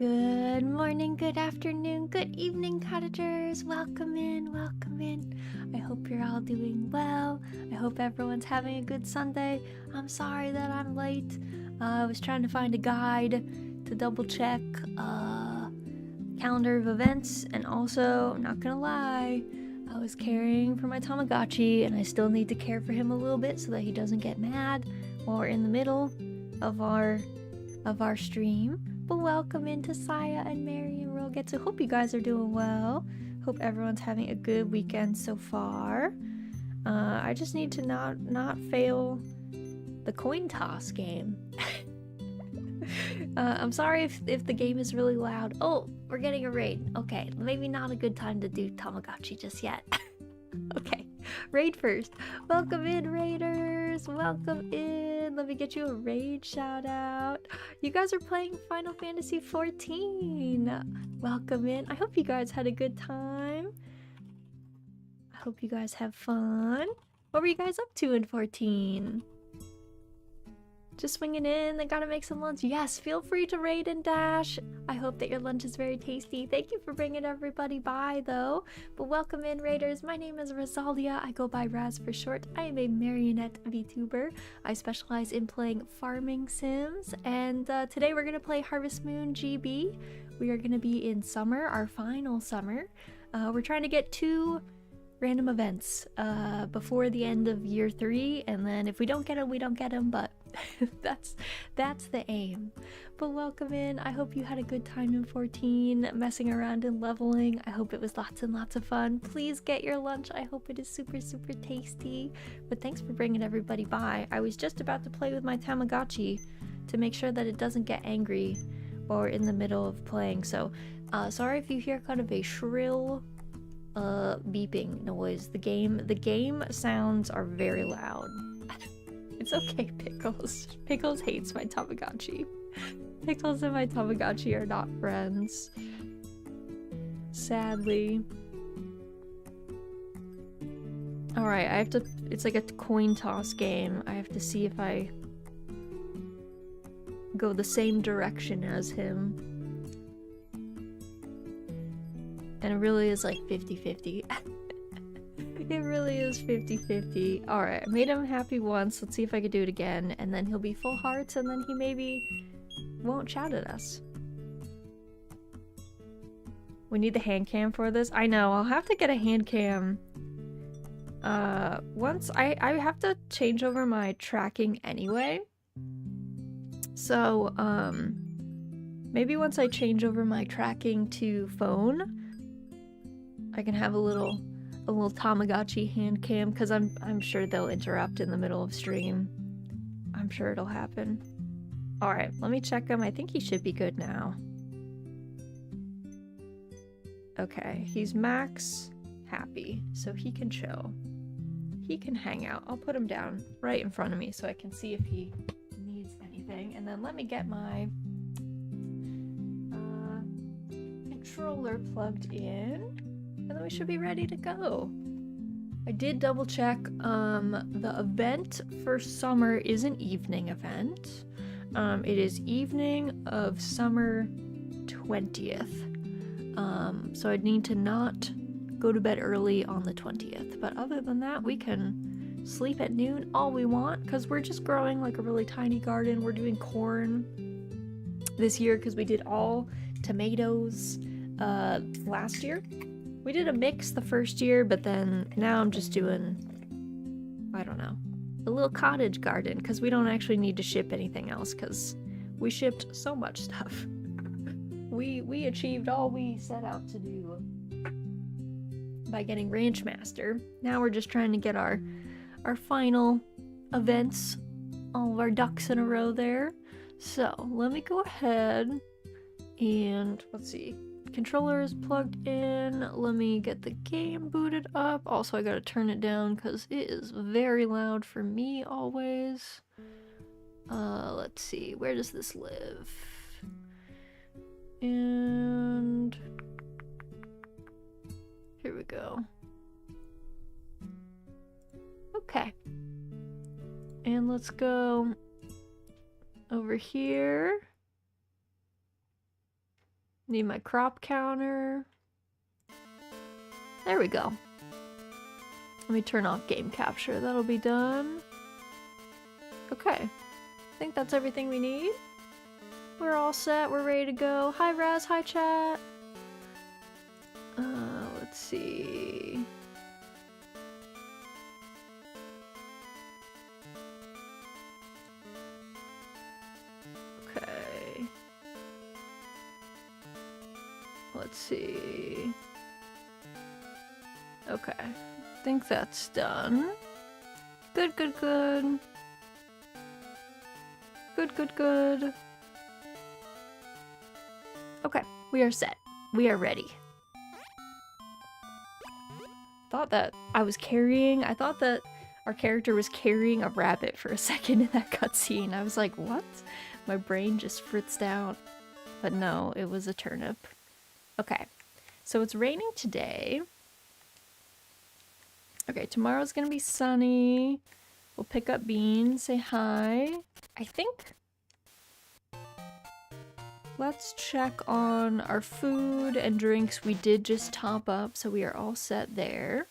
Good morning, good afternoon, good evening, cottagers. Welcome in, welcome in. I hope you're all doing well. I hope everyone's having a good Sunday. I'm sorry that I'm late. I was trying to find a guide to double check calendar of events, and also, I'm not gonna lie, I was caring for my Tamagotchi, and I still need to care for him a little bit so that he doesn't get mad while we're in the middle of our stream. But welcome into Saya and Mary and Rogetsu. Hope you guys are doing well. Hope everyone's having a good weekend so far. I just need to not fail the coin toss game. I'm sorry if the game is really loud. Oh, we're getting a raid. Okay, maybe not a good time to do Tamagotchi just yet. Okay, raid first. Welcome in, raiders. Welcome in. Let me get you a raid shout out. You guys are playing Final Fantasy XIV. Welcome in. I hope you guys had a good time. I hope you guys have fun. What were you guys up to in 14? Just swinging in, they gotta make some lunch. Yes, feel free to raid and dash. I hope that your lunch is very tasty. Thank you for bringing everybody by, though. But welcome in, raiders. My name is Rosalia. I go by Raz for short. I am a marionette VTuber. I specialize in playing farming sims. And today we're gonna play Harvest Moon GB. We are gonna be in summer, our final summer. We're trying to get 2 random events before the end of year 3, and then if we don't get them, we don't get them, but that's the aim. But welcome in. I hope you had a good time in 14 messing around and leveling. I hope it was lots and lots of fun. Please get your lunch. I hope it is super tasty. But thanks for bringing everybody by. I was just about to play with my Tamagotchi to make sure that it doesn't get angry or in the middle of playing, so sorry if you hear kind of a shrill beeping noise. The game sounds are very loud. It's okay, Pickles. Pickles hates my Tamagotchi. Pickles and my Tamagotchi are not friends, sadly. Alright, I have to, it's like a coin toss game. I have to see if I go the same direction as him. And it really is like 50-50. It really is 50-50. Alright, I made him happy once. Let's see if I could do it again. And then he'll be full hearts, and then he maybe won't shout at us. We need the hand cam for this. I know, I'll have to get a hand cam. Once I have to change over my tracking anyway. So, maybe once I change over my tracking to phone, I can have a little Tamagotchi hand cam, because I'm sure they'll interrupt in the middle of stream. I'm sure it'll happen. Alright, let me check him. I think he should be good now. Okay, he's max happy, so he can chill. He can hang out. I'll put him down right in front of me so I can see if he needs anything. And then let me get my controller plugged in. And then we should be ready to go. I did double check, the event for summer is an evening event. It is evening of summer 20th. So I'd need to not go to bed early on the 20th. But other than that, we can sleep at noon all we want, because we're just growing like a really tiny garden. We're doing corn this year because we did all tomatoes last year. We did a mix the first year, but then now I'm just doing, I don't know, a little cottage garden, because we don't actually need to ship anything else, because we shipped so much stuff. We achieved all we set out to do by getting Ranch Master. Now we're just trying to get our final events, all of our ducks in a row there. So let me go ahead and let's see. Controller is plugged in. Let me get the game booted up. Also, I gotta turn it down because it is very loud for me always. Let's see. Where does this live? And here we go. Okay. And let's go over here. Need my crop counter. There we go. Let me turn off game capture. That'll be done. Okay. I think that's everything we need. We're all set. We're ready to go. Hi, Raz. Hi, chat. Let's see. Okay. Let's see. Okay. I think that's done. Good, good, good. Good, good, good. Okay, we are set. We are ready. Thought that I thought that our character was carrying a rabbit for a second in that cutscene. I was like, what? My brain just fritzed out. But no, it was a turnip. Okay, so it's raining today. Okay, tomorrow's gonna be sunny. We'll pick up Bean, say hi. I think... Let's check on our food and drinks. We did just top up, so we are all set there.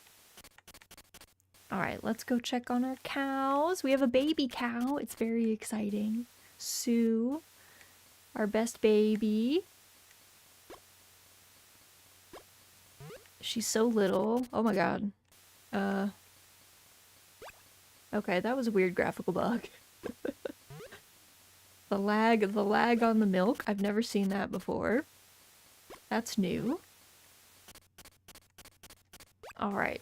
Alright, let's go check on our cows. We have a baby cow. It's very exciting. Sue, our best baby. She's so little. Oh my god. Okay, that was a weird graphical bug. The lag on the milk. I've never seen that before. That's new. Alright.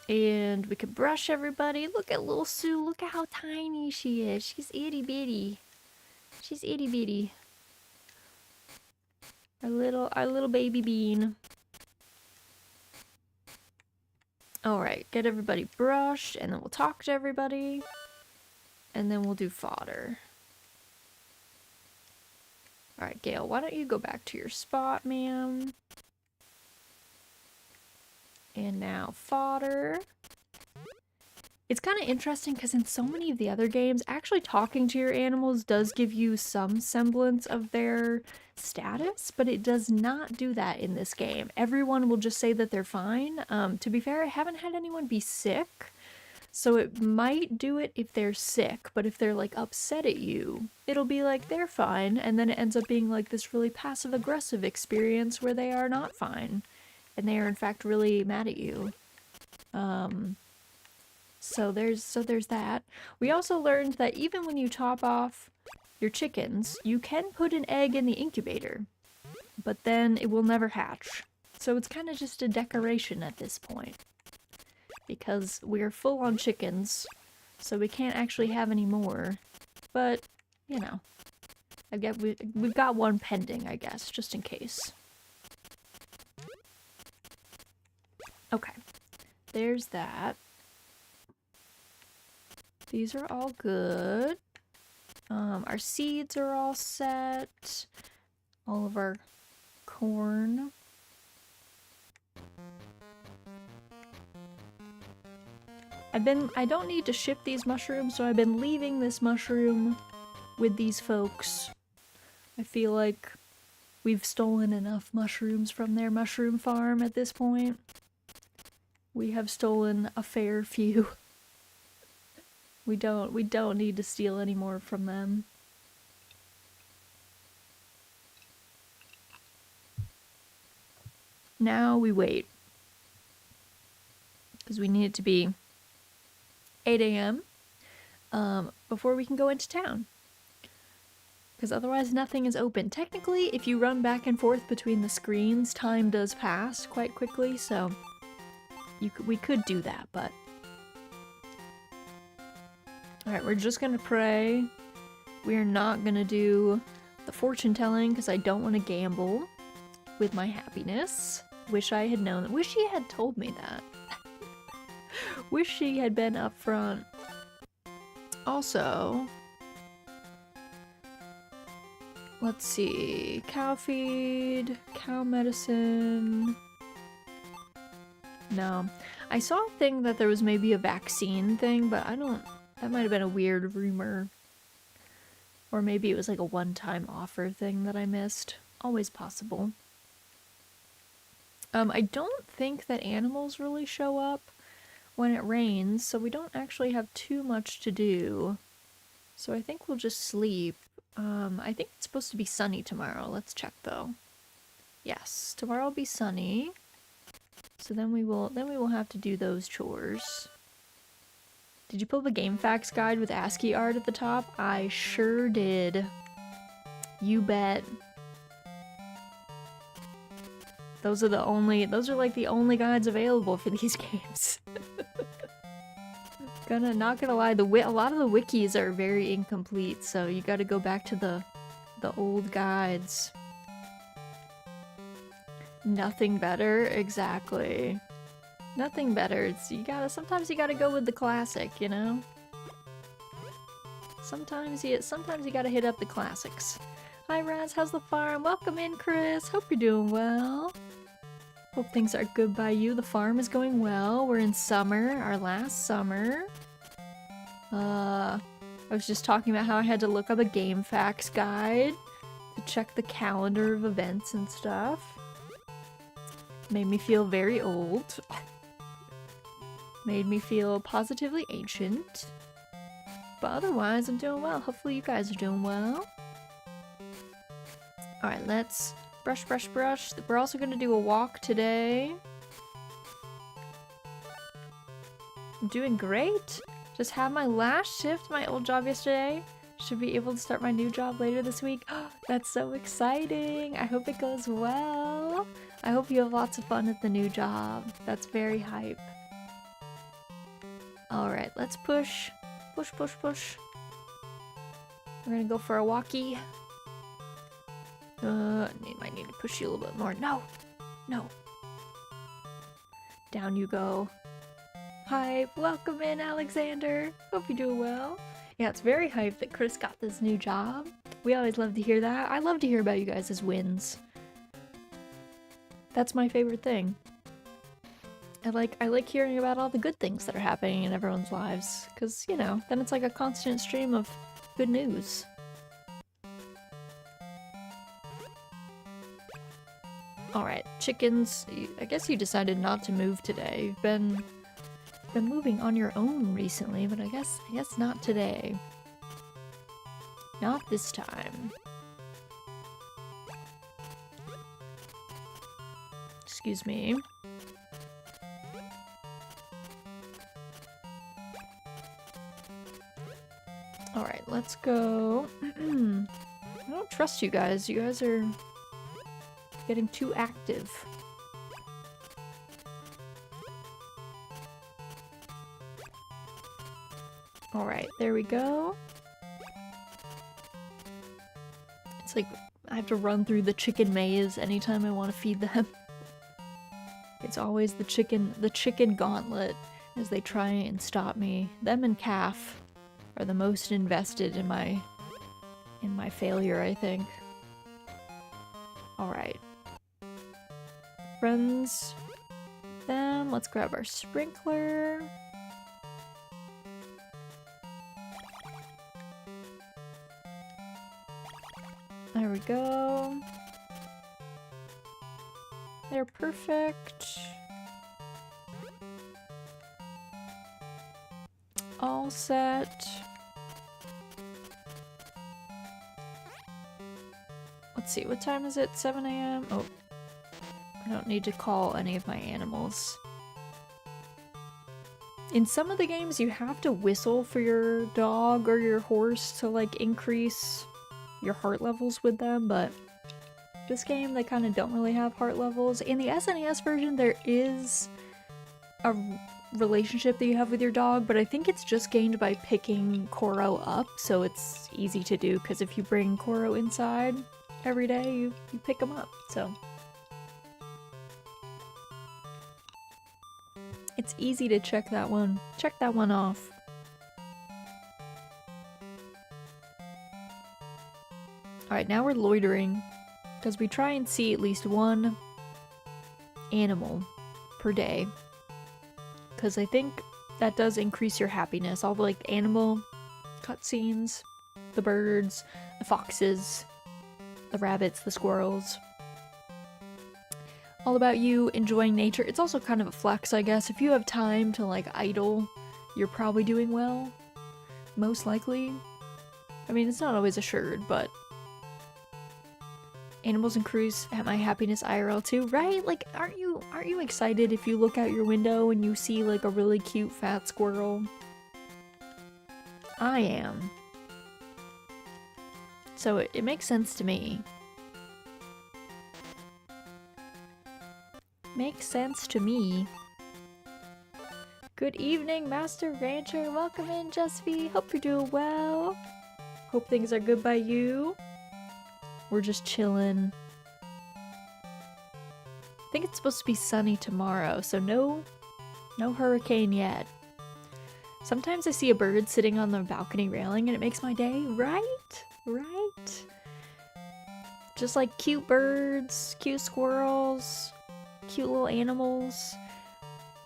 And we can brush everybody. Look at little Sue. Look at how tiny she is. She's itty bitty. She's itty bitty. Our little baby Bean. Alright, get everybody brushed, and then we'll talk to everybody. And then we'll do fodder. Alright, Gail, why don't you go back to your spot, ma'am? And now fodder. It's kind of interesting because in so many of the other games, actually talking to your animals does give you some semblance of their status, but it does not do that in this game. Everyone will just say that they're fine. To be fair, I haven't had anyone be sick, so it might do it if they're sick, but if they're like upset at you, it'll be like they're fine, and then it ends up being like this really passive-aggressive experience where they are not fine, and they are in fact really mad at you. So there's that. We also learned that even when you top off your chickens, you can put an egg in the incubator, but then it will never hatch. So it's kind of just a decoration at this point, because we're full on chickens, so we can't actually have any more. But, you know, we've got one pending, I guess, just in case. Okay, there's that. These are all good. Our seeds are all set. All of our corn. I don't need to ship these mushrooms, so I've been leaving this mushroom with these folks. I feel like we've stolen enough mushrooms from their mushroom farm at this point. We have stolen a fair few. We don't need to steal any more from them. Now we wait. Because we need it to be 8 a.m. Before we can go into town. Because otherwise nothing is open. Technically, if you run back and forth between the screens, time does pass quite quickly, so we could do that, but... Alright, we're just gonna pray. We are not gonna do the fortune telling because I don't want to gamble with my happiness. Wish I had known that. Wish she had told me that. Wish she had been upfront. Also, let's see. Cow feed, cow medicine. No. I saw a thing that there was maybe a vaccine thing, but I don't... That might have been a weird rumor. Or maybe it was like a one-time offer thing that I missed. Always possible. I don't think that animals really show up when it rains, so we don't actually have too much to do. So I think we'll just sleep. I think it's supposed to be sunny tomorrow. Let's check though. Yes, tomorrow will be sunny. So then we will have to do those chores. Did you pull the game facts guide with ASCII art at the top? I sure did. You bet. Those are like the only guides available for these games. Not gonna lie, a lot of the wikis are very incomplete, so you gotta go back to the old guides. Nothing better, exactly. Nothing better. Sometimes you gotta go with the classic, you know? Sometimes you gotta hit up the classics. Hi Raz, how's the farm? Welcome in, Chris. Hope you're doing well. Hope things are good by you. The farm is going well. We're in summer, our last summer. I was just talking about how I had to look up a game facts guide to check the calendar of events and stuff. Made me feel very old. Made me feel positively ancient. But otherwise, I'm doing well. Hopefully you guys are doing well. Alright, let's brush, brush, brush. We're also gonna do a walk today. I'm doing great. Just had my last shift, my old job yesterday. Should be able to start my new job later this week. That's so exciting. I hope it goes well. I hope you have lots of fun at the new job. That's very hype. Alright, let's push. Push, push, push. We're gonna go for a walkie. Might need to push you a little bit more. No! No! Down you go. Hype! Welcome in, Alexander! Hope you're doing well. Yeah, it's very hype that Chris got this new job. We always love to hear that. I love to hear about you guys' wins. That's my favorite thing. I like hearing about all the good things that are happening in everyone's lives. Because, you know, then it's like a constant stream of good news. Alright, chickens. I guess you decided not to move today. You've been moving on your own recently, but I guess not today. Not this time. Excuse me. Alright, let's go. I don't trust you guys. You guys are getting too active. Alright, there we go. It's like I have to run through the chicken maze anytime I want to feed them. It's always the chicken gauntlet as they try and stop me. Them and Calf are the most invested in my failure, I think. Alright. Friends, them. Let's grab our sprinkler. There we go. They're perfect. All set. Let's see, what time is it? 7 a.m.? Oh. I don't need to call any of my animals. In some of the games, you have to whistle for your dog or your horse to, like, increase your heart levels with them, but this game, they kind of don't really have heart levels. In the SNES version, there is a relationship that you have with your dog, but I think it's just gained by picking Koro up, so it's easy to do, because if you bring Koro inside every day, you pick him up, so. It's easy to check that one off. Alright, now we're loitering, because we try and see at least one animal per day. Because I think that does increase your happiness. All the, like, animal cutscenes, the birds, the foxes, the rabbits, the squirrels. all about you enjoying nature. It's also kind of a flex, I guess. If you have time to like idle, you're probably doing well. Most likely. I mean, it's not always assured, but animals increase at my happiness IRL too, right? Like, aren't you excited if you look out your window and you see like a really cute fat squirrel? I am. So it makes sense to me. Makes sense to me. Good evening, Master Rancher. Welcome in, Jessvy. Hope you're doing well. Hope things are good by you. We're just chilling. I think it's supposed to be sunny tomorrow, so no hurricane yet. Sometimes I see a bird sitting on the balcony railing and it makes my day, right? Right? Just like cute birds, cute squirrels, cute little animals.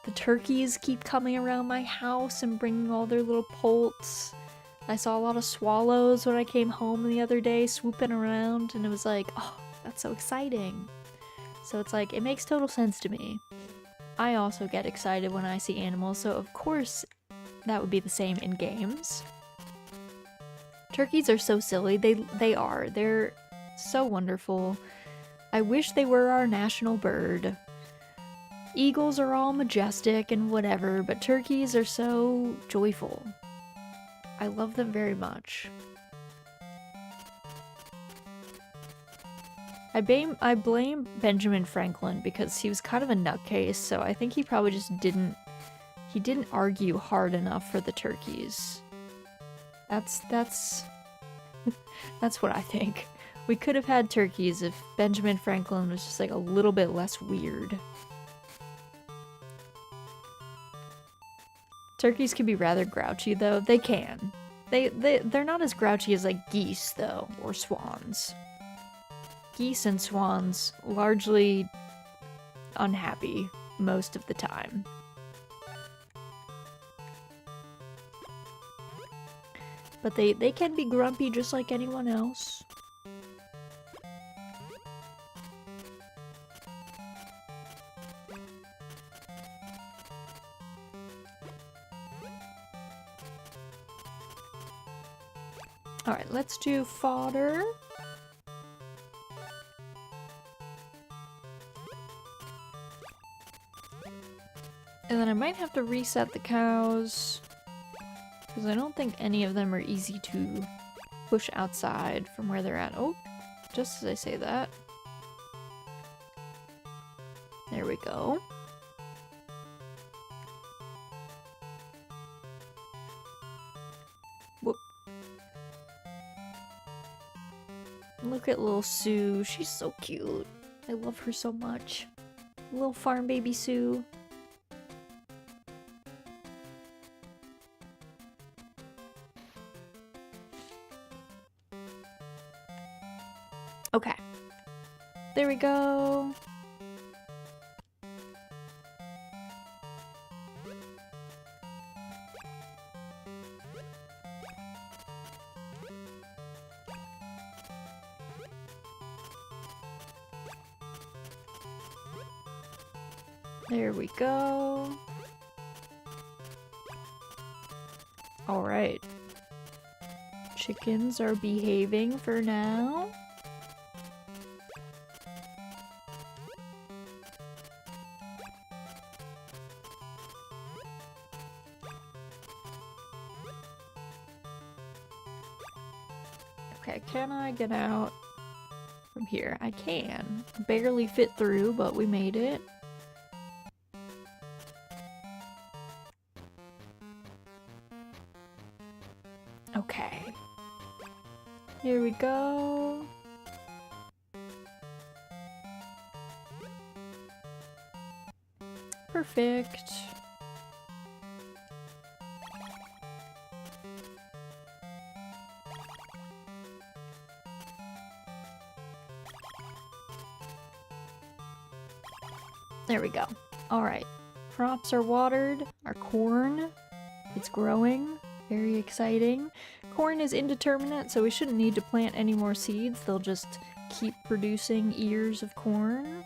The turkeys keep coming around my house and bringing all their little poults. I saw a lot of swallows when I came home the other day swooping around, and it was like, oh, that's so exciting. So it's like, it makes total sense to me. I also get excited when I see animals, so of course that would be the same in games. Turkeys are so silly. They are. They're so wonderful. I wish they were our national bird. Eagles are all majestic and whatever, but turkeys are so joyful. I love them very much. I blame Benjamin Franklin because he was kind of a nutcase, so I think he probably just didn't argue hard enough for the turkeys. That's that's what I think. We could have had turkeys if Benjamin Franklin was just like a little bit less weird. Turkeys can be rather grouchy though. They can. They're not as grouchy as like geese though, or swans. Geese and swans largely unhappy most of the time. But they can be grumpy just like anyone else. Alright, let's do fodder. And then I might have to reset the cows, because I don't think any of them are easy to push outside from where they're at. Oh, just as I say that. There we go. Whoop. Look at little Sue. She's so cute. I love her so much. Little farm baby Sue. Okay. There we go. There we go. All right. Chickens are behaving for now. Okay, can I get out from here? I can. Barely fit through, but we made it. Okay. Here we go. Perfect. There we go. Alright. Crops are watered. Our corn, it's growing. Very exciting. Corn is indeterminate, so we shouldn't need to plant any more seeds. They'll just keep producing ears of corn.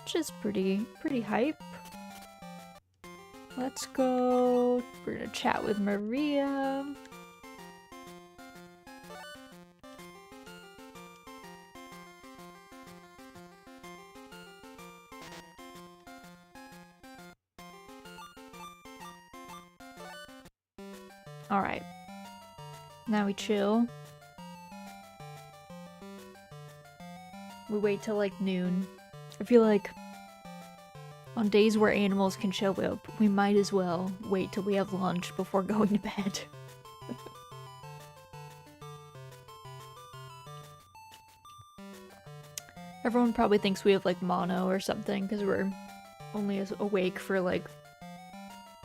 which is pretty hype. Let's go. We're gonna chat with Maria. Alright. Now we chill. We wait till like noon. I feel like on days where animals can show up, we might as well wait till we have lunch before going to bed. Everyone probably thinks we have like mono or something because we're only awake for like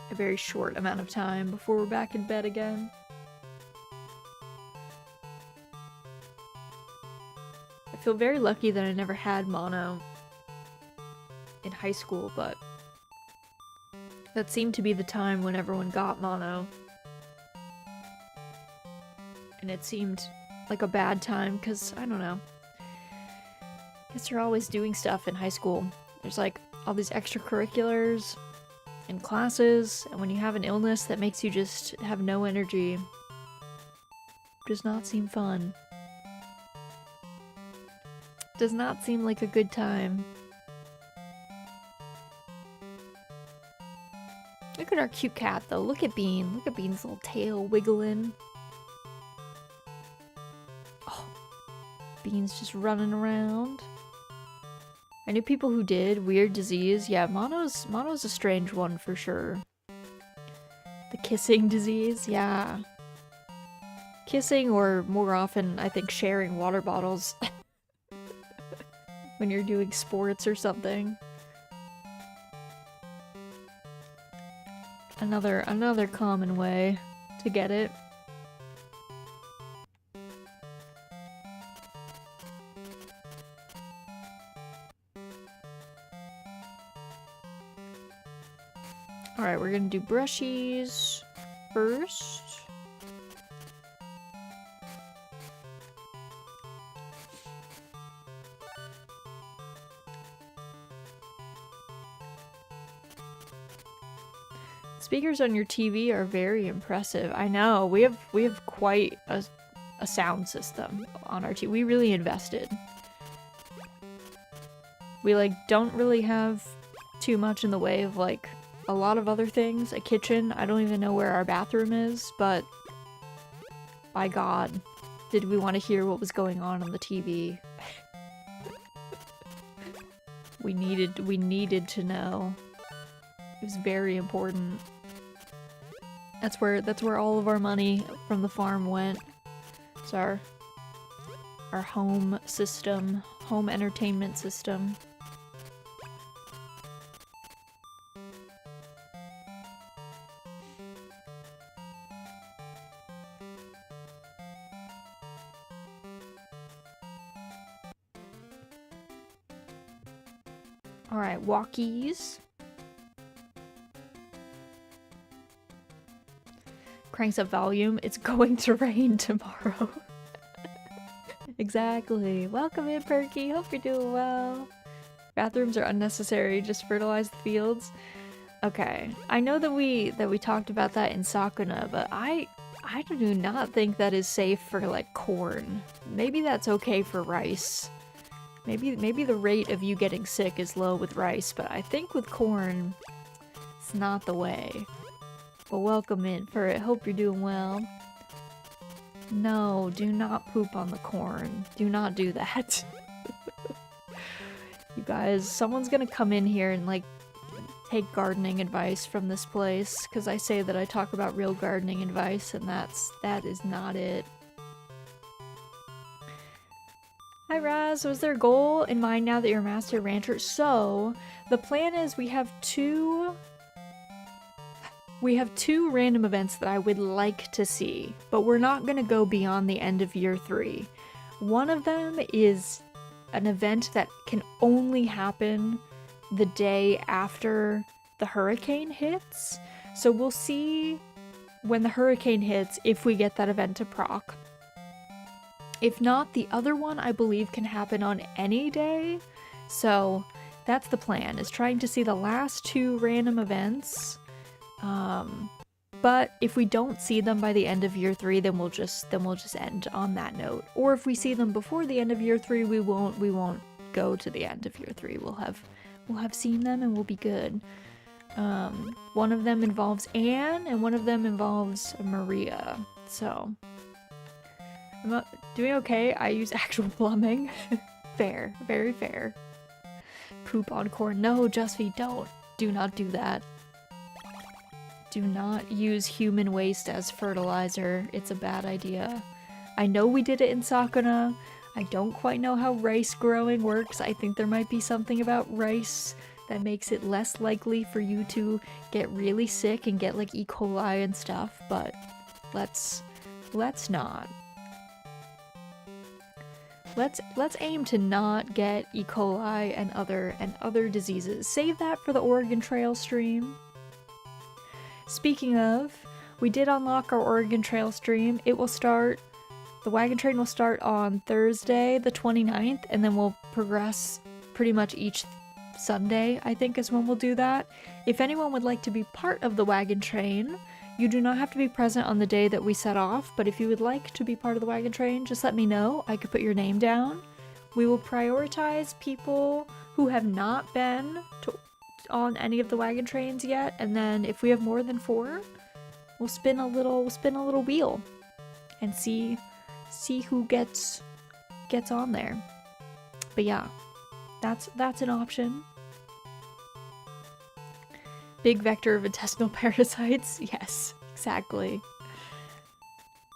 a very short amount of time before we're back in bed again. I feel very lucky that I never had mono in high school, but that seemed to be the time when everyone got mono. And it seemed like a bad time because, I don't know. I guess you're always doing stuff in high school. There's like all these extracurriculars and classes, and when you have an illness that makes you just have no energy, it does not seem fun. Does not seem like a good time. Look at our cute cat though. Look at Bean. Look at Bean's little tail wiggling. Oh, Bean's just running around. I knew people who did. Weird disease. Yeah, mono's a strange one for sure. The kissing disease, yeah. Kissing, or more often, I think, sharing water bottles. When you're doing sports or something. Another common way to get it. Alright, we're gonna do brushies first. Speakers on your TV are very impressive. I know, we have quite a sound system on our TV. We really invested. We like don't really have too much in the way of like a lot of other things. A kitchen, I don't even know where our bathroom is, but by God, did we want to hear what was going on the TV? we needed to know. It was very important. That's where all of our money from the farm went. It's our home system, home entertainment system. Alright, walkies. Cranks up volume. It's going to rain tomorrow. Exactly. Welcome in, Perky. Hope you're doing well. Bathrooms are unnecessary. Just fertilize the fields. Okay. I know that we talked about that in Sakuna, but I do not think that is safe for like corn. Maybe that's okay for rice. Maybe the rate of you getting sick is low with rice, but I think with corn, it's not the way. Well, welcome in, Furret. Hope you're doing well. No, do not poop on the corn. Do not do that. You guys, someone's gonna come in here and like take gardening advice from this place, because I say that I talk about real gardening advice, and that is not it. Hi Raz, was there a goal in mind now that you're a master rancher? So, the plan is we have two random events that I would like to see, but we're not going to go beyond the end of year 3. One of them is an event that can only happen the day after the hurricane hits. So we'll see when the hurricane hits if we get that event to proc. If not, the other one I believe can happen on any day. So That's the plan, is trying to see the last 2 random events. But if we don't see them by the end of year 3, then we'll just end on that note. Or if we see them before the end of year 3, we won't go to the end of year 3. We'll have seen them and we'll be good. One of them involves Anne and one of them involves Maria. So I'm not doing okay. I use actual plumbing. Fair, very fair. Poop on corn. No, Justfy, don't. Do not do that. Do not use human waste as fertilizer. It's a bad idea. I know we did it in Sakuna. I don't quite know how rice growing works. I think there might be something about rice that makes it less likely for you to get really sick and get like E. coli and stuff, but let's not. Let's aim to not get E. coli and other diseases. Save that for the Oregon Trail stream. Speaking of, we did unlock our Oregon Trail stream. It will start, the wagon train will start on Thursday the 29th, and then we'll progress pretty much each Sunday, I think, is when we'll do that. If anyone would like to be part of the wagon train, you do not have to be present on the day that we set off, but if you would like to be part of the wagon train, just let me know. I could put your name down. We will prioritize people who have not been on any of the wagon trains yet, and then if we have more than 4, we'll spin a little wheel and see who gets on there. But yeah, that's an option. Big vector of intestinal parasites. Yes, exactly.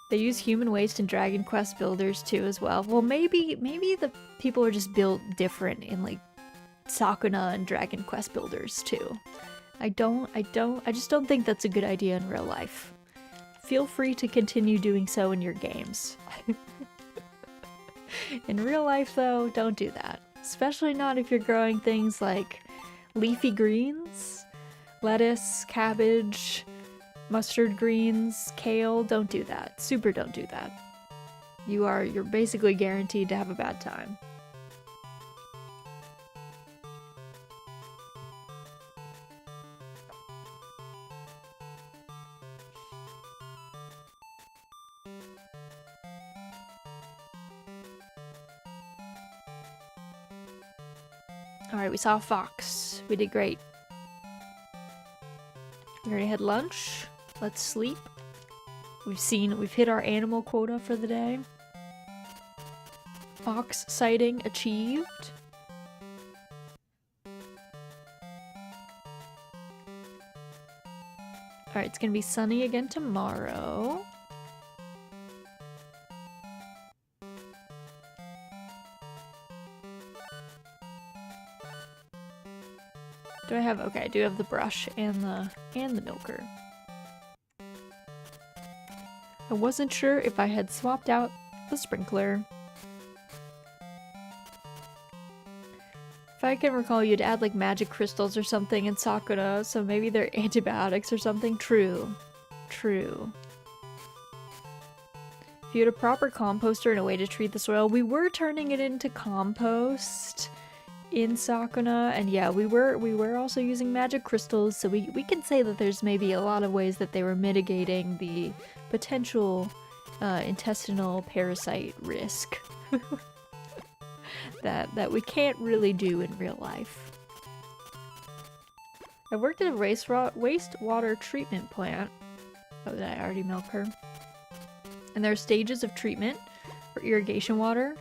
They use human waste in Dragon Quest builders too as well. Well, maybe the people are just built different in like Sakuna and Dragon Quest builders too. I just don't think that's a good idea in real life. Feel free to continue doing so in your games. In real life though, don't do that. Especially not if you're growing things like leafy greens, lettuce, cabbage, mustard greens, kale. Don't do that. Super don't do that. You're basically guaranteed to have a bad time. Alright, we saw a fox. We did great. We already had lunch. Let's sleep. We've hit our animal quota for the day. Fox sighting achieved. Alright, it's gonna be sunny again tomorrow. I do have the brush and the milker. I wasn't sure if I had swapped out the sprinkler. If I can recall, you'd add like magic crystals or something in Sakura, so maybe they're antibiotics or something. True. True. If you had a proper composter and a way to treat the soil, we were turning it into compost in Sakuna, and yeah, we were also using magic crystals, so we can say that there's maybe a lot of ways that they were mitigating the potential intestinal parasite risk that we can't really do in real life. I worked at a wastewater treatment plant. Oh, did I already milk her? And there are stages of treatment for irrigation water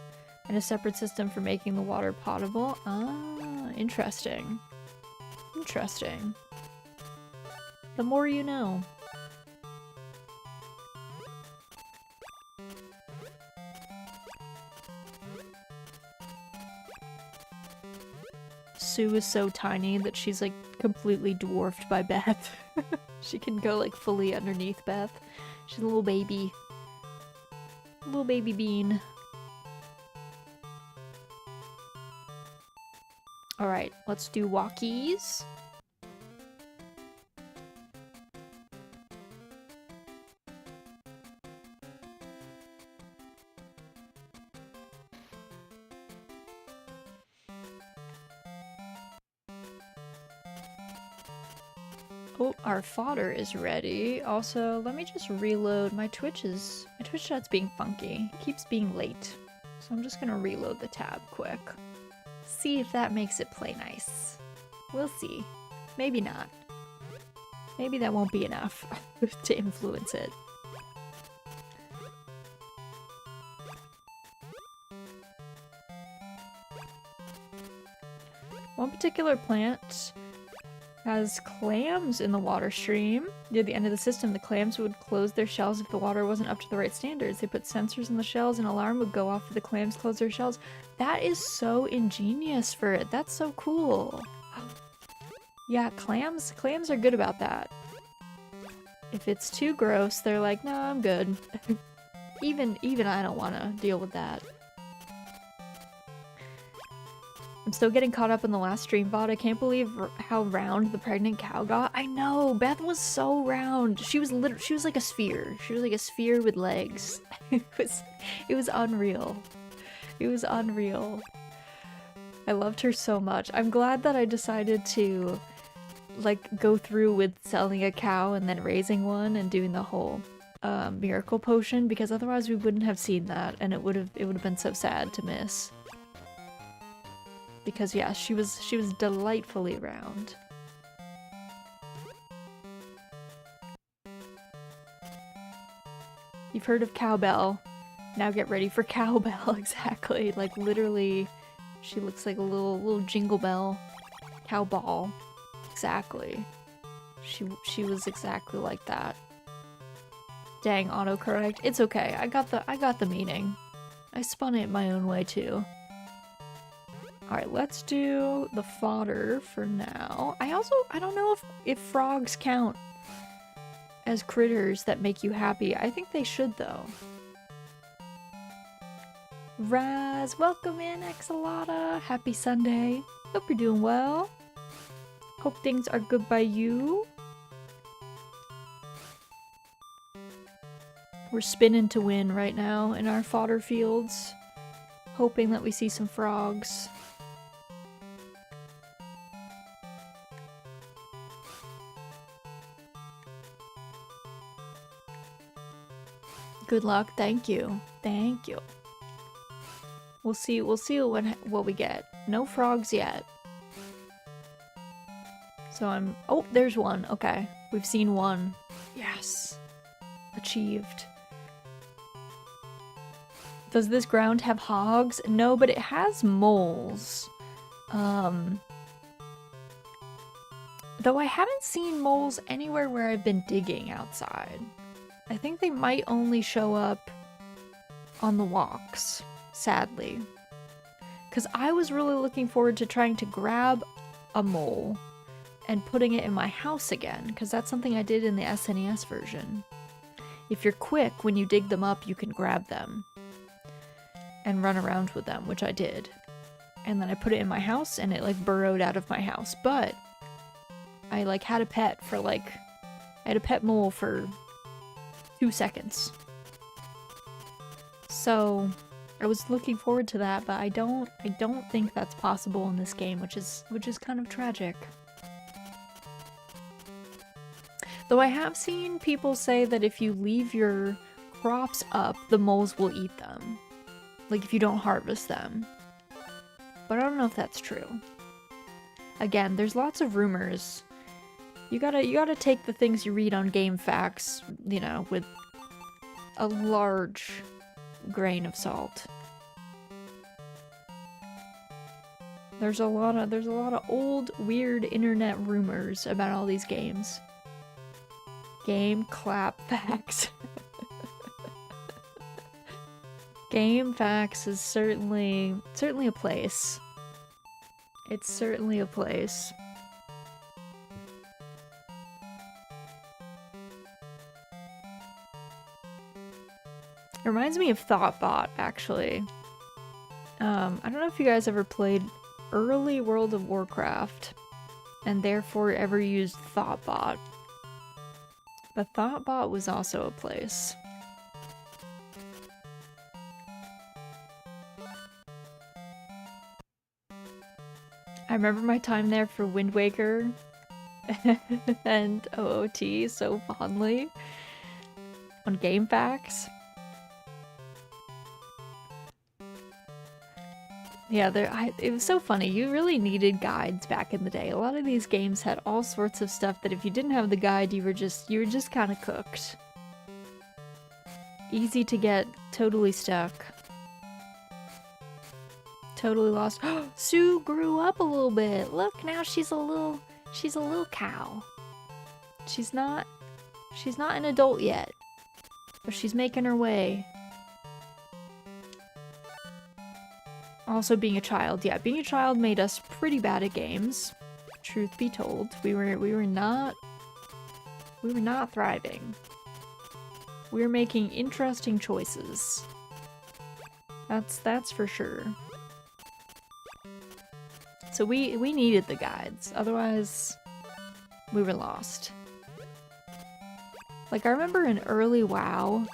and a separate system for making the water potable. Ah, interesting. Interesting. The more you know. Sue is so tiny that she's like completely dwarfed by Beth. She can go like fully underneath Beth. She's a little baby. Little baby bean. Alright, let's do walkies. Oh, our fodder is ready. Also, let me just reload. My Twitch chat's being funky. It keeps being late. So I'm just gonna reload the tab quick. See if that makes it play nice. We'll see. Maybe not. Maybe that won't be enough to influence it. One particular plant has clams in the water stream. Near the end of the system, the clams would close their shells if the water wasn't up to the right standards. They put sensors in the shells, and an alarm would go off if the clams closed their shells. That is so ingenious for it. That's so cool. Yeah, clams are good about that. If it's too gross, they're like, no, I'm good. even I don't want to deal with that. I'm still getting caught up in the last stream VOD. I can't believe how round the pregnant cow got. I know, Beth was so round. She was like a sphere. She was like a sphere with legs. It was unreal. It was unreal. I loved her so much. I'm glad that I decided to like go through with selling a cow and then raising one and doing the whole miracle potion, because otherwise we wouldn't have seen that, and it would have been so sad to miss. Because yeah, she was delightfully round. You've heard of cowbell. Now get ready for cowbell. Exactly. Like literally, she looks like a little jingle bell. Cowball. Exactly. She was exactly like that. Dang, autocorrect. It's okay. I got the meaning. I spun it my own way too. Alright, let's do the fodder for now. I don't know if frogs count as critters that make you happy. I think they should, though. Raz, welcome in, Exalata. Happy Sunday. Hope you're doing well. Hope things are good by you. We're spinning to win right now in our fodder fields. Hoping that we see some frogs. Good luck. Thank you. Thank you. We'll see what we get. No frogs yet. So oh, there's one. Okay. We've seen one. Yes. Achieved. Does this ground have hogs? No, but it has moles. Though I haven't seen moles anywhere where I've been digging outside. I think they might only show up on the walks, sadly. Because I was really looking forward to trying to grab a mole and putting it in my house again, because that's something I did in the SNES version. If you're quick, when you dig them up, you can grab them and run around with them, which I did. And then I put it in my house, and it, like, burrowed out of my house. But I, like, had a pet mole for 2 seconds. So I was looking forward to that, but I don't think that's possible in this game, which is kind of tragic. Though I have seen people say that if you leave your crops up, the moles will eat them. Like if you don't harvest them. But I don't know if that's true. Again, there's lots of rumors. You gotta take the things you read on Game Facts, you know, with a large grain of salt. There's a lot of old, weird internet rumors about all these games. Game clap facts. Game Facts is certainly a place. It's certainly a place. It reminds me of Thoughtbot, actually. I don't know if you guys ever played early World of Warcraft, and therefore ever used Thoughtbot. But Thoughtbot was also a place. I remember my time there for Wind Waker. and OOT so fondly on Game Facts. Yeah, it was so funny. You really needed guides back in the day. A lot of these games had all sorts of stuff that if you didn't have the guide, you were just kind of cooked. Easy to get totally stuck. Totally lost. Sue grew up a little bit. Look, now she's a little cow. She's not an adult yet, but she's making her way. Also, being a child. Yeah, being a child made us pretty bad at games. Truth be told, we were not thriving. We were making interesting choices. That's for sure. So we needed the guides, otherwise we were lost. Like, I remember in early WoW,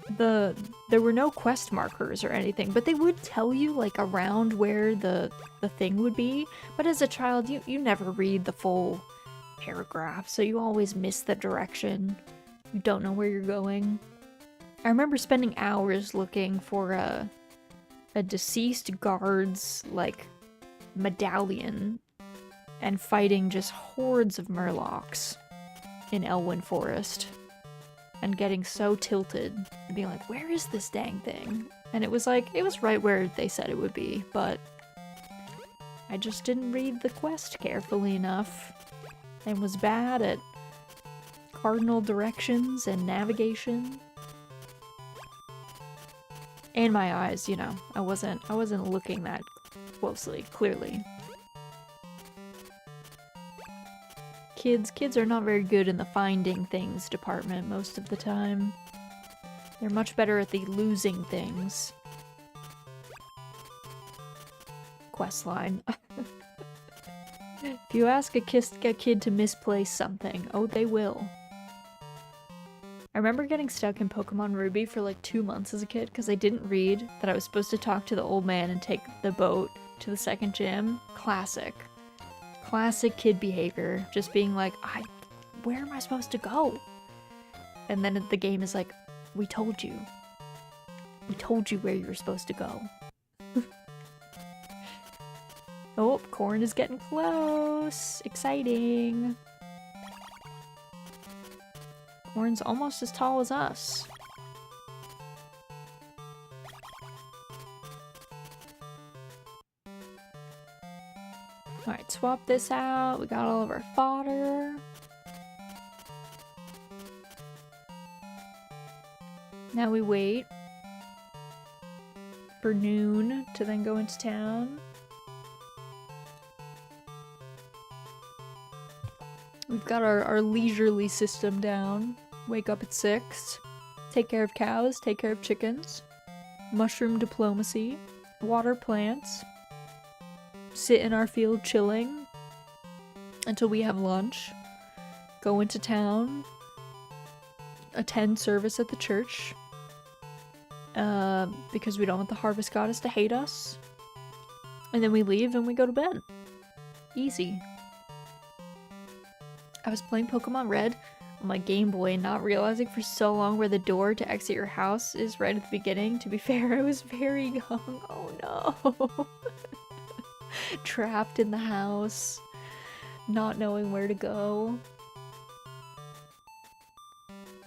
there were no quest markers or anything, but they would tell you like around where the thing would be. But as a child, you never read the full paragraph, so you always miss the direction. You don't know where you're going. I remember spending hours looking for a deceased guard's like medallion and fighting just hordes of murlocs in Elwyn Forest. And getting so tilted and being like, where is this dang thing? And it was right where they said it would be, but I just didn't read the quest carefully enough and was bad at cardinal directions and navigation. And my eyes, you know, I wasn't looking that closely, clearly. Kids are not very good in the finding things department most of the time. They're much better at the losing things. Questline. If you ask a kid to misplace something, oh, they will. I remember getting stuck in Pokemon Ruby for like 2 months as a kid because I didn't read that I was supposed to talk to the old man and take the boat to the second gym. Classic kid behavior, just being like, where am I supposed to go? And then the game is like, we told you where you were supposed to go. Oh, corn is getting close. Exciting. Corn's almost as tall as us. Alright, swap this out. We got all of our fodder. Now we wait for noon to then go into town. We've got our leisurely system down. Wake up at 6. Take care of cows, take care of chickens. Mushroom diplomacy. Water plants. Sit in our field chilling until we have lunch, go into town, attend service at the church, because we don't want the harvest goddess to hate us, and then we leave and we go to bed. Easy. I was playing Pokemon Red on my Game Boy, not realizing for so long where the door to exit your house is right at the beginning. To be fair, I was very young. Oh no. Trapped in the house, not knowing where to go.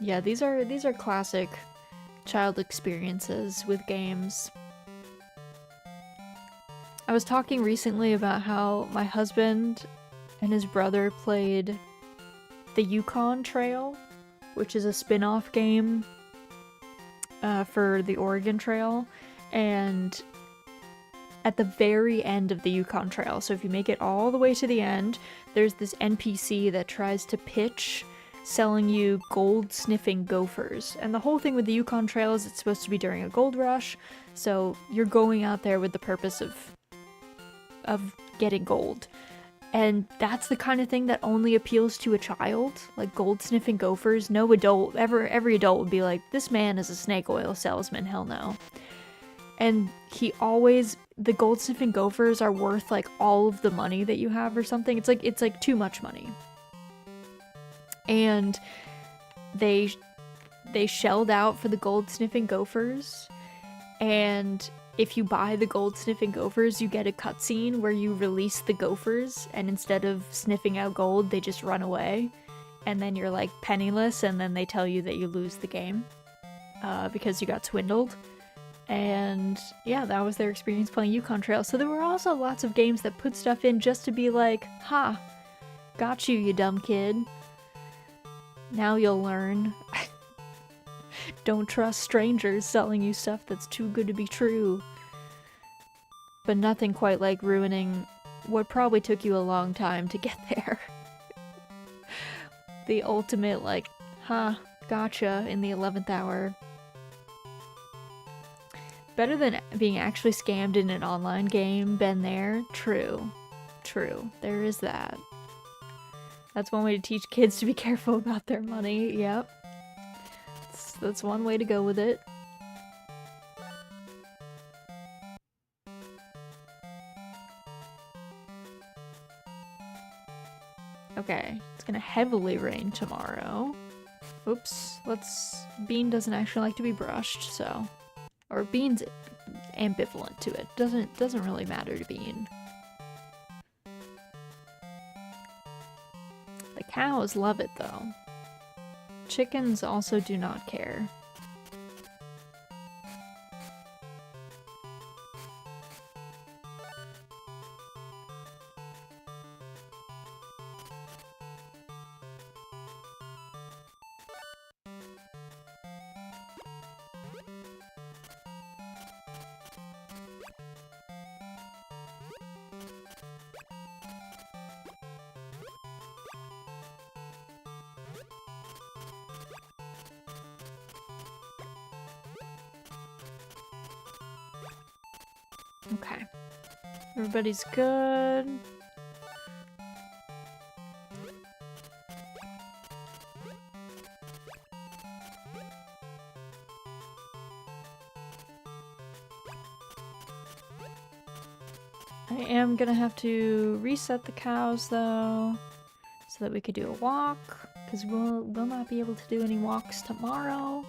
Yeah, these are classic child experiences with games. I was talking recently about how my husband and his brother played the Yukon Trail, which is a spin-off game for the Oregon Trail, and at the very end of the Yukon Trail, so if you make it all the way to the end, there's this NPC that tries to pitch selling you gold-sniffing gophers. And the whole thing with the Yukon Trail is it's supposed to be during a gold rush, so you're going out there with the purpose of getting gold. And that's the kind of thing that only appeals to a child, like gold-sniffing gophers. No adult, every adult would be like, this man is a snake oil salesman, hell no. And the gold sniffing gophers are worth like all of the money that you have or something. It's like too much money. And they shelled out for the gold sniffing gophers, and if you buy the gold sniffing gophers, you get a cutscene where you release the gophers, and instead of sniffing out gold, they just run away, and then you're like penniless, and then they tell you that you lose the game because you got swindled. And yeah, that was their experience playing Yukon Trail. So there were also lots of games that put stuff in just to be like, ha, got you, you dumb kid. Now you'll learn. Don't trust strangers selling you stuff that's too good to be true. But nothing quite like ruining what probably took you a long time to get there. The ultimate, like, ha, gotcha in the 11th hour. Better than being actually scammed in an online game. Been there? True. True. There is that. That's one way to teach kids to be careful about their money. Yep. That's one way to go with it. Okay, it's gonna heavily rain tomorrow. Oops, Bean doesn't actually like to be brushed, so... Or Bean's ambivalent to it. Doesn't really matter to Bean. The cows love it, though. Chickens also do not care. Okay. Everybody's good. I am gonna have to reset the cows though, so that we could do a walk, because we'll not be able to do any walks tomorrow.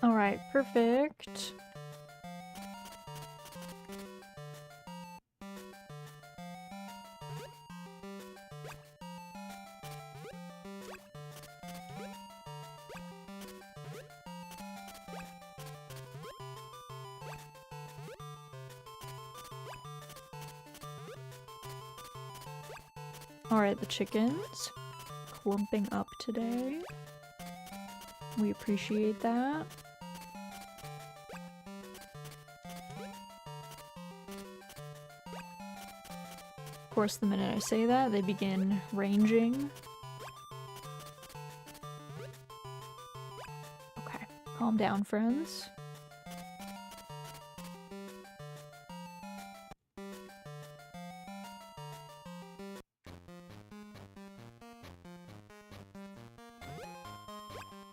Alright, perfect. Alright, the chickens clumping up today. We appreciate that. Of course, the minute I say that, they begin ranging. Okay, calm down, friends.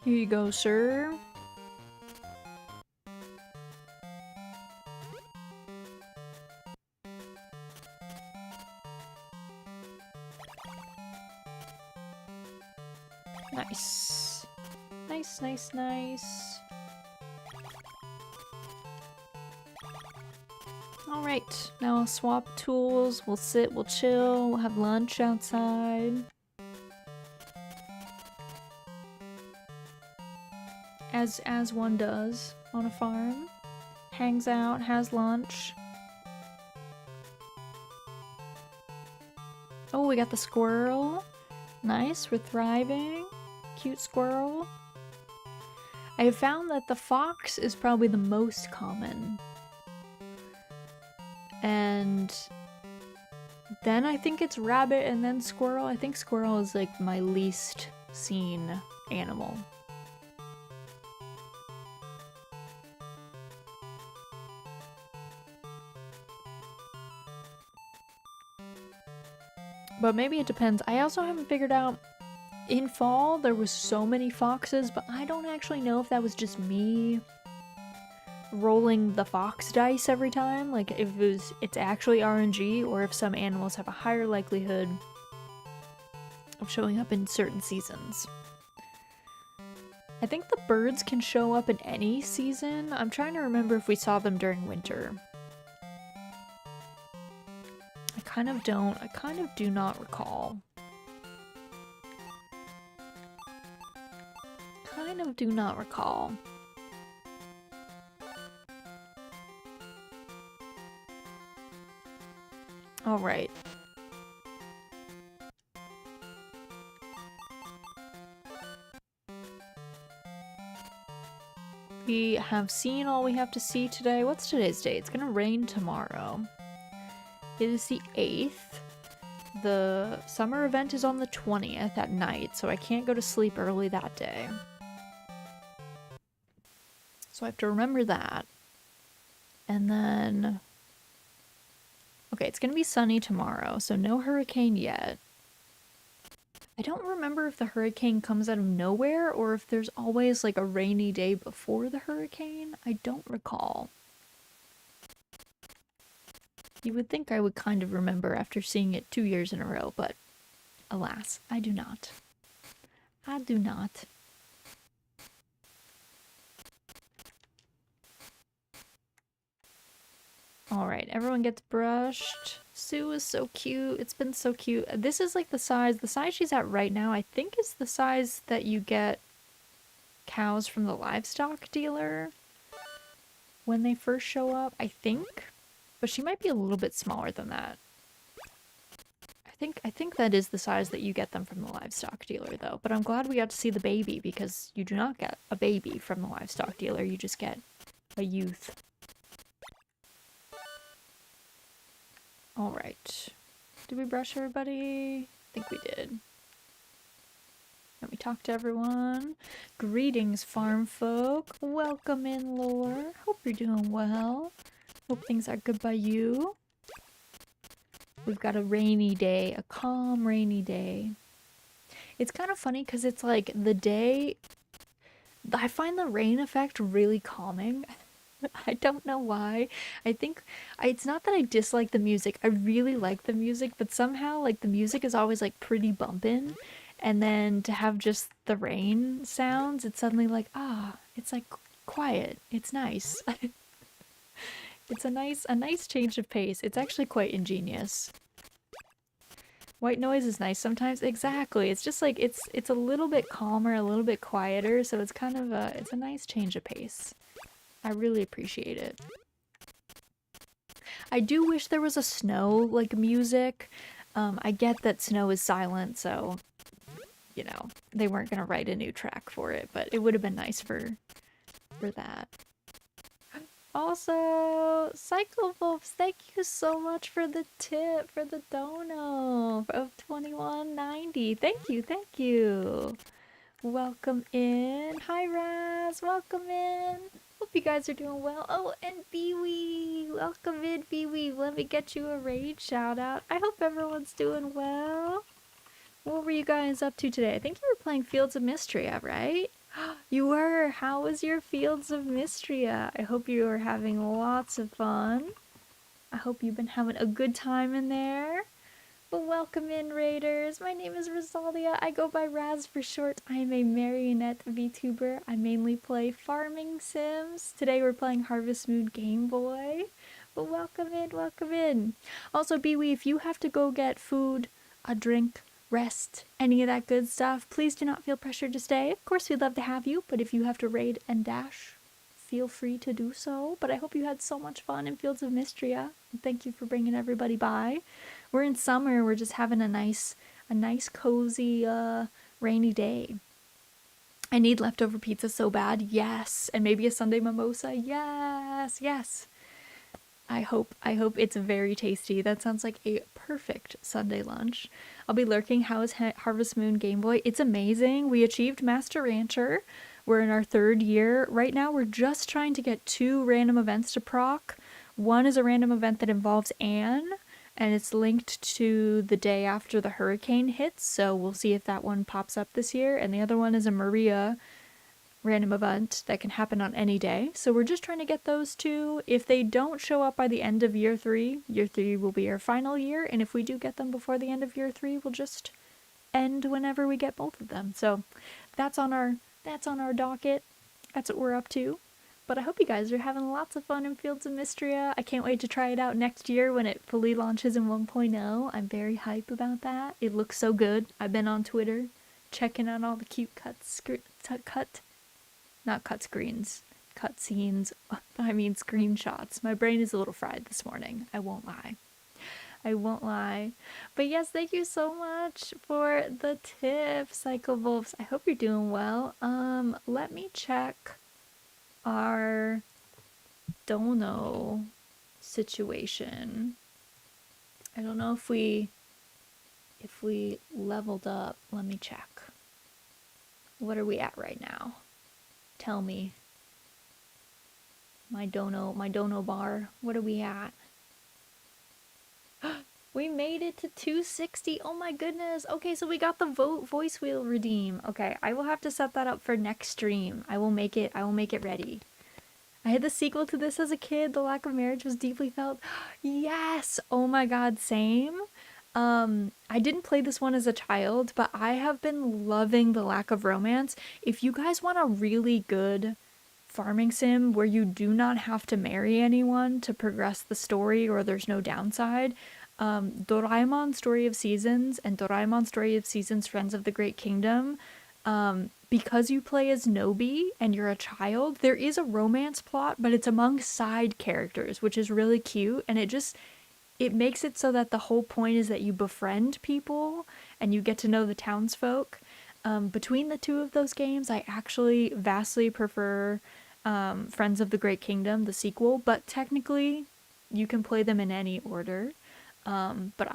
Here you go, sir. Nice. Nice, nice, nice. Alright, now I'll swap tools, we'll sit, we'll chill, we'll have lunch outside. As one does on a farm. Hangs out, has lunch. Oh, we got the squirrel. Nice, we're thriving. Cute squirrel. I have found that the fox is probably the most common. And Then I think it's rabbit and then squirrel. I think squirrel is like my least seen animal. But maybe it depends. I also haven't figured out, in fall there was so many foxes, but I don't actually know if that was just me rolling the fox dice every time, like if it's actually RNG, or if some animals have a higher likelihood of showing up in certain seasons. I think the birds can show up in any season. I'm trying to remember if we saw them during winter. I kind of do not recall. Kind of do not recall. All right. We have seen all we have to see today. What's today's date? It's gonna rain tomorrow. It is the 8th. The summer event is on the 20th at night, so I can't go to sleep early that day. So I have to remember that. And then... okay, it's gonna be sunny tomorrow, so no hurricane yet. I don't remember if the hurricane comes out of nowhere or if there's always like a rainy day before the hurricane. I don't recall. You would think I would kind of remember after seeing it 2 years in a row, but alas, I do not. I do not. Alright, everyone gets brushed. Sue is so cute. It's been so cute. This is like the size she's at right now, I think is the size that you get cows from the livestock dealer when they first show up, I think. But she might be a little bit smaller than that. I think that is the size that you get them from the livestock dealer though. But I'm glad we got to see the baby, because you do not get a baby from the livestock dealer, you just get a youth. Alright. Did we brush everybody? I think we did. Let me talk to everyone. Greetings, farm folk. Welcome in, Lore. Hope you're doing well. Hope things are good by you. We've got a rainy day, a calm rainy day. It's kind of funny because it's like the day... I find the rain effect really calming. I don't know why. I think it's not that I dislike the music. I really like the music, but somehow like the music is always like pretty bumpin', and then to have just the rain sounds, it's suddenly like, it's like quiet. It's nice. It's a nice change of pace. It's actually quite ingenious. White noise is nice sometimes. Exactly. It's just like it's a little bit calmer, a little bit quieter, so it's kind of it's a nice change of pace. I really appreciate it. I do wish there was a snow, like, music. I get that snow is silent, so, you know, they weren't gonna write a new track for it, but it would have been nice for that. Also, Cyclewolves, thank you so much for the tip, for the dono of $21.90. Thank you. Welcome in. Hi, Raz. Welcome in. Hope you guys are doing well. Oh, and Bee-wee. Welcome in, Bee-wee. Let me get you a raid shout out. I hope everyone's doing well. What were you guys up to today? I think you were playing Fields of Mystria, right? You were. How was your Fields of Mystria? I hope you are having lots of fun. I hope you've been having a good time in there. Well, welcome in, Raiders. My name is Rosalia. I go by Raz for short. I am a marionette VTuber. I mainly play farming sims. Today we're playing Harvest Moon Game Boy. But welcome in. Also, Bee-wee, if you have to go get food, a drink, rest, any of that good stuff, please do not feel pressured to stay. Of course, we'd love to have you, but if you have to raid and dash, feel free to do so. But I hope you had so much fun in Fields of Mystria. And thank you for bringing everybody by. We're in summer. We're just having a nice cozy, rainy day. I need leftover pizza so bad. Yes. And maybe a Sunday mimosa. Yes. I hope it's very tasty. That sounds like a perfect Sunday lunch. I'll be lurking. How is Harvest Moon Game Boy? It's amazing. We achieved Master Rancher. We're in our 3rd year. Right now we're just trying to get 2 random events to proc. One is a random event that involves Anne, and it's linked to the day after the hurricane hits, so we'll see if that one pops up this year. And the other one is a Maria random event that can happen on any day. So we're just trying to get those 2. If they don't show up by the end of year 3 will be our final year, and if we do get them before the end of year 3, we'll just end whenever we get both of them. So that's on our docket. That's what we're up to. But I hope you guys are having lots of fun in Fields of Mystria. I can't wait to try it out next year when it fully launches in 1.0. I'm very hype about that. It looks so good. I've been on Twitter checking out all the cute cutscenes. I mean screenshots. My brain is a little fried this morning. I won't lie. But yes, thank you so much for the tip, Psycho Wolves. I hope you're doing well. Let me check our dono situation. I don't know if we leveled up. Let me check. What are we at right now? Tell me. My dono bar. What are we at? We made it to 260. Oh my goodness. Okay, so we got the voice wheel redeem. Okay, I will have to set that up for next stream. I will make it ready. I had the sequel to this as a kid. The lack of marriage was deeply felt. Yes. Oh my god, same. I didn't play this one as a child, but I have been loving the lack of romance. If you guys want a really good farming sim where you do not have to marry anyone to progress the story or there's no downside, Doraemon Story of Seasons and Doraemon Story of Seasons Friends of the Great Kingdom, because you play as Nobi and you're a child, there is a romance plot, but it's among side characters, which is really cute, and it makes it so that the whole point is that you befriend people and you get to know the townsfolk. Between the 2 of those games, I actually vastly prefer Friends of the Great Kingdom, the sequel, but technically you can play them in any order. But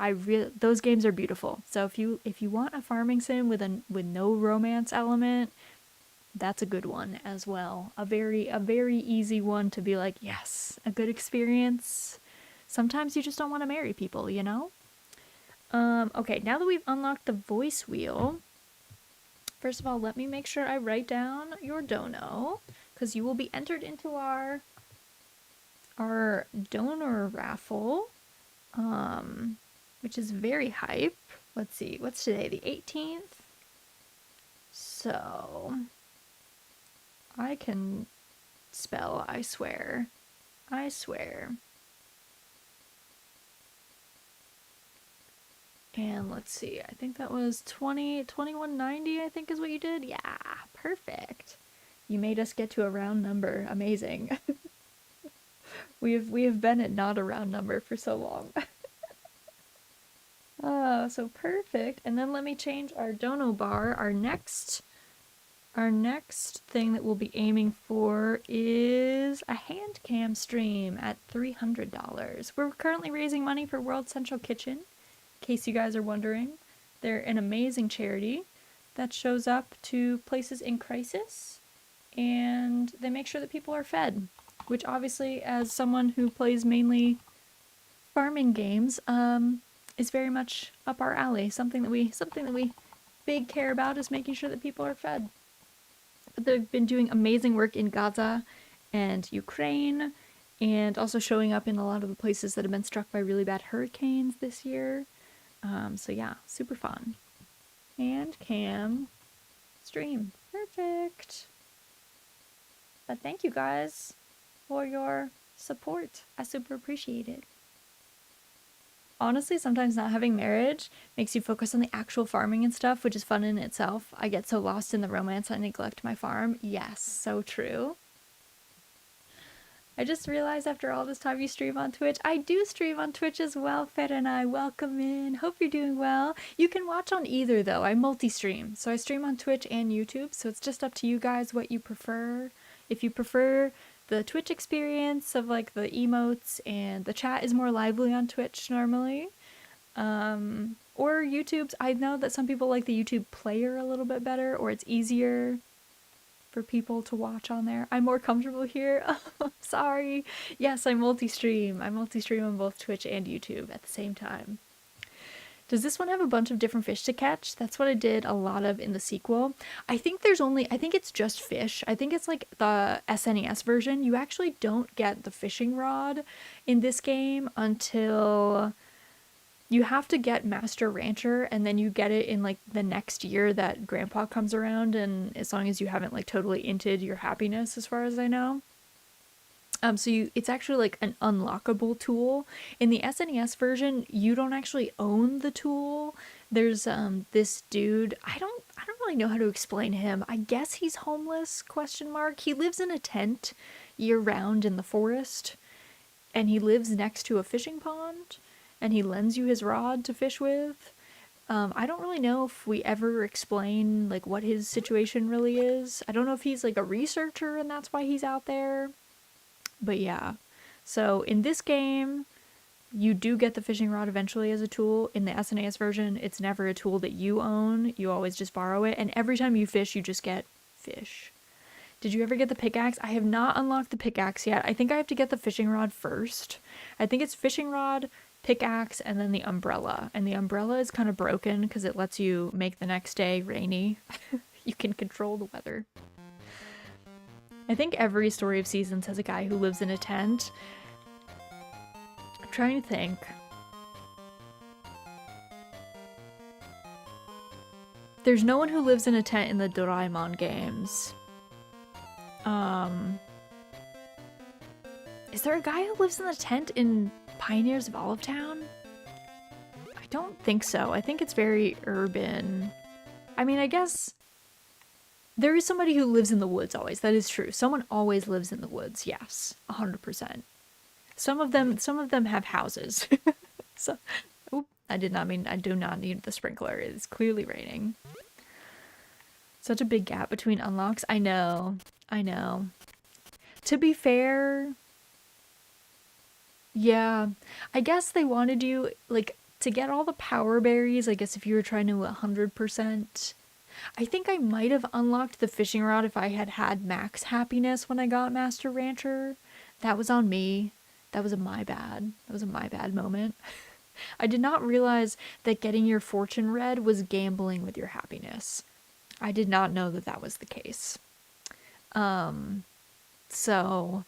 those games are beautiful. So if you want a farming sim with no romance element, that's a good one as well. A very easy one to be like, yes, a good experience. Sometimes you just don't want to marry people, you know? Okay, now that we've unlocked the voice wheel, first of all, let me make sure I write down your dono, because you will be entered into our donor raffle. Which is very hype. Let's see, what's today? The 18th? So, I can spell, I swear. And let's see, I think that was 2190, I think is what you did. Yeah, perfect. You made us get to a round number. Amazing. We have been at not a round number for so long. Oh, so perfect. And then let me change our dono bar. Our next thing that we'll be aiming for is a hand cam stream at $300. We're currently raising money for World Central Kitchen, in case you guys are wondering. They're an amazing charity that shows up to places in crisis, and they make sure that people are fed, which obviously, as someone who plays mainly farming games, is very much up our alley. Something that we big care about is making sure that people are fed. But they've been doing amazing work in Gaza and Ukraine, and also showing up in a lot of the places that have been struck by really bad hurricanes this year. So yeah, super fun. And cam stream. Perfect. But thank you guys for your support. I super appreciate it. Honestly, sometimes not having marriage makes you focus on the actual farming and stuff, which is fun in itself. I get so lost in the romance I neglect my farm. Yes, so true. I just realized after all this time you stream on Twitch. I do stream on Twitch as well, Fed and I. Welcome in. Hope you're doing well. You can watch on either though. I multi-stream. So I stream on Twitch and YouTube, so it's just up to you guys what you prefer. If you prefer the Twitch experience of like the emotes, and the chat is more lively on Twitch normally. Or YouTube's. I know that some people like the YouTube player a little bit better, or it's easier for people to watch on there. I'm more comfortable here. Oh, sorry. Yes, I multi-stream. I multi-stream on both Twitch and YouTube at the same time. Does this one have a bunch of different fish to catch? That's what I did a lot of in the sequel. I think it's just fish. I think it's like the SNES version. You actually don't get the fishing rod in this game until you have to get Master Rancher, and then you get it in like the next year that Grandpa comes around, and as long as you haven't like totally inted your happiness, as far as I know. It's actually like an unlockable tool. In the SNES version, you don't actually own the tool. There's this dude, I don't really know how to explain him. I guess he's homeless, ? He lives in a tent year round in the forest, and he lives next to a fishing pond, and he lends you his rod to fish with. I don't really know if we ever explain like what his situation really is. I don't know if he's like a researcher and that's why he's out there. But yeah, so in this game, you do get the fishing rod eventually as a tool. In the SNES version, it's never a tool that you own. You always just borrow it, and every time you fish, you just get fish. Did you ever get the pickaxe? I have not unlocked the pickaxe yet. I think I have to get the fishing rod first. I think it's fishing rod, pickaxe, and then the umbrella. And the umbrella is kind of broken because it lets you make the next day rainy. You can control the weather. I think every Story of Seasons has a guy who lives in a tent. I'm trying to think. There's no one who lives in a tent in the Doraemon games. Is there a guy who lives in a tent in Pioneers of Olivetown? I don't think so. I think it's very urban. I mean, I guess there is somebody who lives in the woods always. That is true. Someone always lives in the woods. Yes, 100%. Some of them have houses. So, I do not need the sprinkler. It's clearly raining. Such a big gap between unlocks. I know. To be fair, yeah, I guess they wanted you, like, to get all the power berries. I guess if you were trying to 100%. I think I might have unlocked the fishing rod if I had had max happiness when I got Master Rancher. That was on me. That was my bad. That was a my bad moment. I did not realize that getting your fortune read was gambling with your happiness. I did not know that that was the case. So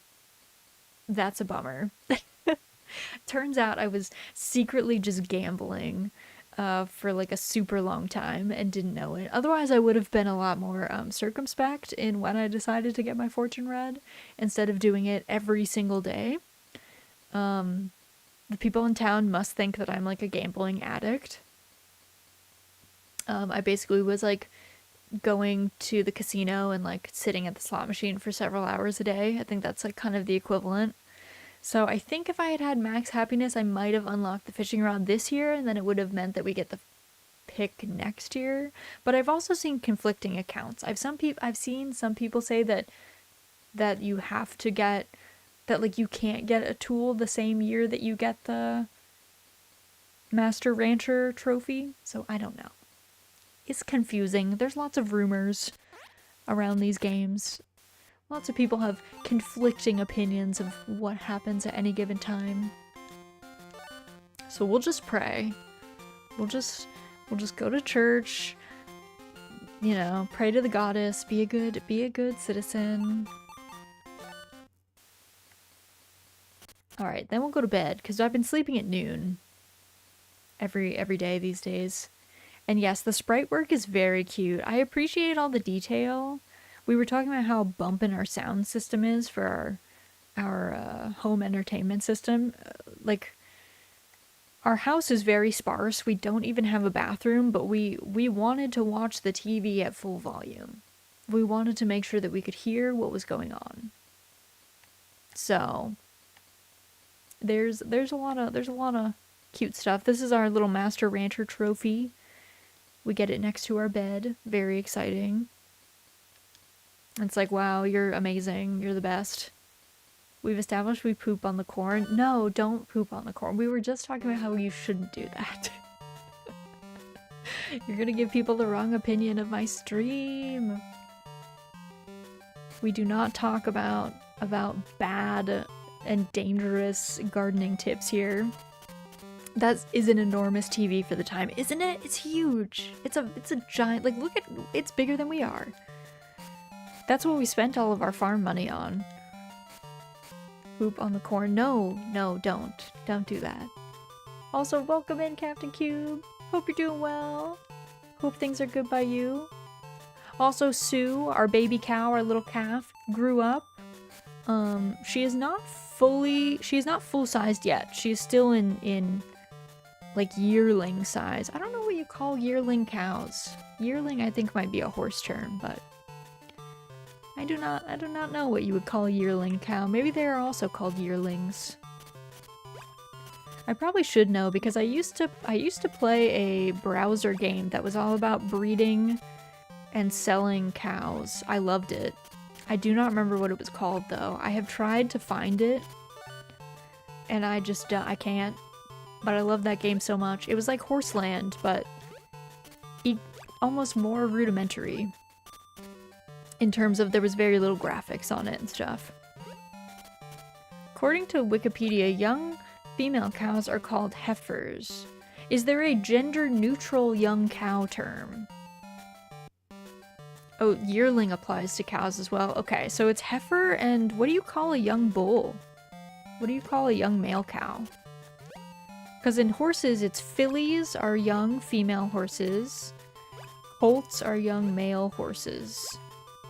that's a bummer. Turns out I was secretly just gambling for like a super long time and didn't know it. Otherwise, I would have been a lot more circumspect in when I decided to get my fortune read, instead of doing it every single day. The people in town must think that I'm like a gambling addict. I basically was like going to the casino and like sitting at the slot machine for several hours a day. I think that's like kind of the equivalent. So I think if I had had max happiness, I might have unlocked the fishing rod this year, and then it would have meant that we get the pick next year. But I've also seen conflicting accounts. I've seen some people say that you have to get that, like, you can't get a tool the same year that you get the Master Rancher trophy. So I don't know. It's confusing. There's lots of rumors around these games. Lots of people have conflicting opinions of what happens at any given time. So we'll just pray. We'll just go to church, you know, pray to the goddess, be a good citizen. All right, then we'll go to bed, because I've been sleeping at noon every day these days. And yes, the sprite work is very cute. I appreciate all the detail. We were talking about how bumpin' our sound system is for our home entertainment system. Like, our house is very sparse. We don't even have a bathroom, but we wanted to watch the TV at full volume. We wanted to make sure that we could hear what was going on. So there's a lot of cute stuff. This is our little Master Rancher trophy. We get it next to our bed. Very exciting. It's like, wow, you're amazing. You're the best. We've established we poop on the corn. No, don't poop on the corn. We were just talking about how you shouldn't do that. You're gonna give people the wrong opinion of my stream. We do not talk about bad and dangerous gardening tips here. That is an enormous TV for the time, isn't it? It's huge. It's a giant, like, look at, it's bigger than we are. That's what we spent all of our farm money on. Poop on the corn. No, don't do that. Also, welcome in, Captain Cube. Hope you're doing well. Hope things are good by you. Also, Sue, our baby cow, our little calf, grew up. She is not full-sized yet. She's still in like yearling size. I don't know what you call yearling cows. Yearling, I think, might be a horse term, but I do not know what you would call a yearling cow. Maybe they are also called yearlings. I probably should know because I used to play a browser game that was all about breeding and selling cows. I loved it. I do not remember what it was called though. I have tried to find it and I can't. But I love that game so much. It was like Horseland, but almost more rudimentary. In terms of there was very little graphics on it and stuff. According to Wikipedia, young female cows are called heifers. Is there a gender-neutral young cow term? Oh, yearling applies to cows as well. Okay, so it's heifer and what do you call a young bull? What do you call a young male cow? Because in horses, it's fillies are young female horses. Colts are young male horses.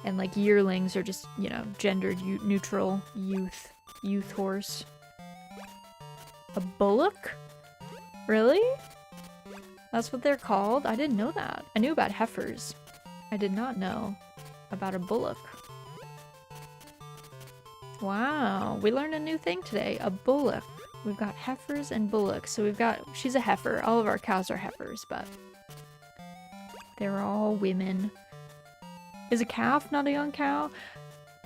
And like yearlings are just, you know, gender-neutral youth horse. A bullock? Really? That's what they're called? I didn't know that. I knew about heifers. I did not know about a bullock. Wow, we learned a new thing today. A bullock. We've got heifers and bullocks. So she's a heifer. All of our cows are heifers, but they're all women. Is a calf not a young cow?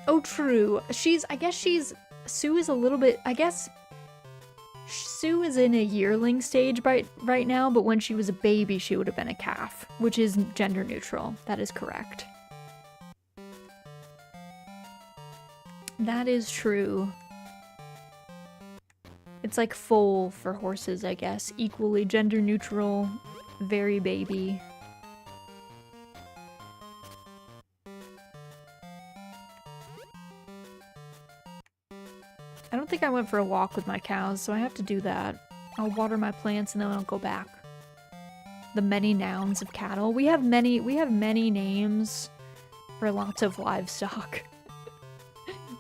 Oh, true. Sue is a little bit, I guess, Sue is in a yearling stage right now, but when she was a baby, she would have been a calf, which is gender neutral. That is correct. That is true. It's like foal for horses, I guess. Equally gender neutral, very baby. I don't think I went for a walk with my cows, so I have to do that. I'll water my plants and then I'll go back. The many nouns of cattle. We have many names for lots of livestock.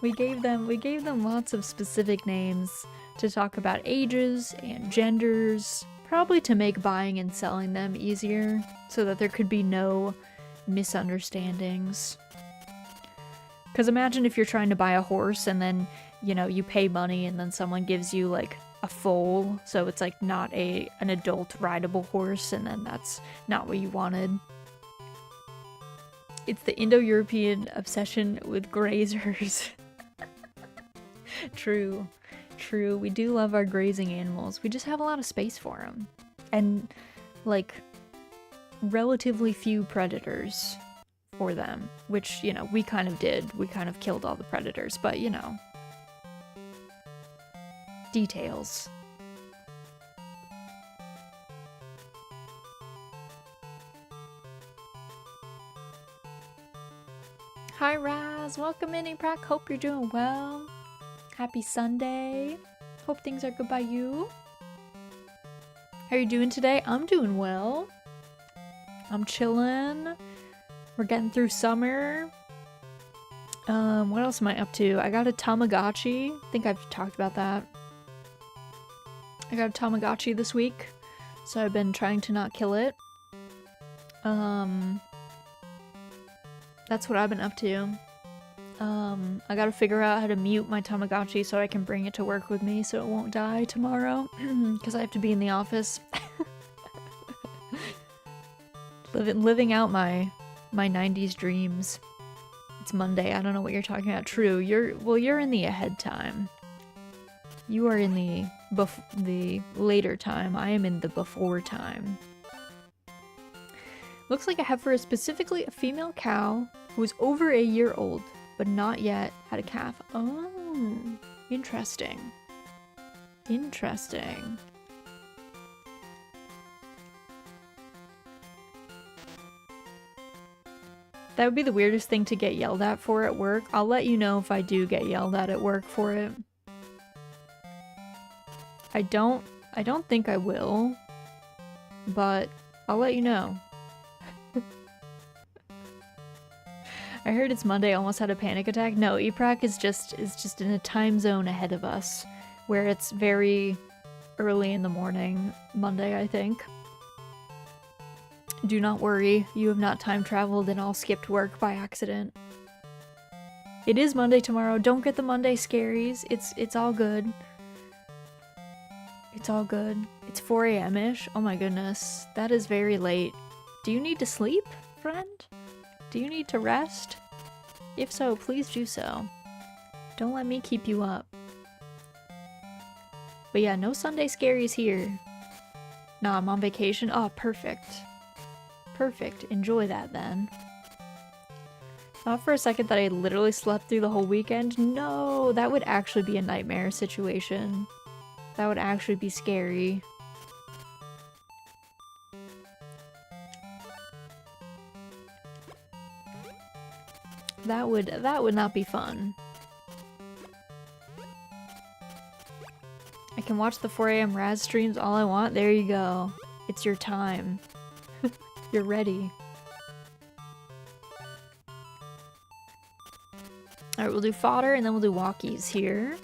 We gave them lots of specific names to talk about ages and genders, probably to make buying and selling them easier so that there could be no misunderstandings. Because imagine if you're trying to buy a horse and then, you know, you pay money and then someone gives you like a foal, so it's like not an adult rideable horse, and then that's not what you wanted. It's the Indo-European obsession with grazers. True. We do love our grazing animals. We just have a lot of space for them. And, like, relatively few predators for them. Which, you know, we kind of did. We kind of killed all the predators, but, you know. Details. Hi, Raz. Welcome in, Prac. Hope you're doing well. Happy Sunday. Hope things are good by you. How are you doing today? I'm doing well. I'm chilling. We're getting through summer. What else am I up to? I got a Tamagotchi. I think I've talked about that. I got a Tamagotchi this week, so I've been trying to not kill it. That's what I've been up to. I gotta figure out how to mute my Tamagotchi so I can bring it to work with me so it won't die tomorrow, because I have to be in the office. Living out my 90s dreams. It's Monday. I don't know what you're talking about. True. You're in the ahead time. You are in the later time. I am in the before time. Looks like a heifer is specifically a female cow who is over a year old, but not yet had a calf. Oh, interesting. Interesting. That would be the weirdest thing to get yelled at for at work. I'll let you know if I do get yelled at work for it. I don't think I will, but I'll let you know. I heard it's Monday, almost had a panic attack. No, EPRAC is just in a time zone ahead of us, where it's very early in the morning, Monday, I think. Do not worry, you have not time traveled and all skipped work by accident. It is Monday tomorrow. Don't get the Monday scaries. It's all good. It's all good. It's 4 a.m.-ish. Oh my goodness. That is very late. Do you need to sleep, friend? Do you need to rest? If so, please do so. Don't let me keep you up. But yeah, no Sunday scaries here. Nah, I'm on vacation. Oh, perfect. Perfect. Enjoy that then. Thought for a second that I literally slept through the whole weekend. No, that would actually be a nightmare situation. That would actually be scary. That would not be fun. I can watch the 4 a.m. Raz streams all I want. There you go. It's your time. You're ready. Alright, we'll do fodder and then we'll do walkies here.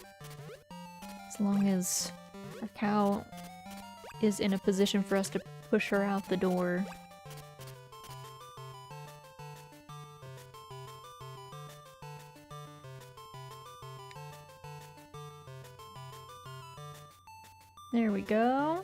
As long as our cow is in a position for us to push her out the door. There we go.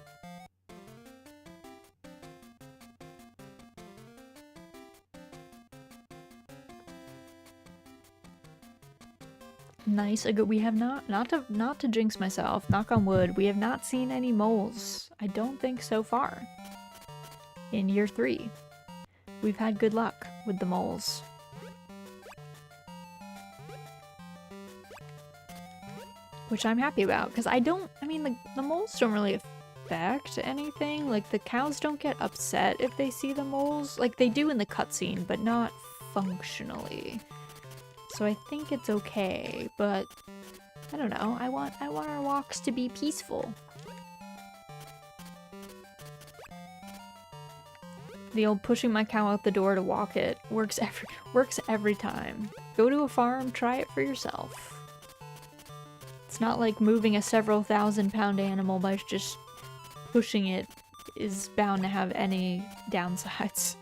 Nice. We have not to jinx myself, knock on wood, we have not seen any moles. I don't think so far. In year 3. We've had good luck with the moles. Which I'm happy about, because I mean, the moles don't really affect anything. Like, the cows don't get upset if they see the moles. Like, they do in the cutscene, but not functionally. So I think it's okay, but I don't know. I want our walks to be peaceful. The old pushing my cow out the door to walk it works every time. Go to a farm, try it for yourself. It's not like moving a several thousand-pound animal by just pushing it is bound to have any downsides.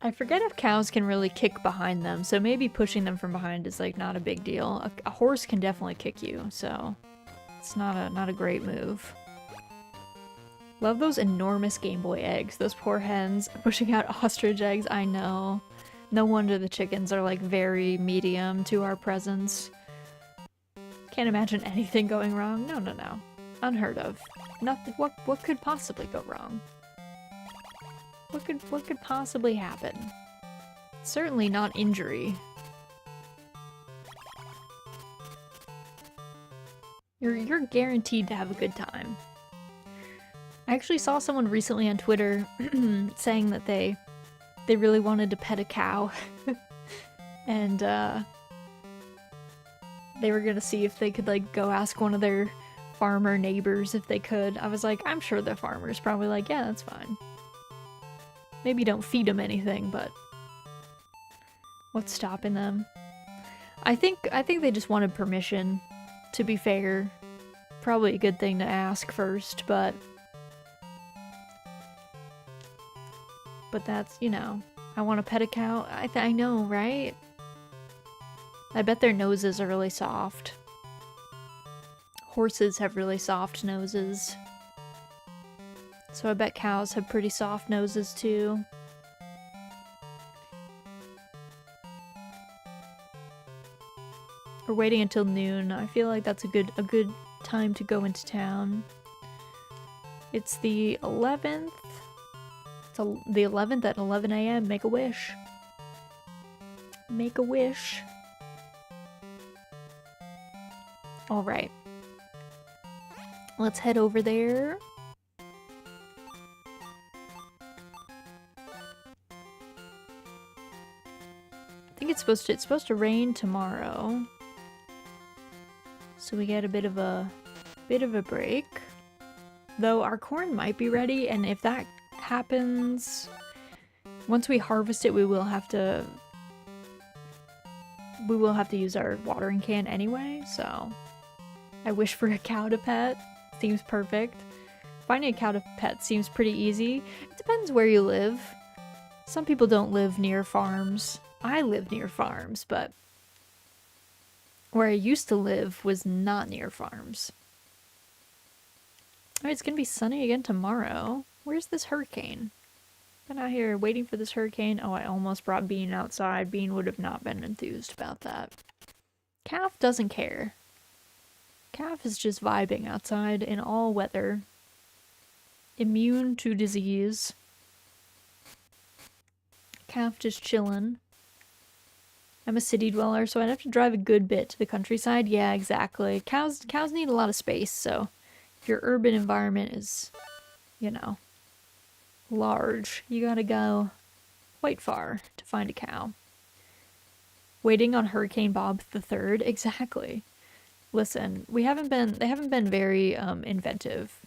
I forget if cows can really kick behind them, so maybe pushing them from behind is like not a big deal. A horse can definitely kick you, so it's not a great move. Love those enormous Game Boy eggs. Those poor hens pushing out ostrich eggs. I know. No wonder the chickens are like very medium to our presence. Can't imagine anything going wrong. No. Unheard of. Nothing. What could possibly go wrong? What could possibly happen? Certainly not injury. You're guaranteed to have a good time. I actually saw someone recently on Twitter saying that they really wanted to pet a cow. And they were gonna see if they could like go ask one of their farmer neighbors if they could. I was like, I'm sure the farmer's probably like, yeah, that's fine. Maybe don't feed them anything, but what's stopping them? I think they just wanted permission, to be fair. Probably a good thing to ask first, but that's, you know, I want to pet a cow. I know, right? I bet their noses are really soft. Horses have really soft noses. So I bet cows have pretty soft noses too. We're waiting until noon. I feel like that's a good time to go into town. It's the 11th. It's the 11th at 11 a.m. Make a wish. Make a wish. All right. Let's head over there. I think it's supposed to rain tomorrow. So we get a bit of a break. Though our corn might be ready, and if that happens, once we harvest it, we will have to use our watering can anyway, so I wish for a cow to pet. Seems perfect. Finding a cow to pet seems pretty easy. It depends where you live. Some people don't live near farms. I live near farms, but where I used to live was not near farms. Alright, it's gonna be sunny again tomorrow. Where's this hurricane? Been out here waiting for this hurricane. Oh, I almost brought Bean outside. Bean would have not been enthused about that. Calf doesn't care. Calf is just vibing outside in all weather. Immune to disease. Calf just chillin'. I'm a city dweller, so I'd have to drive a good bit to the countryside. Yeah, exactly. Cows need a lot of space, so if your urban environment is, you know, large, you gotta go quite far to find a cow. Waiting on Hurricane Bob the Third? Exactly. Listen, they haven't been very inventive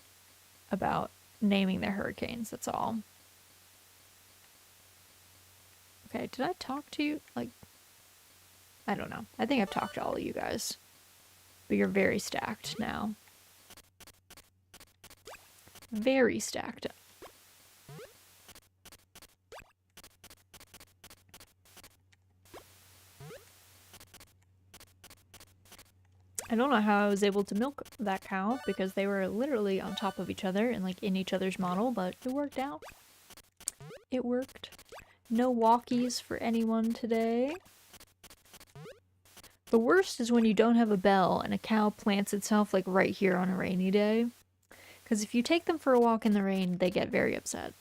about naming their hurricanes, that's all. Okay, did I talk to you? Like, I don't know. I think I've talked to all of you guys. But you're very stacked now. Very stacked up. I don't know how I was able to milk that cow because they were literally on top of each other and like in each other's model, but it worked out. It worked. No walkies for anyone today. The worst is when you don't have a bell and a cow plants itself like right here on a rainy day. Because if you take them for a walk in the rain, they get very upset.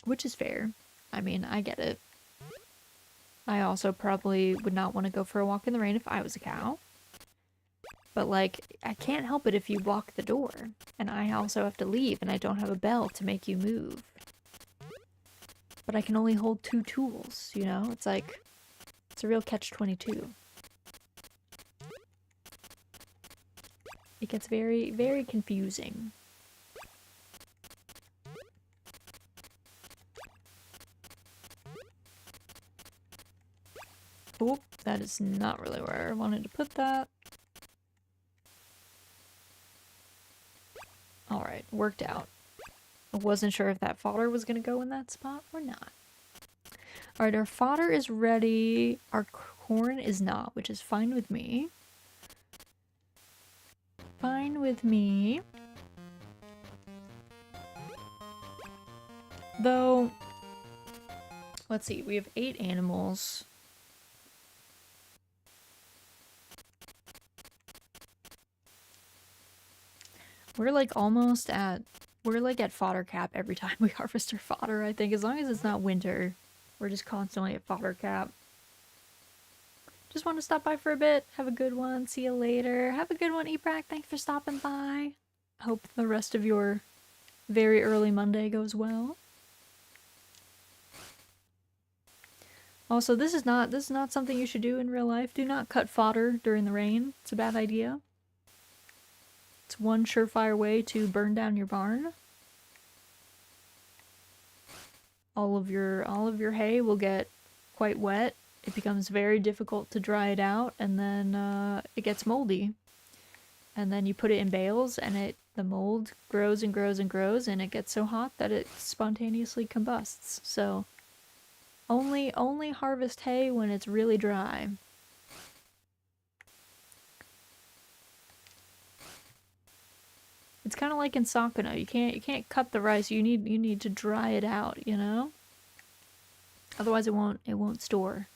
Which is fair. I mean, I get it. I also probably would not want to go for a walk in the rain if I was a cow. But like, I can't help it if you block the door. And I also have to leave and I don't have a bell to make you move. But I can only hold 2 tools, you know? It's like, it's a real catch-22. It gets very, very confusing. Oh, that is not really where I wanted to put that. Alright, worked out. I wasn't sure if that fodder was going to go in that spot or not. Alright, our fodder is ready. Our corn is not, which is fine with me. Fine with me. Though, let's see, we have 8 animals. We're like almost at, we're like at fodder cap every time we harvest our fodder, I think. As long as it's not winter, we're just constantly at fodder cap. Just want to stop by for a bit. Have a good one. See you later. Have a good one, Ebrak. Thanks for stopping by. Hope the rest of your very early Monday goes well. Also, this is not something you should do in real life. Do not cut fodder during the rain. It's a bad idea. It's one surefire way to burn down your barn. All of your hay will get quite wet. It becomes very difficult to dry it out, and then it gets moldy. And then you put it in bales, and the mold grows and grows and grows, and it gets so hot that it spontaneously combusts. So only harvest hay when it's really dry. It's kind of like in Sakuna. You can't cut the rice. You need to dry it out, you know? Otherwise it won't store.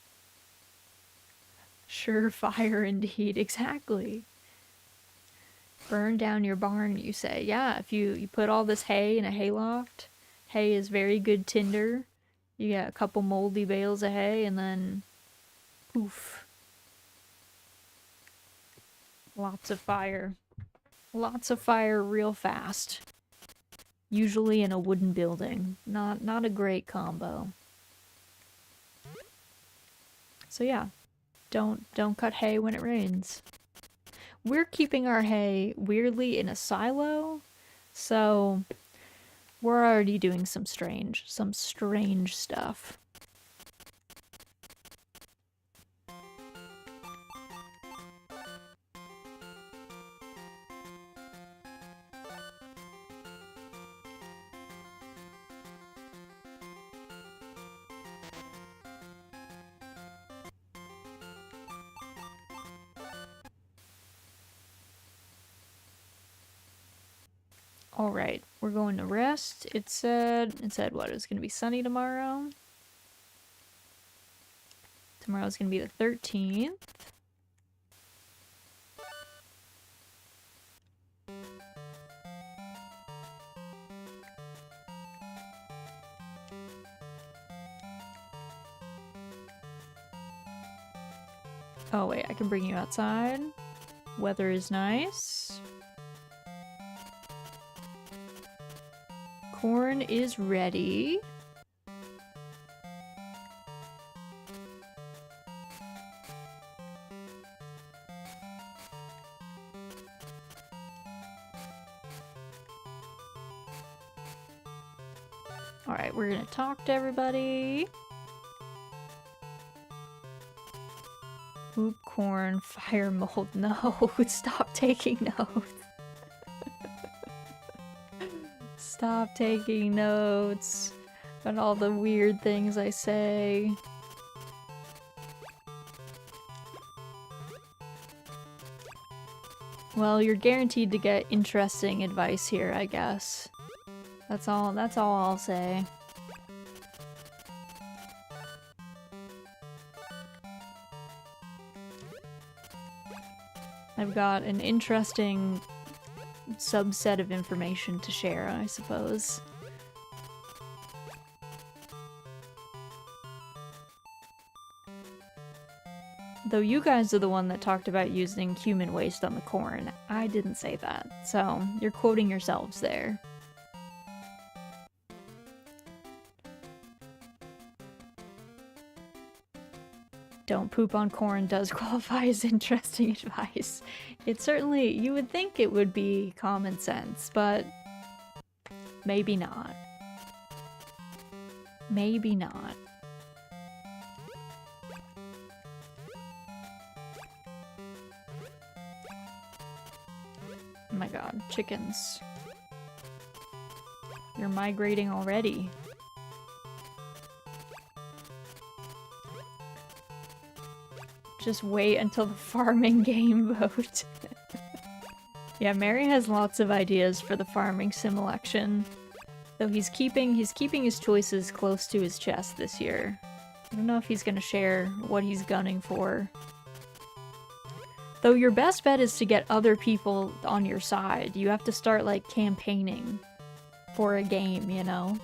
Surefire indeed, exactly. Burn down your barn, you say. Yeah, if you put all this hay in a hayloft, hay is very good tinder. You get a couple moldy bales of hay and then poof. Lots of fire. Lots of fire real fast. Usually in a wooden building. Not a great combo. So yeah, don't cut hay when it rains. We're keeping our hay weirdly in a silo, so we're already doing some strange stuff. Alright, we're going to rest. It said what? It was going to be sunny tomorrow. Tomorrow's going to be the 13th. Oh wait, I can bring you outside. Weather is nice. Corn is ready. Alright, we're gonna talk to everybody. Poop, corn, fire, mold. No, stop taking notes. Stop taking notes about all the weird things I say. Well, you're guaranteed to get interesting advice here, I guess. That's all I'll say. I've got an interesting subset of information to share, I suppose. Though you guys are the one that talked about using human waste on the corn. I didn't say that, so you're quoting yourselves there. Don't poop on corn does qualify as interesting advice. It certainly, you would think it would be common sense, but maybe not. Maybe not. Oh my god, chickens. You're migrating already. Just wait until the farming game vote. Yeah, Mary has lots of ideas for the farming sim election. Though he's keeping his choices close to his chest this year. I don't know if he's gonna share what he's gunning for. Though your best bet is to get other people on your side. You have to start, like, campaigning for a game, you know?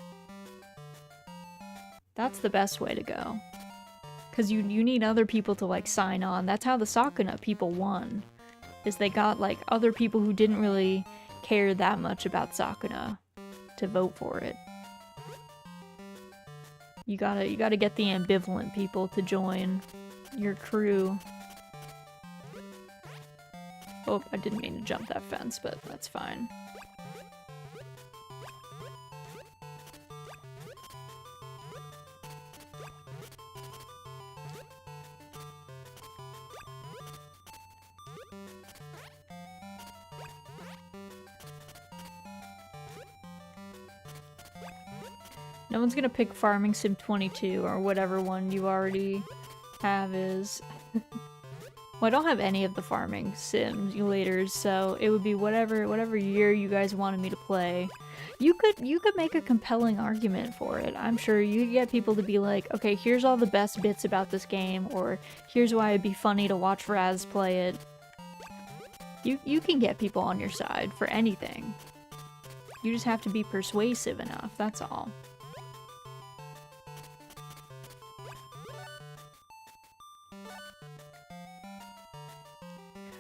That's the best way to go. Because you need other people to, like, sign on. That's how the Sakuna people won. Is they got, like, other people who didn't really care that much about Sakuna to vote for it. You gotta get the ambivalent people to join your crew. Oh, I didn't mean to jump that fence, but that's fine. No one's gonna pick Farming Sim 22 or whatever one you already have is. Well, I don't have any of the farming simulators, so it would be whatever year you guys wanted me to play. You could make a compelling argument for it. I'm sure you could get people to be like, okay, here's all the best bits about this game, or here's why it'd be funny to watch Raz play it. You can get people on your side for anything. You just have to be persuasive enough, that's all.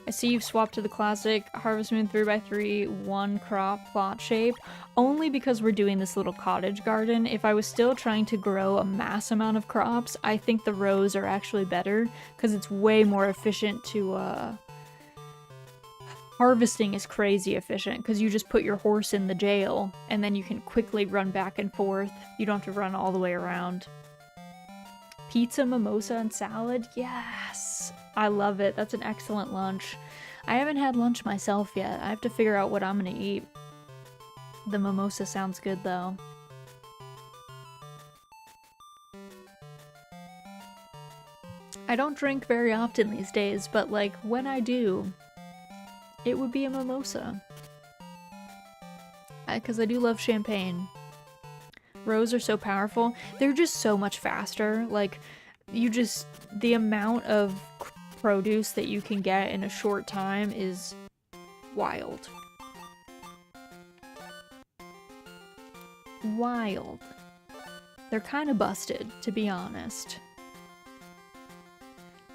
I see you've swapped to the classic Harvest Moon 3x3 one crop plot shape, only because we're doing this little cottage garden. If I was still trying to grow a mass amount of crops, I think the rows are actually better, because it's way more efficient to, harvesting is crazy efficient, because you just put your horse in the jail, and then you can quickly run back and forth. You don't have to run all the way around. Pizza, mimosa, and salad? Yes! I love it. That's an excellent lunch. I haven't had lunch myself yet. I have to figure out what I'm gonna eat. The mimosa sounds good, though. I don't drink very often these days, but, like, when I do, it would be a mimosa. Because I do love champagne. Rows are so powerful. They're just so much faster. Like, the amount of produce that you can get in a short time is wild. Wild. They're kind of busted, to be honest.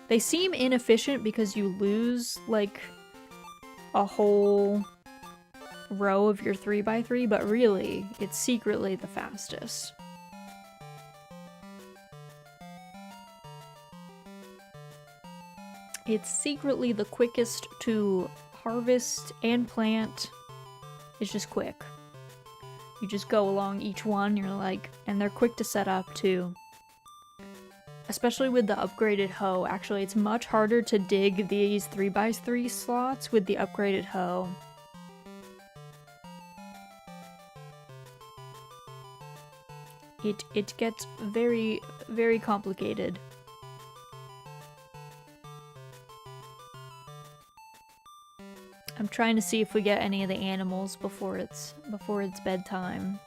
They seem inefficient because you lose, like, a whole row of your 3x3, but really, it's secretly the fastest. It's secretly the quickest to harvest and plant. It's just quick. You just go along each one, you're like, and they're quick to set up too. Especially with the upgraded hoe. Actually, it's much harder to dig these 3x3 slots with the upgraded hoe. It gets very, very complicated. I'm trying to see if we get any of the animals before it's bedtime.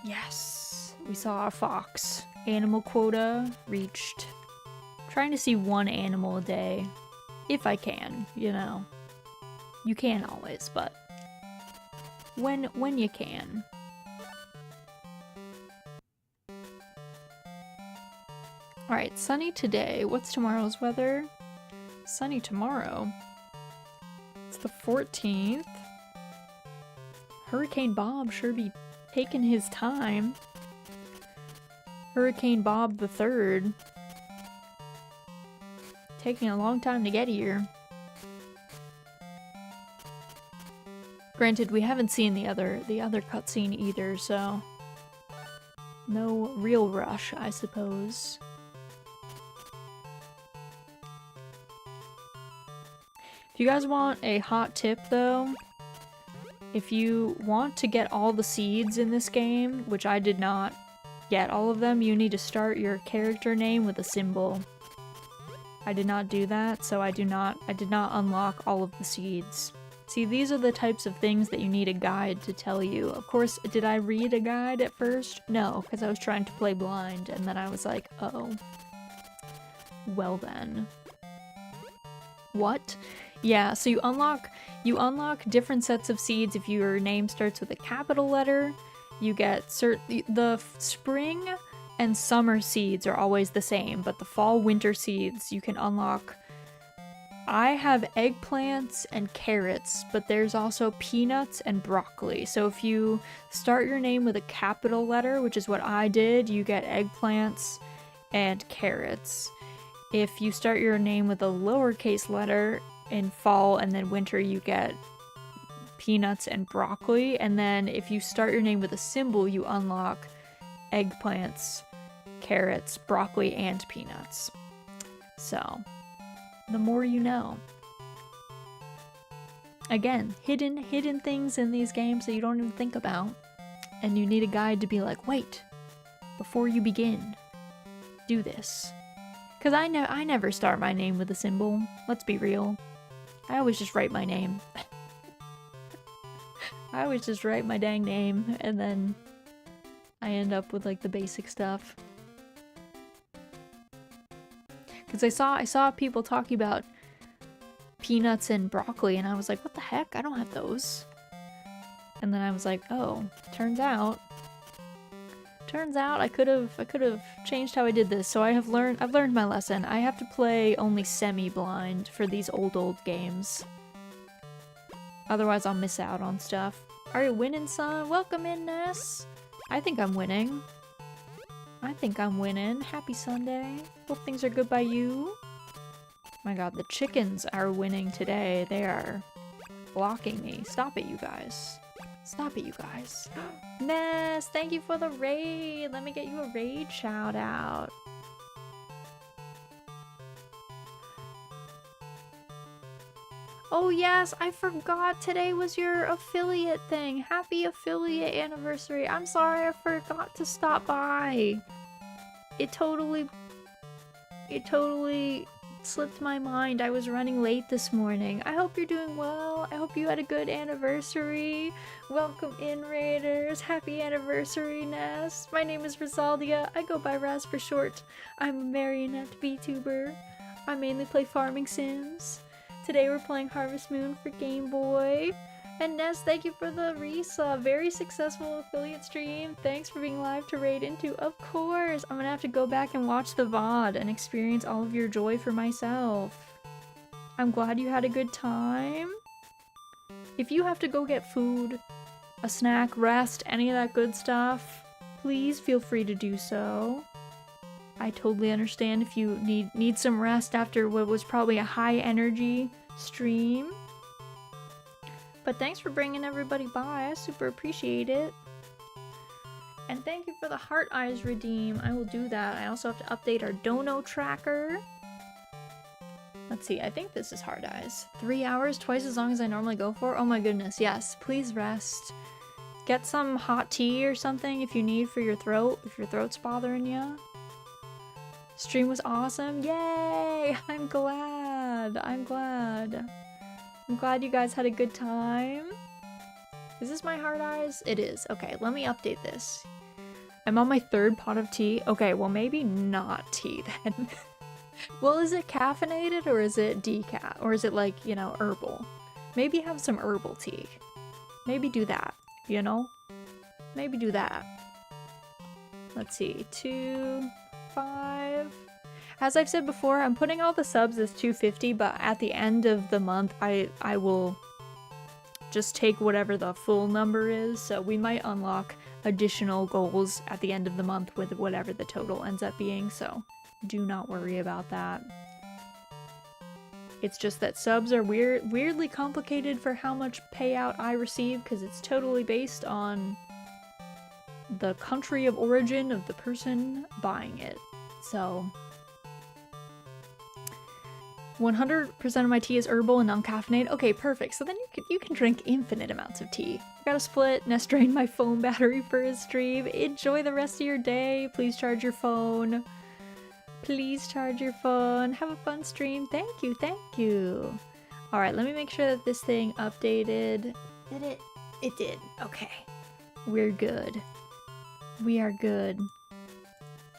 Yes, we saw a fox. Animal quota reached. Trying to see one animal a day, if I can, you know. You can't always, but when you can. Alright, sunny today. What's tomorrow's weather? Sunny tomorrow. It's the 14th. Hurricane Bob sure be taking his time. Hurricane Bob the 3rd. Taking a long time to get here. Granted, we haven't seen the other cutscene either, so no real rush, I suppose. If you guys want a hot tip, though, if you want to get all the seeds in this game, which I did not get all of them, you need to start your character name with a symbol. I did not do that, so I did not unlock all of the seeds. See, these are the types of things that you need a guide to tell you. Of course, did I read a guide at first? No, because I was trying to play blind, and then I was like, oh. Well then. What? Yeah, so you unlock different sets of seeds if your name starts with a capital letter. You get the spring and summer seeds are always the same, but the fall winter seeds you can unlock. I have eggplants and carrots, but there's also peanuts and broccoli. So if you start your name with a capital letter, which is what I did, you get eggplants and carrots. If you start your name with a lowercase letter, in fall and then winter you get peanuts and broccoli, and then if you start your name with a symbol you unlock eggplants, carrots, broccoli, and peanuts. So, the more you know. Again, hidden things in these games that you don't even think about, and you need a guide to be like, wait, before you begin, do this. Because I never start my name with a symbol. Let's be real. I always just write my name. I always just write my dang name, and then I end up with like the basic stuff. Because I saw people talking about peanuts and broccoli, and I was like, what the heck? I don't have those. And then I was like, oh, turns out I could have changed how I did this. So I've learned my lesson. I have to play only semi-blind for these old games. Otherwise I'll miss out on stuff. Are you winning, son? Welcome in, Ness. I think I'm winning. Happy Sunday. Hope things are good by you. My god, the chickens are winning today. They are blocking me. Stop it, you guys. Stop it, you guys. Ness, thank you for the raid. Let me get you a raid shout out. Oh yes, I forgot today was your affiliate thing. Happy affiliate anniversary. I'm sorry I forgot to stop by. It totally slipped my mind. I was running late this morning. I hope you're doing well. I hope you had a good anniversary. Welcome in, Raiders. Happy anniversary, Ness. My name is Rosaldia. I go by Raz for short. I'm a marionette VTuber. I mainly play farming sims. Today we're playing Harvest Moon for Game Boy. And Ness, thank you for the resub. Very successful affiliate stream. Thanks for being live to raid into. Of course! I'm gonna have to go back and watch the VOD and experience all of your joy for myself. I'm glad you had a good time. If you have to go get food, a snack, rest, any of that good stuff, please feel free to do so. I totally understand if you need some rest after what was probably a high energy stream. But thanks for bringing everybody by. I super appreciate it. And thank you for the heart eyes redeem. I will do that. I also have to update our dono tracker. Let's see. I think this is heart eyes. 3 hours, twice as long as I normally go for. Oh my goodness. Yes. Please rest. Get some hot tea or something if you need for your throat. If your throat's bothering you. Stream was awesome. Yay! I'm glad. I'm glad you guys had a good time. Is this my heart eyes? It is. Okay, let me update this. I'm on my 3rd pot of tea. Okay, well maybe not tea then. Well, is it caffeinated or is it decaf? Or is it like, you know, herbal? Maybe have some herbal tea. Maybe do that, you know? Maybe do that. Let's see. 2, 5... As I've said before, I'm putting all the subs as 250, but at the end of the month, I will just take whatever the full number is, so we might unlock additional goals at the end of the month with whatever the total ends up being, so do not worry about that. It's just that subs are weirdly complicated for how much payout I receive, because it's totally based on the country of origin of the person buying it, so... 100% of my tea is herbal and non-caffeinated. Okay, perfect. So then you can drink infinite amounts of tea. Got a split. Nest drained my phone battery for his stream. Enjoy the rest of your day. Please charge your phone. Please charge your phone. Have a fun stream. Thank you. Thank you. All right, let me make sure that this thing updated. Did it? It did. Okay. We're good. We are good.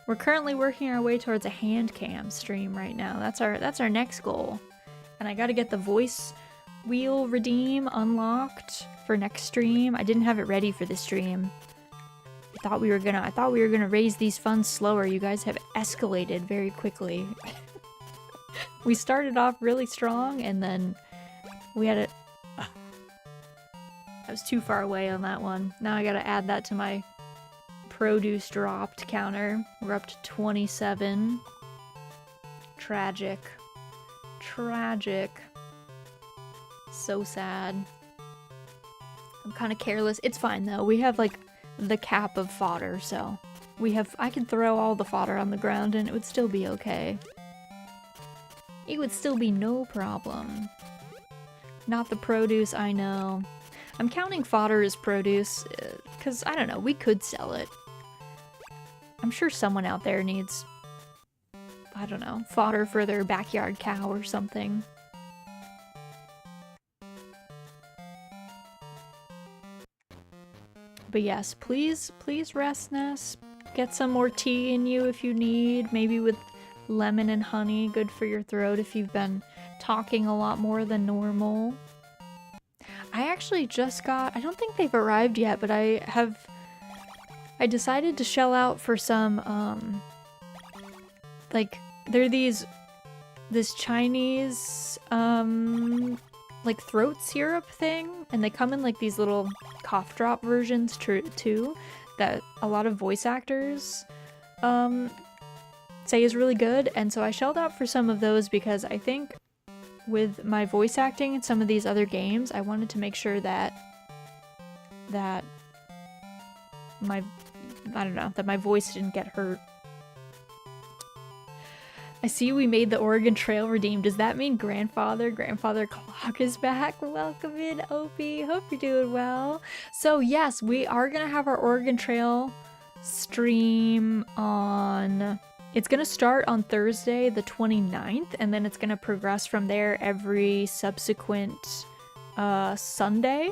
We're currently working our way towards a hand cam stream right now. That's our next goal. And I gotta get the voice wheel redeem unlocked for next stream. I didn't have it ready for this stream. I thought we were gonna raise these funds slower. You guys have escalated very quickly. We started off really strong and then we had it. I was too far away on that one. Now I gotta add that to my produce dropped counter. We're up to 27. Tragic. Tragic. So sad. I'm kind of careless. It's fine though. We have like the cap of fodder, so I could throw all the fodder on the ground and it would still be okay. It would still be no problem. Not the produce, I know. I'm counting fodder as produce, because, I don't know, we could sell it. I'm sure someone out there needs I don't know, fodder for their backyard cow or something. But yes, please rest, Ness. Get some more tea in you if you need, maybe with lemon and honey, good for your throat if you've been talking a lot more than normal. I actually just got, I don't think they've arrived yet, but I decided to shell out for some, like, they're this Chinese, like throat syrup thing, and they come in like these little cough drop versions too, that a lot of voice actors, say is really good, and so I shelled out for some of those because I think with my voice acting in some of these other games, I wanted to make sure that my, I don't know, that my voice didn't get hurt. I see we made the Oregon Trail redeem. Does that mean Grandfather Clock is back? Welcome in, Opie. Hope you're doing well. So yes, we are gonna have our Oregon Trail stream on... It's gonna start on Thursday the 29th, and then it's gonna progress from there every subsequent Sunday.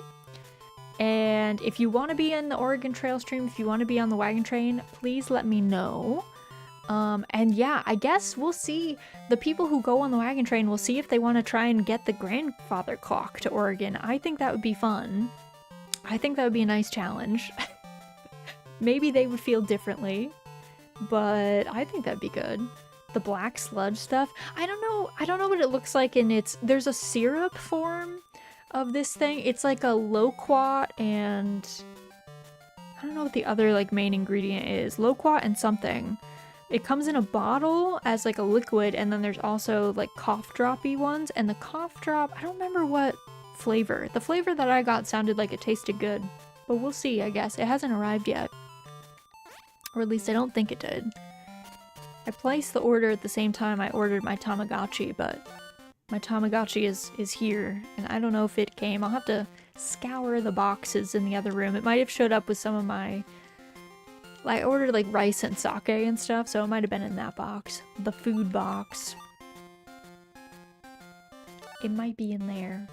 And if you want to be in the Oregon Trail stream, if you want to be on the wagon train, please let me know. And yeah, I guess we'll see. The people who go on the wagon train, we'll see if they want to try and get the grandfather clock to Oregon. I think that would be fun. I think that would be a nice challenge. Maybe they would feel differently, but I think that'd be good. The black sludge stuff. I don't know what it looks like in its... There's a syrup form of this thing. It's like a loquat and... I don't know what the other like main ingredient is. Loquat and something. It comes in a bottle as like a liquid, and then there's also like cough droppy ones, and the cough drop, I don't remember what flavor. The flavor that I got sounded like it tasted good, but we'll see, I guess. It hasn't arrived yet. Or at least I don't think it did. I placed the order at the same time I ordered my Tamagotchi, but my Tamagotchi is here, and I don't know if it came. I'll have to scour the boxes in the other room. It might have showed up with some of my... I ordered like rice and sake and stuff, so it might have been in that box. The food box. It might be in there.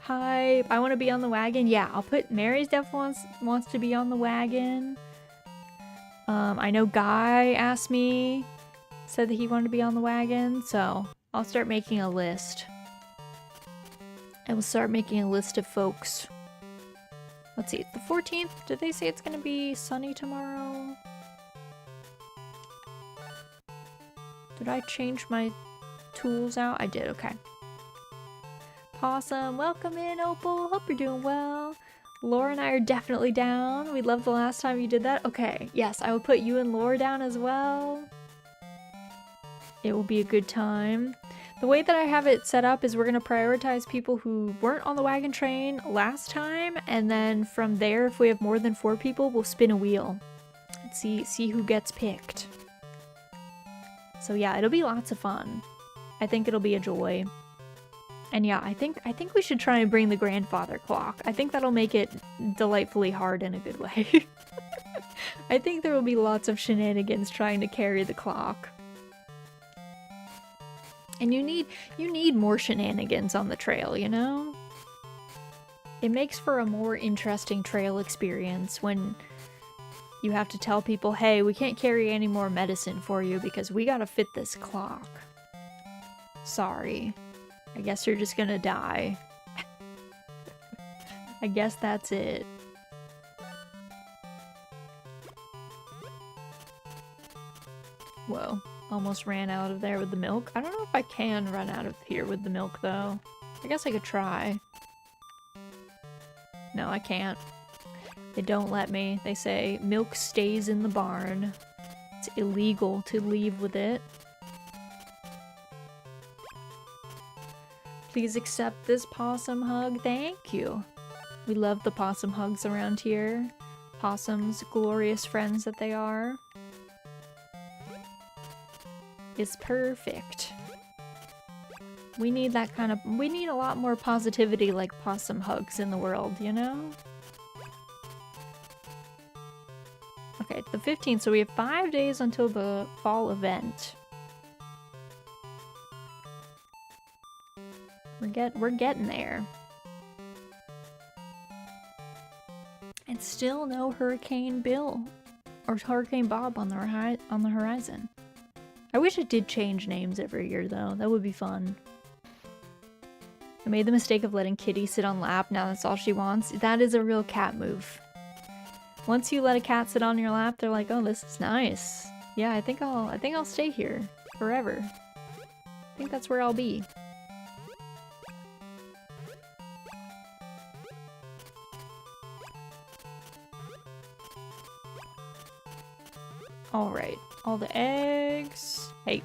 Hi, I want to be on the wagon. Yeah, I'll put Mary's definitely wants to be on the wagon. I know Guy asked me, said that he wanted to be on the wagon, so I'll start making a list. I will start making a list of folks. Let's see, it's the 14th. Did they say it's gonna be sunny tomorrow? Did I change my tools out? I did, okay. Possum, welcome in, Opal. Hope you're doing well. Laura and I are definitely down. We loved the last time you did that. Okay, yes, I will put you and Laura down as well. It will be a good time. The way that I have it set up is we're going to prioritize people who weren't on the wagon train last time, and then from there, if we have more than 4 people, we'll spin a wheel and see who gets picked. So yeah, it'll be lots of fun. I think it'll be a joy. And yeah, I think we should try and bring the grandfather clock. I think that'll make it delightfully hard in a good way. I think there will be lots of shenanigans trying to carry the clock. And you need more shenanigans on the trail, you know? It makes for a more interesting trail experience when you have to tell people, hey, we can't carry any more medicine for you because we gotta fit this clock. Sorry. I guess you're just gonna die. I guess that's it. Whoa. Almost ran out of there with the milk. I don't know if I can run out of here with the milk, though. I guess I could try. No, I can't. They don't let me. They say milk stays in the barn. It's illegal to leave with it. Please accept this possum hug. Thank you. We love the possum hugs around here. Possums, glorious friends that they are. Is perfect. We need that kind of... We need a lot more positivity like possum hugs in the world, you know? Okay, the 15th, so we have 5 days until the fall event. We're getting there. And still no Hurricane Bill or Hurricane Bob on the horizon. I wish it did change names every year though. That would be fun. I made the mistake of letting Kitty sit on lap. Now that's all she wants. That is a real cat move. Once you let a cat sit on your lap, they're like, "Oh, this is nice. Yeah, I think I'll stay here forever. I think that's where I'll be." All right, all the eggs. Hey,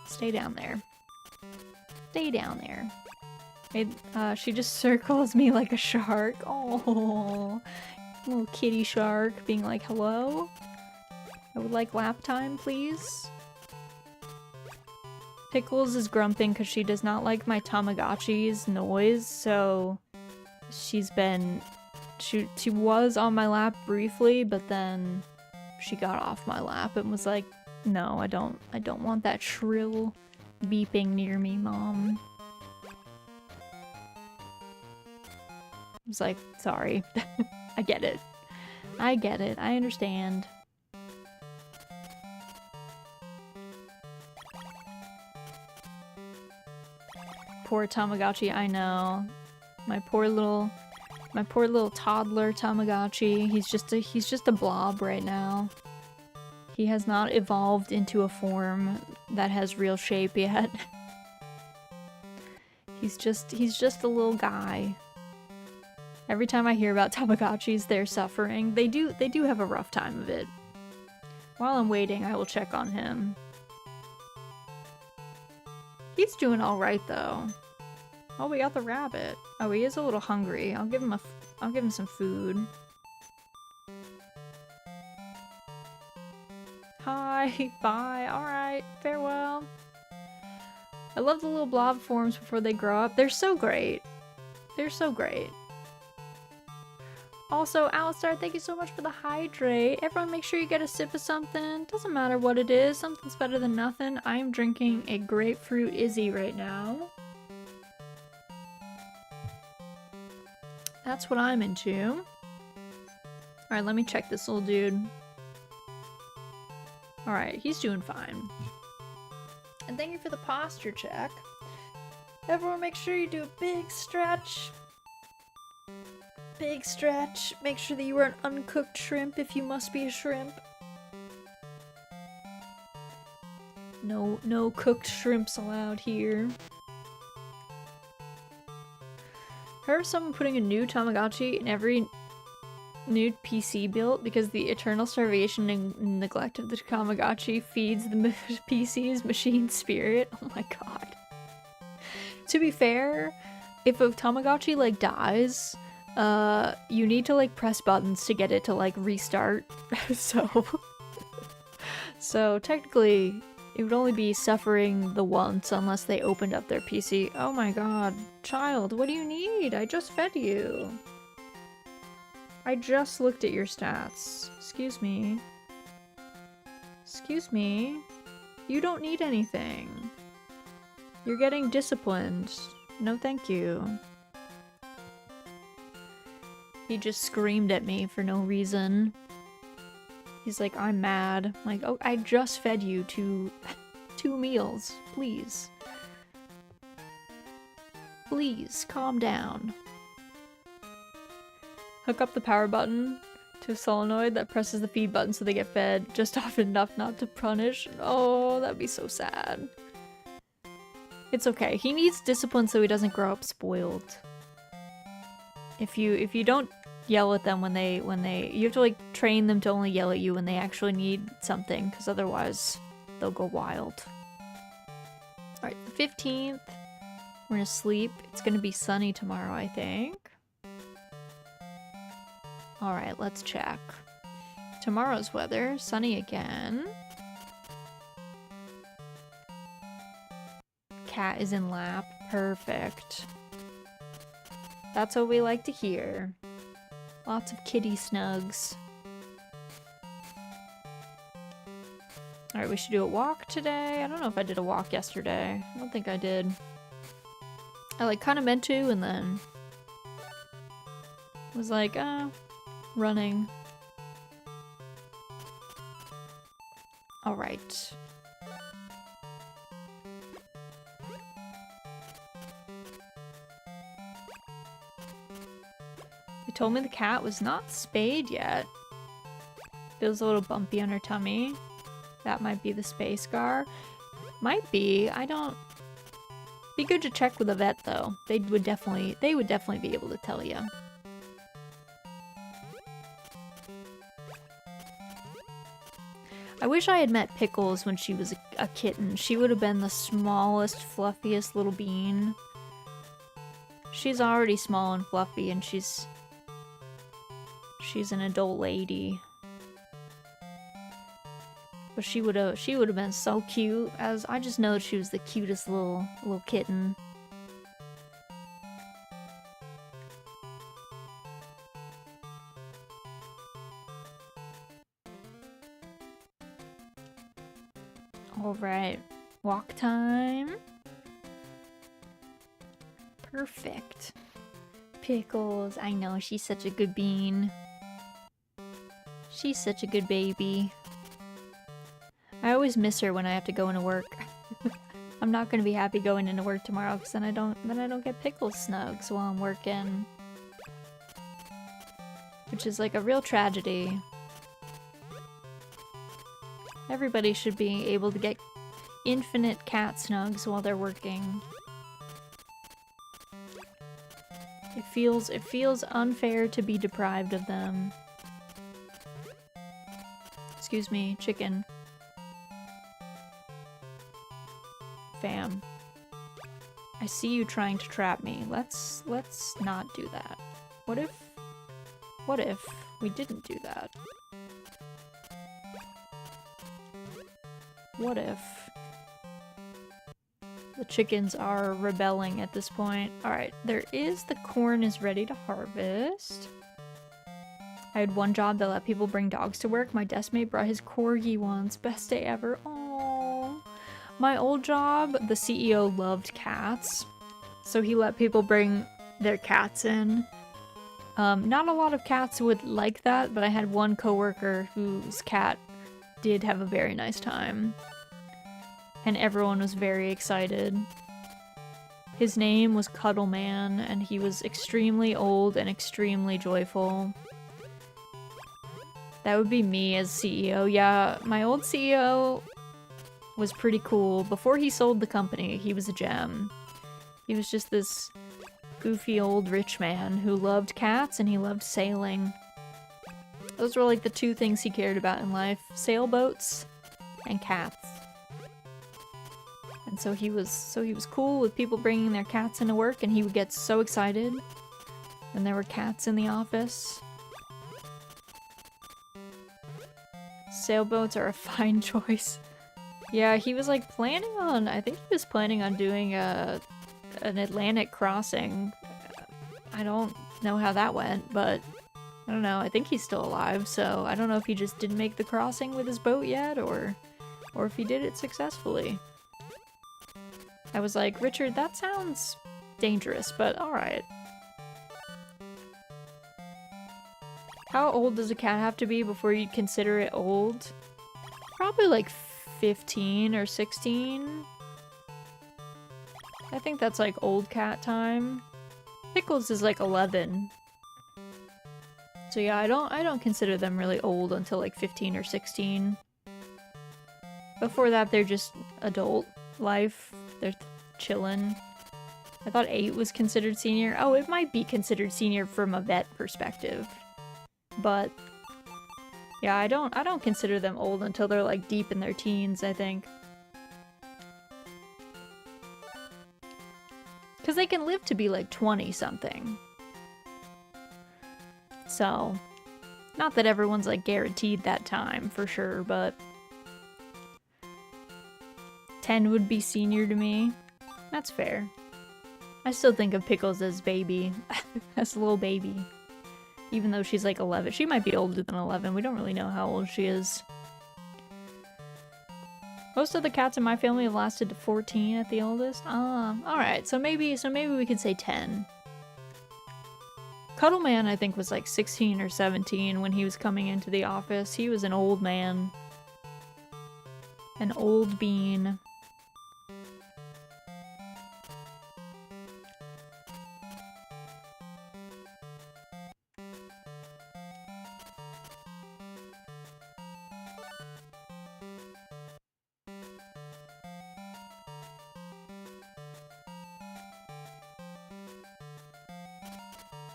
stay down there. Stay down there. She just circles me like a shark. Oh, little kitty shark being like, "Hello? I would like lap time, please." Pickles is grumping because she does not like my Tamagotchi's noise, so she was on my lap briefly, but then she got off my lap and was like, "No, I don't want that shrill beeping near me, Mom." I was like, "Sorry." I get it. I get it. I understand. Poor Tamagotchi, I know. My poor little toddler Tamagotchi. He's just a blob right now. He has not evolved into a form that has real shape yet. He's just a little guy. Every time I hear about Tamagotchis, they're suffering. They do have a rough time of it. While I'm waiting, I will check on him. He's doing all right though. Oh, we got the rabbit. Oh, he is a little hungry. I'll give him some food. Hi, bye. All right, farewell. I love the little blob forms before they grow up. They're so great. They're so great. Also, Alistar, thank you so much for the hydrate. Everyone make sure you get a sip of something. Doesn't matter what it is. Something's better than nothing. I am drinking a grapefruit Izzy right now. That's what I'm into. Alright, let me check this little dude. Alright, he's doing fine. And thank you for the posture check. Everyone make sure you do a big stretch. Big stretch. Make sure that you are an uncooked shrimp if you must be a shrimp. No cooked shrimps allowed here. Heard of someone putting a new Tamagotchi in every new PC built because the eternal starvation and neglect of the Tamagotchi feeds the PC's machine spirit? Oh my god. To be fair, if a Tamagotchi like dies, you need to like press buttons to get it to like restart. So technically it would only be suffering the once unless they opened up their PC. Oh my god, child, what do you need? I just fed you. I just looked at your stats. Excuse me. Excuse me. You don't need anything. You're getting disciplined. No thank you. He just screamed at me for no reason. He's like, "I'm mad." I'm like, "Oh, I just fed you two meals. Please. Please, calm down." Hook up the power button to a solenoid that presses the feed button so they get fed just often enough not to punish. Oh, that'd be so sad. It's okay. He needs discipline so he doesn't grow up spoiled. If you don't yell at them when they you have to like train them to only yell at you when they actually need something, because otherwise they'll go wild. Alright, the 15th. We're gonna sleep. It's gonna be sunny tomorrow, I think. Alright, let's check. Tomorrow's weather, sunny again. Cat is in lap. Perfect. That's what we like to hear. Lots of kitty snugs. Alright, we should do a walk today. I don't know if I did a walk yesterday. I don't think I did. I like kind of meant to, and then was like, running. Alright. They told me the cat was not spayed yet. Feels a little bumpy on her tummy. That might be the spay scar. Might be. I don't... Be good to check with a vet though. They would definitely be able to tell you. I wish I had met Pickles when she was a kitten. She would have been the smallest, fluffiest little bean. She's already small and fluffy, and she's an adult lady. But she would have been so cute. As I just know she was the cutest little kitten. Alright, walk time. Perfect. Pickles, I know, she's such a good bean. She's such a good baby. I always miss her when I have to go into work. I'm not gonna be happy going into work tomorrow because then I don't get Pickles snugs while I'm working. Which is like a real tragedy. Everybody should be able to get infinite cat snugs while they're working. It feels unfair to be deprived of them. Excuse me, chicken. Fam. I see you trying to trap me. Let's not do that. What if we didn't do that? What if the chickens are rebelling at this point? Alright, the corn is ready to harvest. I had one job that let people bring dogs to work. My desk mate brought his corgi once. Best day ever. Aww. My old job, the CEO loved cats. So he let people bring their cats in. Not a lot of cats would like that, but I had one coworker whose cat did have a very nice time. And everyone was very excited. His name was Cuddle Man, and he was extremely old and extremely joyful. That would be me as CEO. Yeah, my old CEO was pretty cool. Before he sold the company, he was a gem. He was just this goofy old rich man who loved cats and he loved sailing. Those were like the two things he cared about in life. Sailboats and cats. And so he was cool with people bringing their cats into work, and he would get so excited when there were cats in the office. Sailboats are a fine choice. Yeah, he was like planning on, I think he was planning on doing an Atlantic crossing. I don't know how that went, but I don't know. I think he's still alive, so I don't know if he just didn't make the crossing with his boat yet, or if he did it successfully. I was like, Richard, that sounds dangerous, but alright. How old does a cat have to be before you'd consider it old? Probably like 15 or 16. I think that's like old cat time. Pickles is like 11. So yeah, I don't consider them really old until like 15 or 16. Before that, they're just adult life. They're chillin'. I thought 8 was considered senior. Oh, it might be considered senior from a vet perspective. But yeah, I don't consider them old until they're like deep in their teens, I think. Because they can live to be like 20 something. So, not that everyone's like guaranteed that time for sure, but 10 would be senior to me. That's fair. I still think of Pickles as baby, as a little baby. Even though she's like 11. She might be older than 11. We don't really know how old she is. Most of the cats in my family have lasted to 14 at the oldest. Alright, so maybe we could say 10. Cuddleman, I think, was like 16 or 17 when he was coming into the office. He was an old man. An old bean.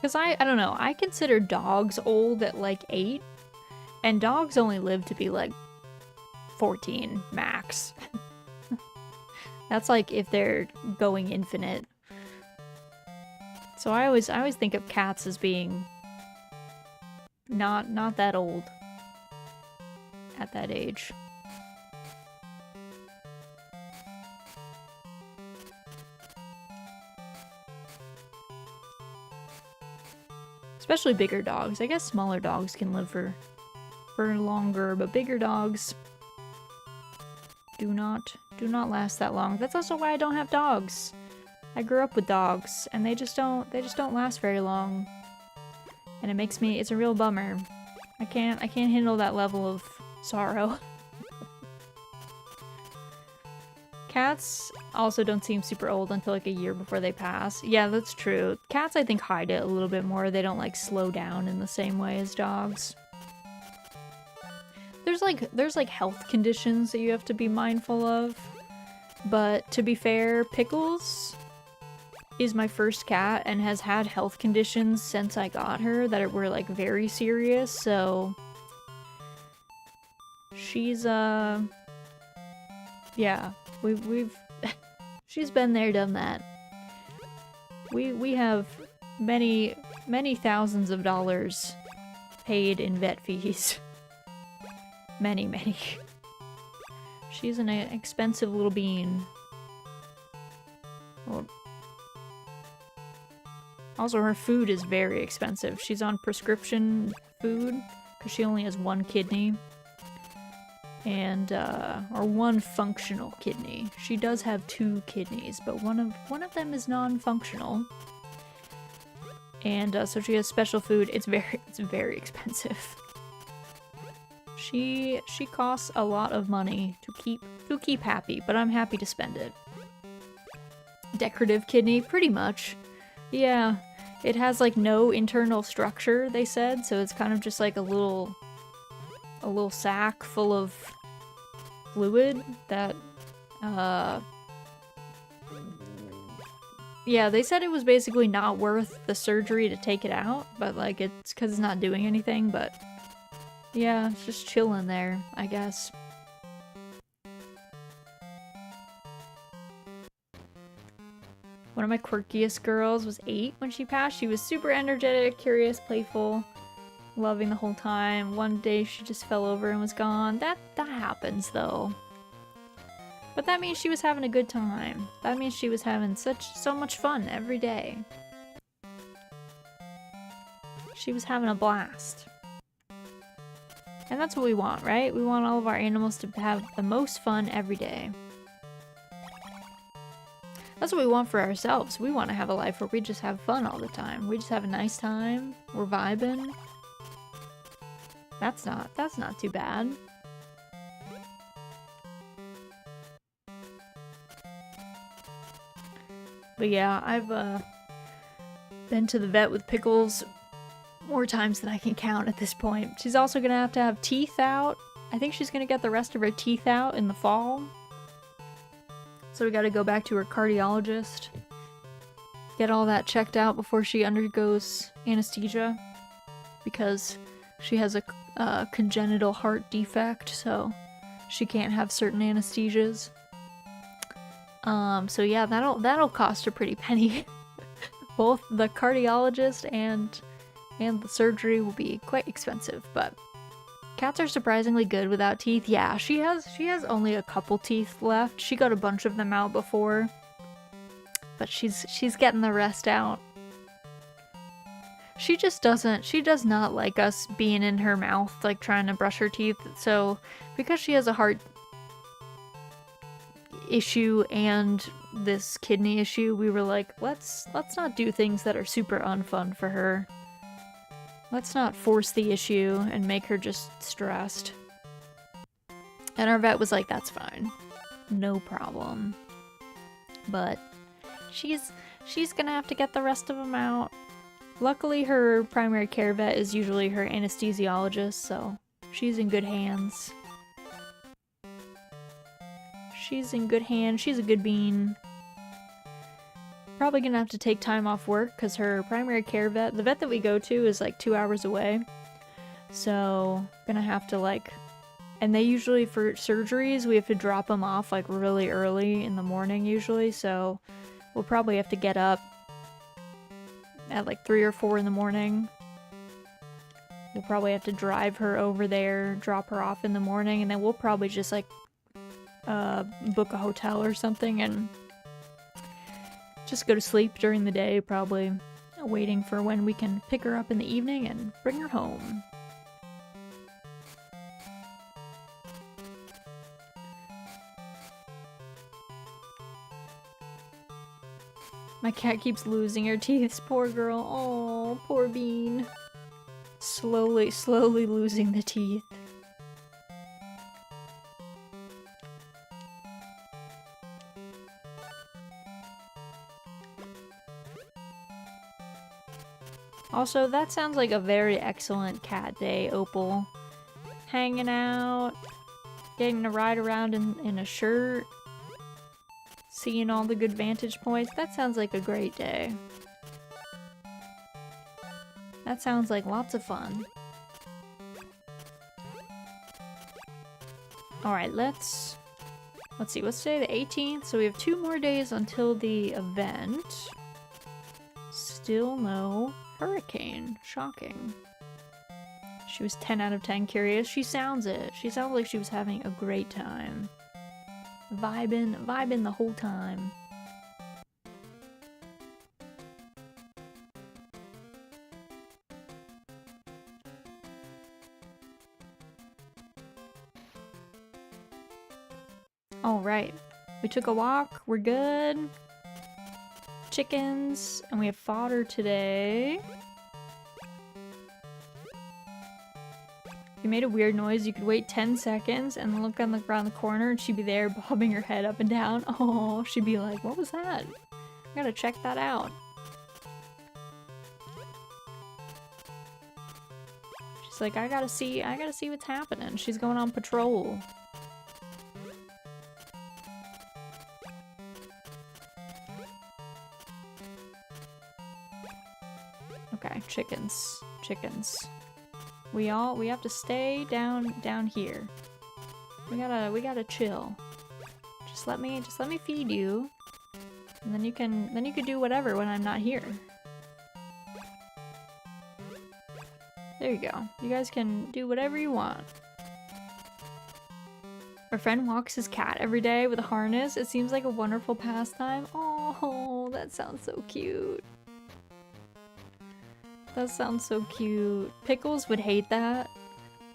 Because I don't know, I consider dogs old at like 8, and dogs only live to be like 14 max. That's like if they're going infinite. So I always think of cats as being not that old at that age. Especially bigger dogs. I guess smaller dogs can live for longer, but bigger dogs do not last that long. That's also why I don't have dogs. I grew up with dogs, and they just don't last very long. And it's a real bummer. I can't handle that level of sorrow. Cats also don't seem super old until like a year before they pass. Yeah, that's true. Cats, I think, hide it a little bit more. They don't like slow down in the same way as dogs. There's like health conditions that you have to be mindful of. But to be fair, Pickles is my first cat and has had health conditions since I got her that were like very serious, so she's yeah. We've she's been there, done that. We have many thousands of dollars paid in vet fees. Many. She's an expensive little bean. Well, also, her food is very expensive. She's on prescription food because she only has one kidney. And or one functional kidney. She does have 2 kidneys, but one of them is non-functional. And so she has special food. It's very expensive. She costs a lot of money to keep happy, but I'm happy to spend it. Decorative kidney, pretty much. Yeah, it has like no internal structure, they said, so it's kind of just like a little sack full of fluid that, yeah, they said it was basically not worth the surgery to take it out, but like it's because it's not doing anything, but yeah, it's just chilling there, I guess. One of my quirkiest girls was 8 when she passed. She was super energetic, curious, playful, loving the whole time. One day she just fell over and was gone. That happens though. But that means she was having a good time. That means she was having so much fun every day. She was having a blast. And that's what we want, right? We want all of our animals to have the most fun every day. That's what we want for ourselves. We want to have a life where we just have fun all the time. We just have a nice time. We're vibing. That's not too bad. But yeah, I've been to the vet with Pickles more times than I can count at this point. She's also gonna have to have teeth out. I think she's gonna get the rest of her teeth out in the fall. So we gotta go back to her cardiologist. Get all that checked out before she undergoes anesthesia. Because she has a congenital heart defect, so she can't have certain anesthesias. So yeah, that'll cost a pretty penny. Both the cardiologist and the surgery will be quite expensive, but cats are surprisingly good without teeth. Yeah, she has only a couple teeth left. She got a bunch of them out before, but she's getting the rest out. She does not like us being in her mouth, like trying to brush her teeth. So because she has a heart issue and this kidney issue, we were like, let's not do things that are super unfun for her. Let's not force the issue and make her just stressed. And our vet was like, that's fine. No problem. But she's gonna have to get the rest of them out. Luckily, her primary care vet is usually her anesthesiologist, so she's in good hands. She's in good hands. She's a good bean. Probably gonna have to take time off work because her primary care vet, the vet that we go to, is like 2 hours away. So, gonna have to like, and they usually, for surgeries, we have to drop them off like really early in the morning usually, so we'll probably have to get up at like 3 or 4 in the morning. We'll probably have to drive her over there, drop her off in the morning, and then we'll probably just like book a hotel or something and just go to sleep during the day, probably waiting for when we can pick her up in the evening and bring her home. My cat keeps losing her teeth, poor girl. Oh, poor bean. Slowly losing the teeth. Also, that sounds like a very excellent cat day, Opal. Hanging out, getting to ride around in a shirt, seeing all the good vantage points. That sounds like a great day. That sounds like lots of fun. Alright, let's see, what's today? The 18th? So we have 2 more days until the event. Still no hurricane. Shocking. She was 10 out of 10 curious. She sounds it. She sounds like she was having a great time. Vibing the whole time. Alright. We took a walk. We're good. Chickens. And we have fodder today. If you made a weird noise, you could wait 10 seconds and look on around the corner and she'd be there bobbing her head up and down. Oh, she'd be like, what was that? I gotta check that out. She's like, I gotta see what's happening. She's going on patrol. Okay, chickens. We have to stay down here. We gotta chill. Just let me feed you. And then you can do whatever when I'm not here. There you go. You guys can do whatever you want. Our friend walks his cat every day with a harness. It seems like a wonderful pastime. Oh, that sounds so cute. That sounds so cute. Pickles would hate that,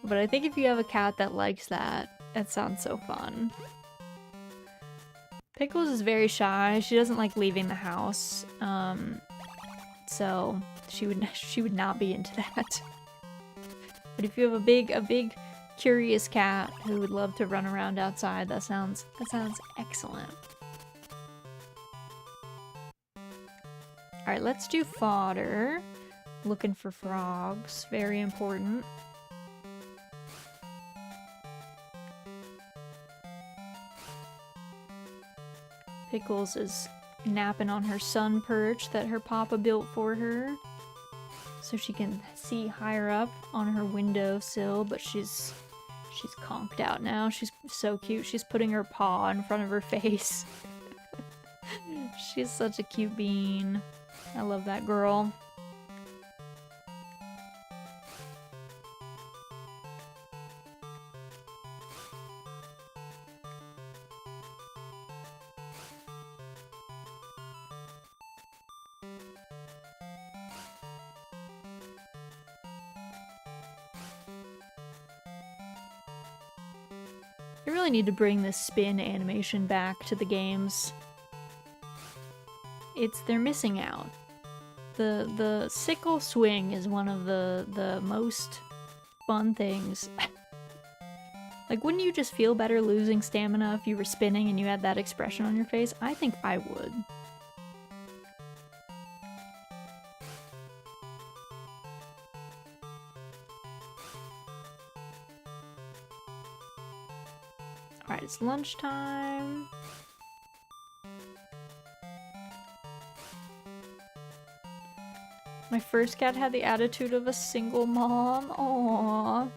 but I think if you have a cat that likes that, it sounds so fun. Pickles is very shy. She doesn't like leaving the house, so she would not be into that. But if you have a big curious cat who would love to run around outside, that sounds excellent. All right, let's do fodder. Looking for frogs, very important. Pickles is napping on her sun perch that her papa built for her, so she can see higher up on her windowsill, but she's conked out now. She's so cute. She's putting her paw in front of her face. She's such a cute bean. I love that girl. They really need to bring this spin animation back to the games. They're missing out. The sickle swing is one of the most fun things. Like, wouldn't you just feel better losing stamina if you were spinning and you had that expression on your face? I think I would. Alright, it's lunchtime. My first cat had the attitude of a single mom. Aww.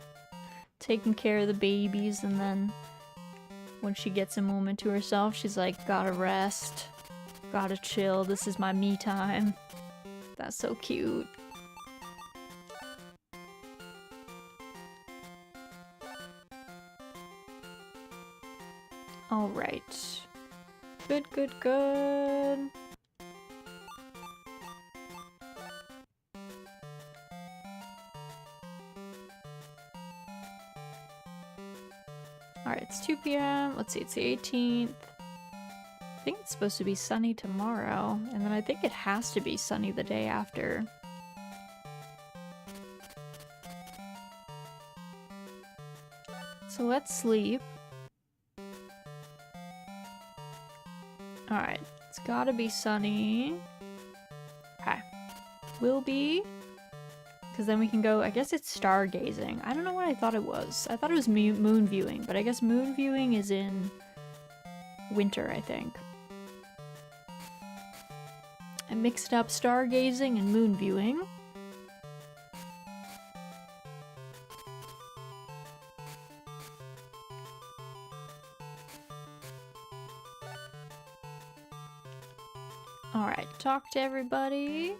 Taking care of the babies, and then when she gets a moment to herself, she's like, gotta rest. Gotta chill. This is my me time. That's so cute. Alright. Good, good, good. Alright, it's 2 p.m. Let's see, it's the 18th. I think it's supposed to be sunny tomorrow, and then I think it has to be sunny the day after. So let's sleep. Alright, it's gotta be sunny. Okay. Will be. Because then we can go, I guess it's stargazing. I don't know what I thought it was. I thought it was moon viewing, but I guess moon viewing is in winter, I think. I mixed up stargazing and moon viewing. Alright, talk to everybody.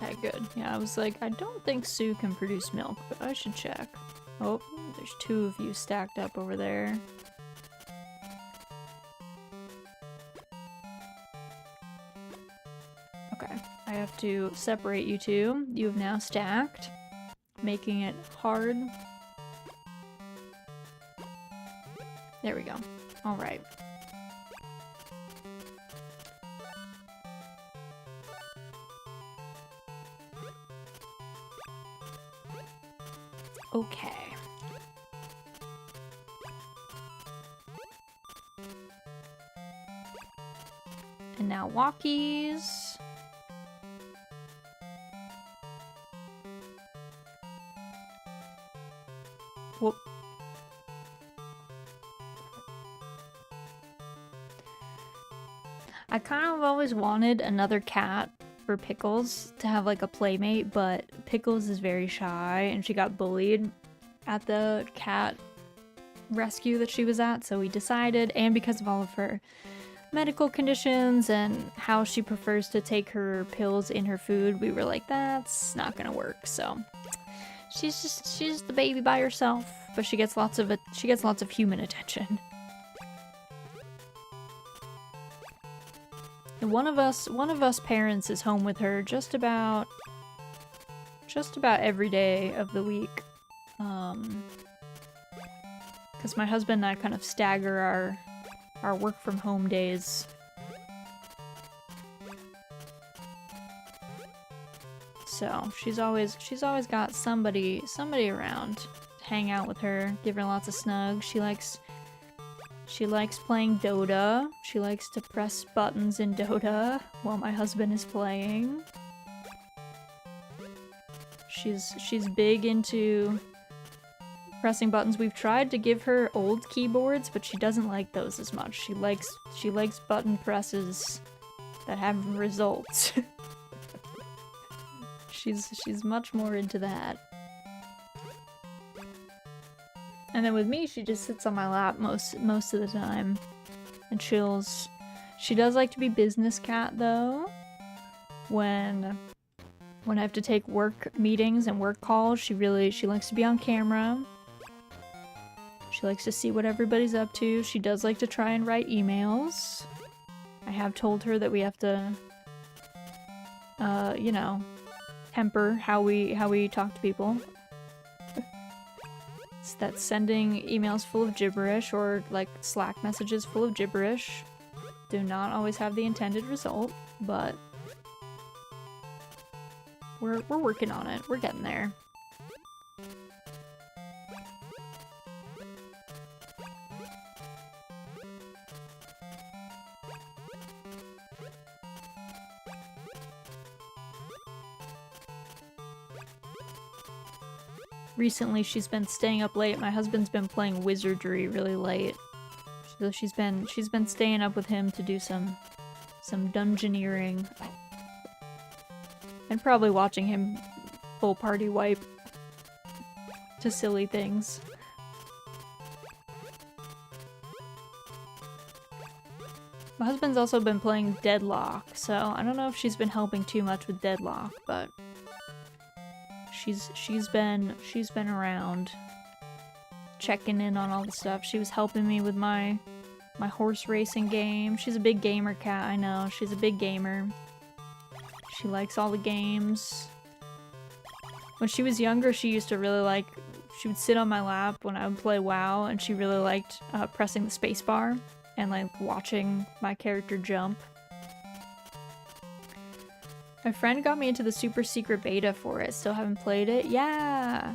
Okay, good. Yeah, I was like, I don't think Sue can produce milk, but I should check. Oh, there's 2 of you stacked up over there. Okay, I have to separate you 2. You have now stacked, making it hard. There we go. Alright. Okay. And now walkies. Whoop. I kind of always wanted another cat for Pickles to have like a playmate, but Pickles is very shy and she got bullied at the cat rescue that she was at, so we decided, and because of all of her medical conditions and how she prefers to take her pills in her food, we were like, that's not gonna work. So she's the baby by herself, but she gets lots of human attention. And one of us parents is home with her just about every day of the week. Because my husband and I kind of stagger our work from home days. So she's always got somebody around to hang out with her, give her lots of snugs. She likes playing Dota. She likes to press buttons in Dota while my husband is playing. She's big into pressing buttons. We've tried to give her old keyboards, but she doesn't like those as much. She likes button presses that have results. She's much more into that. And then with me, she just sits on my lap most of the time and chills. She does like to be business cat though. When I have to take work meetings and work calls, she likes to be on camera. She likes to see what everybody's up to. She does like to try and write emails. I have told her that we have to, you know, temper how we talk to people. It's that sending emails full of gibberish or like Slack messages full of gibberish do not always have the intended result, but we're working on it. We're getting there. Recently, she's been staying up late. My husband's been playing wizardry really late. So she's been staying up with him to do some dungeoneering. And probably watching him full party wipe to silly things. My husband's also been playing Deadlock, so I don't know if she's been helping too much with Deadlock, but she's been around checking in on all the stuff. She was helping me with my horse racing game. She's a big gamer cat, I know. She's a big gamer. She likes all the games. When she was younger, she used to really like, she would sit on my lap when I would play WoW, and she really liked pressing the spacebar and like watching my character jump. My friend got me into the super secret beta for it. Still haven't played it. Yeah!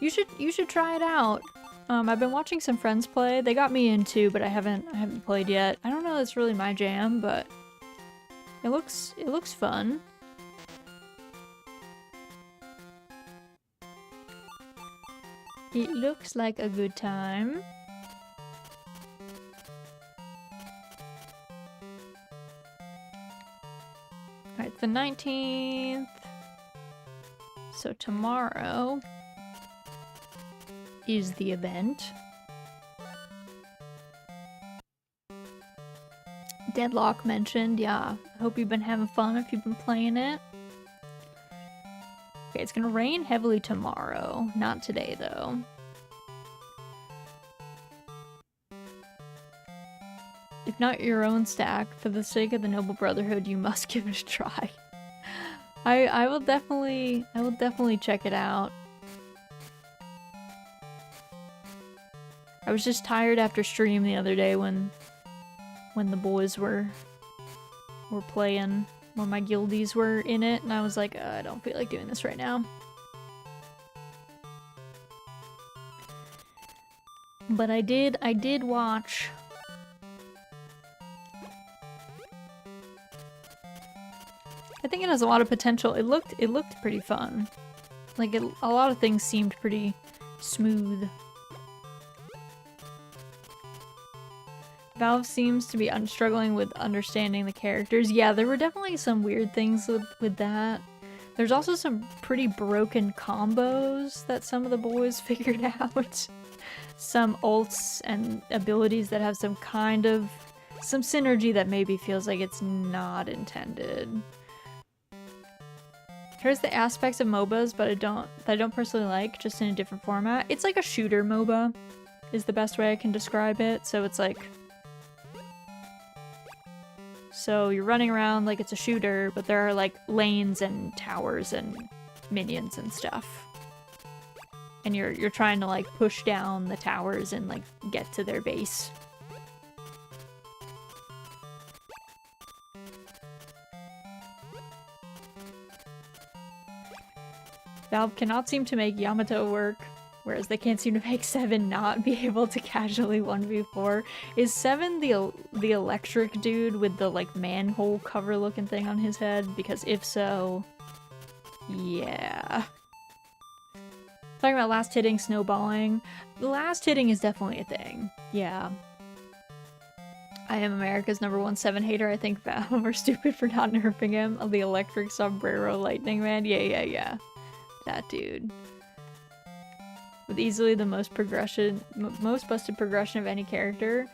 You should try it out. I've been watching some friends play. They got me into, but I haven't played yet. I don't know if it's really my jam, but it looks fun. It looks like a good time. Alright, the 19th. So tomorrow is the event. Deadlock mentioned, yeah. I hope you've been having fun if you've been playing it. Okay, it's gonna rain heavily tomorrow. Not today, though. If not your own stack, for the sake of the Noble Brotherhood, you must give it a try. I will definitely check it out. I was just tired after stream the other day when the boys were playing, when my guildies were in it, and I was like, I don't feel like doing this right now. But I did watch. I think it has a lot of potential. It looked pretty fun. Like a lot of things seemed pretty smooth. Valve seems to be struggling with understanding the characters. Yeah, there were definitely some weird things with that. There's also some pretty broken combos that some of the boys figured out. Some ults and abilities that have some synergy that maybe feels like it's not intended. Here's the aspects of MOBAs, but I don't personally like, just in a different format. It's like a shooter MOBA, is the best way I can describe it. So it's like, so you're running around like it's a shooter, but there are like lanes and towers and minions and stuff. And you're trying to like push down the towers and like get to their base. Valve cannot seem to make Yamato work, whereas they can't seem to make 7 not be able to casually 1v4. Is 7 the electric dude with the like manhole cover looking thing on his head? Because if so, yeah. Talking about last hitting, snowballing. The last hitting is definitely a thing. Yeah. I am America's #1 7 hater. I think Valve are stupid for not nerfing him. Of the electric sombrero lightning man. Yeah. That dude. With easily the most busted progression of any character.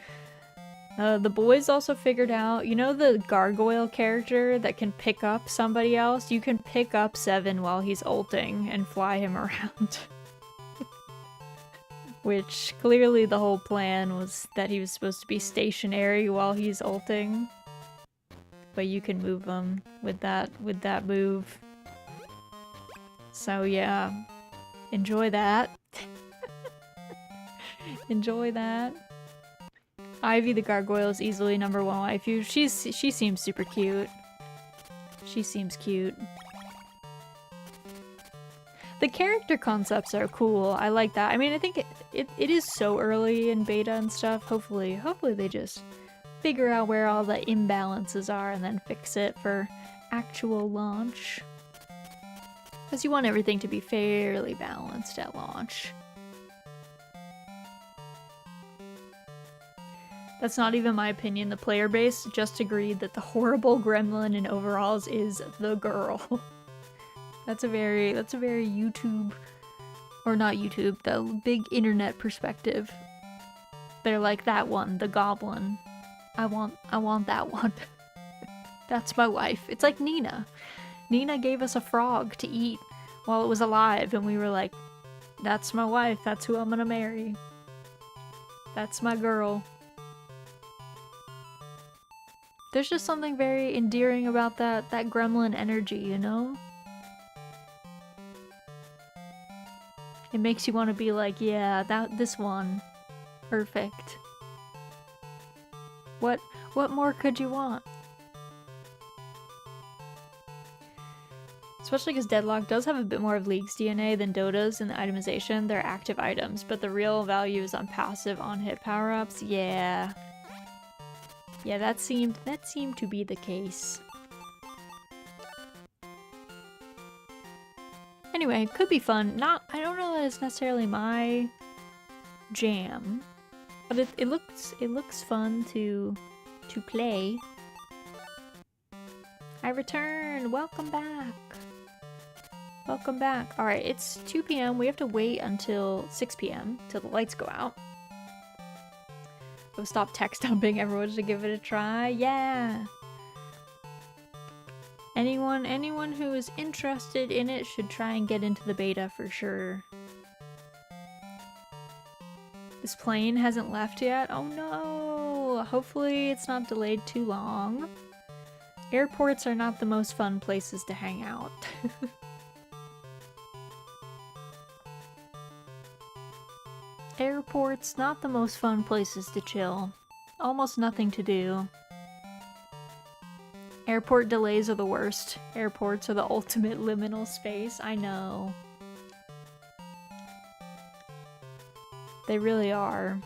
The boys also figured out, you know the gargoyle character that can pick up somebody else? You can pick up 7 while he's ulting and fly him around. Which clearly the whole plan was that he was supposed to be stationary while he's ulting. But you can move him with that move. So yeah, enjoy that. Enjoy that. Ivy the gargoyle is easily #1 waifu. She seems super cute. She seems cute. The character concepts are cool. I like that. I mean, I think it is so early in beta and stuff. Hopefully they just figure out where all the imbalances are and then fix it for actual launch. Because you want everything to be fairly balanced at launch. That's not even my opinion. The player base just agreed that the horrible gremlin in overalls is the girl. That's a very YouTube, or not YouTube, the big internet perspective. They're like, that one, the goblin. I want that one. That's my wife. It's like Nina. Nina gave us a frog to eat while it was alive, and we were like, that's my wife, that's who I'm gonna marry. That's my girl. There's just something very endearing about that gremlin energy, you know? It makes you want to be like, yeah, this one. Perfect. What more could you want? Especially because Deadlock does have a bit more of League's DNA than Dota's in the itemization. They're active items, but the real value is on passive on-hit power-ups. Yeah. Yeah, that seemed to be the case. Anyway, it could be fun. I don't know that it's necessarily my jam, but it looks fun to play. I return. Welcome back. Welcome back. All right, it's 2 p.m. We have to wait until 6 p.m. till the lights go out. We'll stop text dumping everyone to give it a try. Yeah. Anyone who is interested in it should try and get into the beta for sure. This plane hasn't left yet? Oh no! Hopefully it's not delayed too long. Airports are not the most fun places to hang out. Airports, not the most fun places to chill. Almost nothing to do. Airport delays are the worst. Airports are the ultimate liminal space. I know. They really are.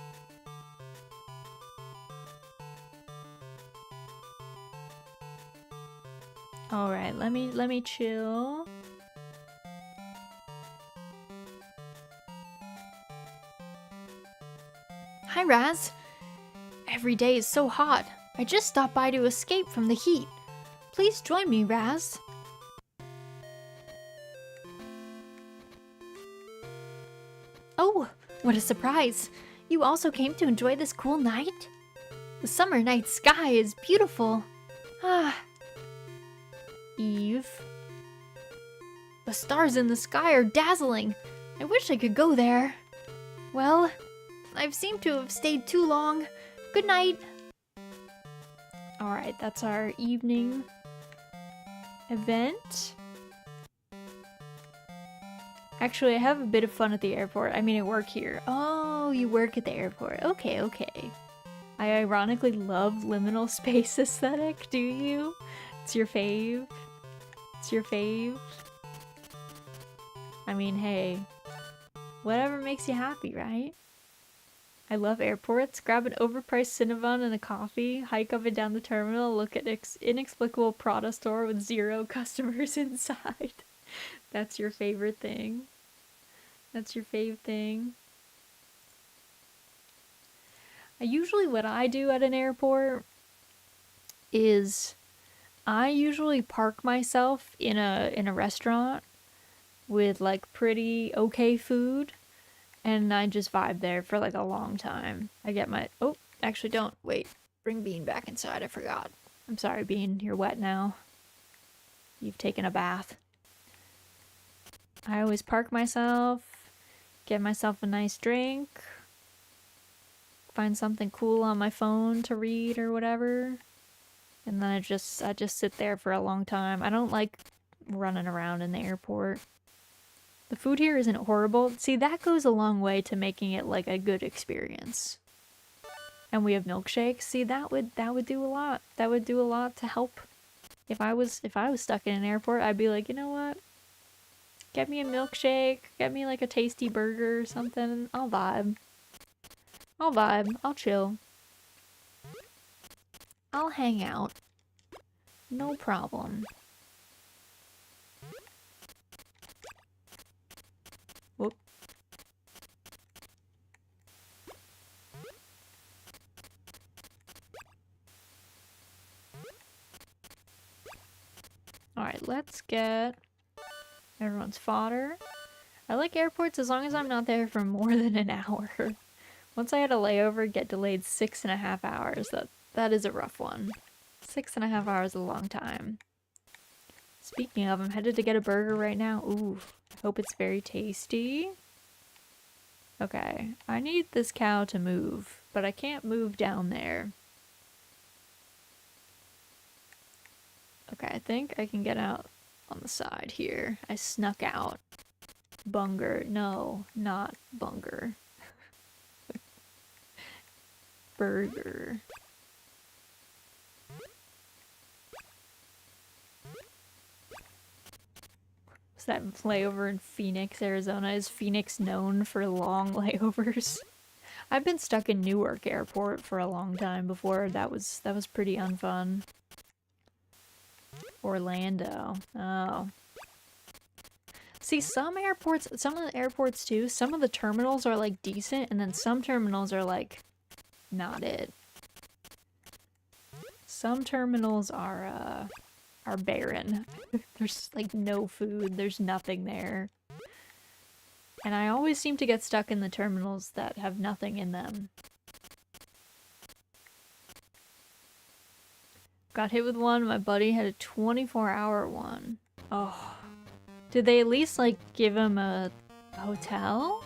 Alright, let me chill. Hi, Raz. Every day is so hot. I just stopped by to escape from the heat. Please join me, Raz. Oh, what a surprise. You also came to enjoy this cool night? The summer night sky is beautiful. Ah. Eve. The stars in the sky are dazzling. I wish I could go there. Well, I've seemed to have stayed too long. Good night. Alright, that's our evening event. Actually, I have a bit of fun at the airport. I mean, I work here. Oh, you work at the airport. Okay, okay. I ironically love liminal space aesthetic. Do you? It's your fave. It's your fave. I mean, hey. Whatever makes you happy, right? I love airports. Grab an overpriced Cinnabon and a coffee, hike up and down the terminal, look at inexplicable Prada store with 0 customers inside. That's your favorite thing. That's your fave thing. What I do at an airport is I usually park myself in a restaurant with like pretty okay food. And I just vibe there for like a long time. I get my... Oh, actually don't. Wait. Bring Bean back inside. I forgot. I'm sorry, Bean. You're wet now. You've taken a bath. I always park myself, get myself a nice drink, find something cool on my phone to read or whatever, and then I just sit there for a long time. I don't like running around in the airport. The food here isn't horrible. See, that goes a long way to making it like a good experience. And we have milkshakes. See, that would do a lot. That would do a lot to help. If I was stuck in an airport, I'd be like, you know what? Get me a milkshake. Get me like a tasty burger or something. I'll vibe. I'll chill. I'll hang out. No problem. Whoop. Alright, let's get everyone's fodder. I like airports as long as I'm not there for more than an hour. Once I had a layover, get delayed 6.5 hours. That is a rough one. 6.5 hours is a long time. Speaking of, I'm headed to get a burger right now. Ooh, I hope it's very tasty. Okay, I need this cow to move, but I can't move down there. Okay, I think I can get out on the side here. I snuck out. Bunger. No, not bunger. Burger. Was that layover in Phoenix, Arizona? Is Phoenix known for long layovers? I've been stuck in Newark Airport for a long time before. That was pretty unfun. Orlando. Oh. See, some of the airports too, some of the terminals are like decent, and then some terminals are like not it. Some terminals are barren. There's like no food, there's nothing there. And I always seem to get stuck in the terminals that have nothing in them. Got hit with one, my buddy had a 24-hour one. Oh. Did they at least, like, give him a hotel?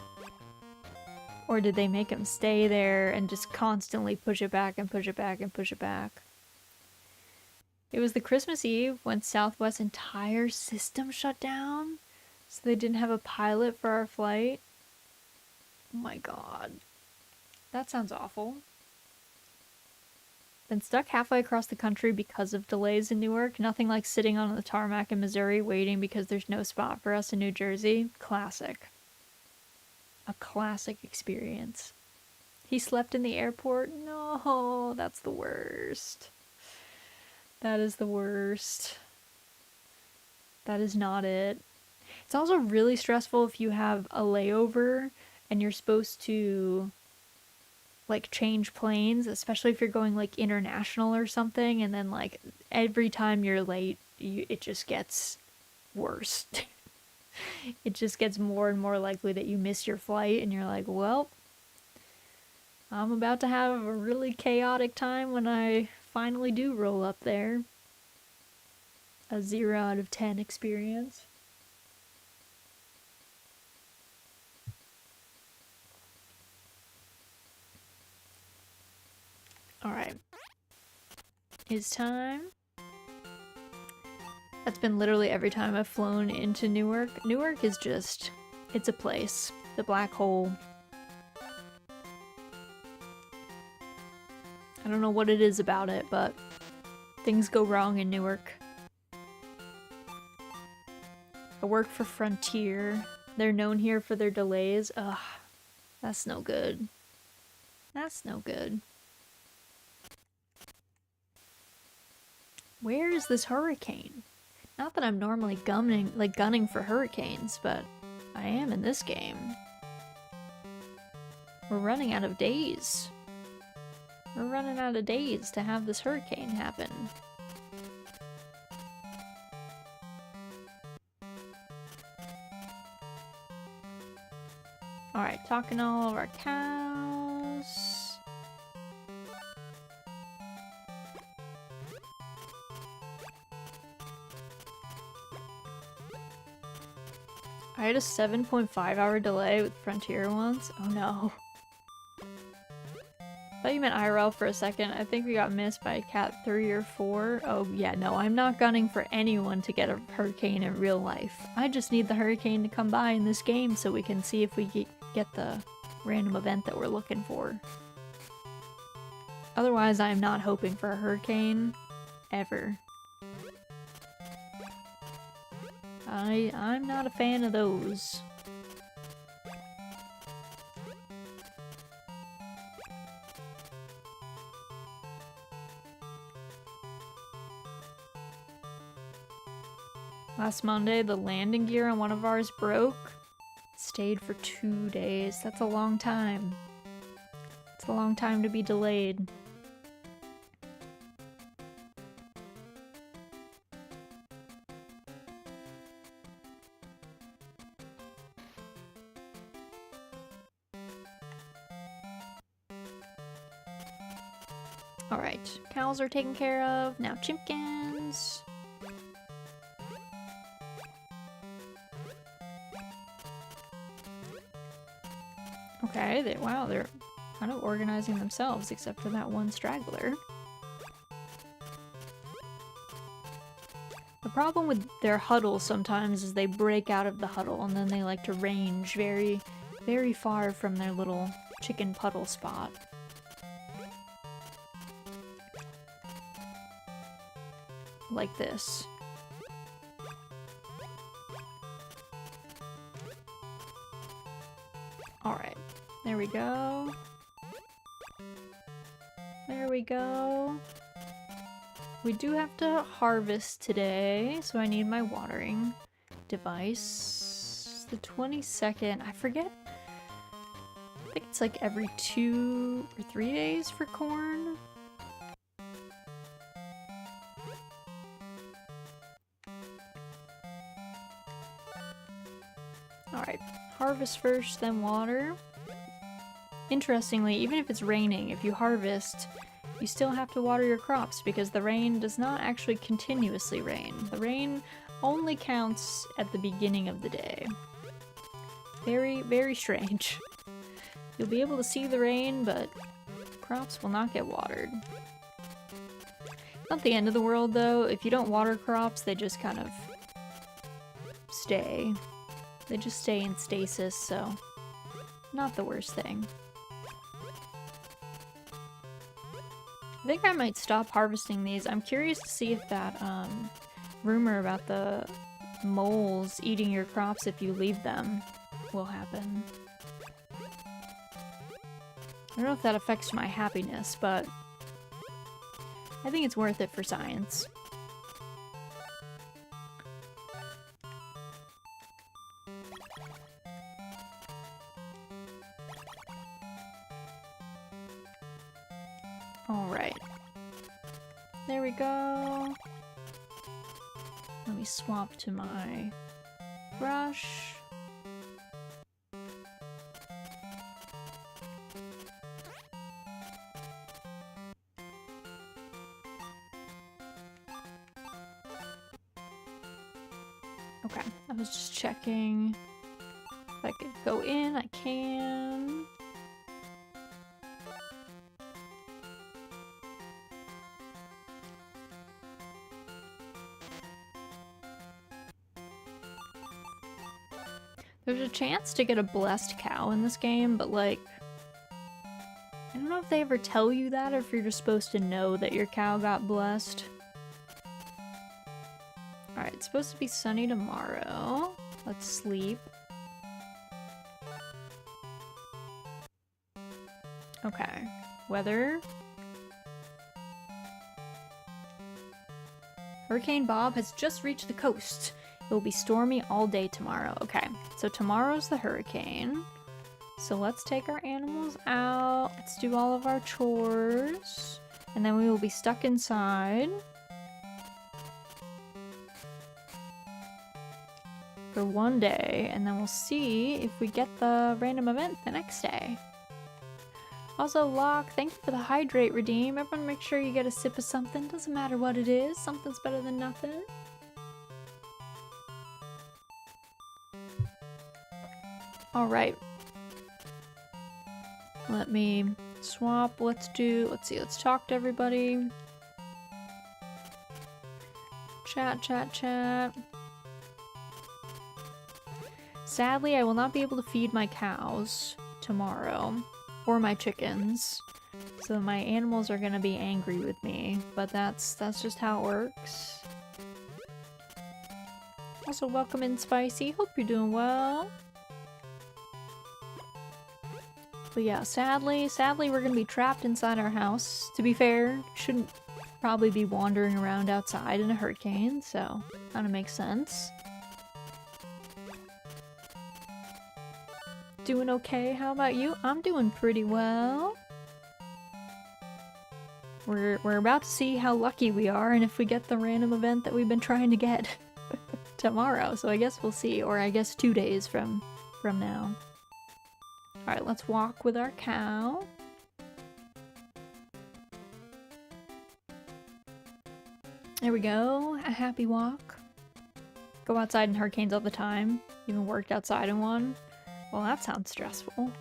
Or did they make him stay there and just constantly push it back and push it back and push it back? It was the Christmas Eve when Southwest's entire system shut down, so they didn't have a pilot for our flight. Oh my god. That sounds awful. Been stuck halfway across the country because of delays in Newark. Nothing like sitting on the tarmac in Missouri waiting because there's no spot for us in New Jersey. Classic. A classic experience. He slept in the airport? No, that's the worst. That is the worst. That is not it. It's also really stressful if you have a layover and you're supposed to like change planes, especially if you're going like international or something, and then like every time you're late, it just gets worse. It just gets more and more likely that you miss your flight, and you're like, well, I'm about to have a really chaotic time when I finally do roll up there. A 0 out of 10 experience. Alright. It's time. That's been literally every time I've flown into Newark. Newark is just, it's a place. The black hole. I don't know what it is about it, but things go wrong in Newark. I work for Frontier. They're known here for their delays. Ugh, that's no good. That's no good. Where is this hurricane? Not that I'm normally gunning for hurricanes, but I am in this game. We're running out of days. We're running out of days to have this hurricane happen. Alright, talking to all of our cows. I had a 7.5-hour delay with Frontier once. Oh no. I thought you meant IRL for a second. I think we got missed by cat 3 or 4. Oh yeah, no, I'm not gunning for anyone to get a hurricane in real life. I just need the hurricane to come by in this game so we can see if we get the random event that we're looking for. Otherwise, I am not hoping for a hurricane ever. I'm not a fan of those. Last Monday, the landing gear on one of ours broke. Stayed for 2 days. That's a long time. It's a long time to be delayed. Alright, cows are taken care of. Now chimpkins. Okay, wow, they're kind of organizing themselves, except for that one straggler. The problem with their huddle sometimes is they break out of the huddle and then they like to range very, very far from their little chicken puddle spot. Like this. Alright, there we go. There we go. We do have to harvest today, so I need my watering device. The 22nd, I forget. I think it's like every 2 or 3 days for corn. Alright, harvest first, then water. Interestingly, even if it's raining, if you harvest, you still have to water your crops because the rain does not actually continuously rain. The rain only counts at the beginning of the day. Very, very strange. You'll be able to see the rain, but crops will not get watered. Not the end of the world though. If you don't water crops, they just kind of stay. They just stay in stasis, so not the worst thing. I think I might stop harvesting these. I'm curious to see if that rumor about the moles eating your crops if you leave them will happen. I don't know if that affects my happiness, but I think it's worth it for science. Alright. There we go. Let me swap to my brush. Okay, I was just checking if I could go in. I can. There's a chance to get a blessed cow in this game, but like, I don't know if they ever tell you that or if you're just supposed to know that your cow got blessed. Alright, it's supposed to be sunny tomorrow. Let's sleep. Okay, weather. Hurricane Bob has just reached the coast. It will be stormy all day tomorrow. Okay, so tomorrow's the hurricane. So let's take our animals out. Let's do all of our chores. And then we will be stuck inside for 1 day. And then we'll see if we get the random event the next day. Also, Locke, thank you for the hydrate redeem. Everyone make sure you get a sip of something. Doesn't matter what it is. Something's better than nothing. Alright. Let me swap. Let's see, let's talk to everybody. Chat, chat, chat. Sadly, I will not be able to feed my cows tomorrow, or my chickens. So my animals are gonna be angry with me, but that's just how it works. Also, welcome in, Spicy. Hope you're doing well. But yeah, sadly, we're gonna be trapped inside our house. To be fair, shouldn't probably be wandering around outside in a hurricane, so kind of makes sense. Doing okay, how about you? I'm doing pretty well. We're about to see how lucky we are and if we get the random event that we've been trying to get tomorrow, so I guess we'll see, or I guess 2 days from now. Alright, let's walk with our cow. There we go, a happy walk. Go outside in hurricanes all the time. Even worked outside in one. Well, that sounds stressful.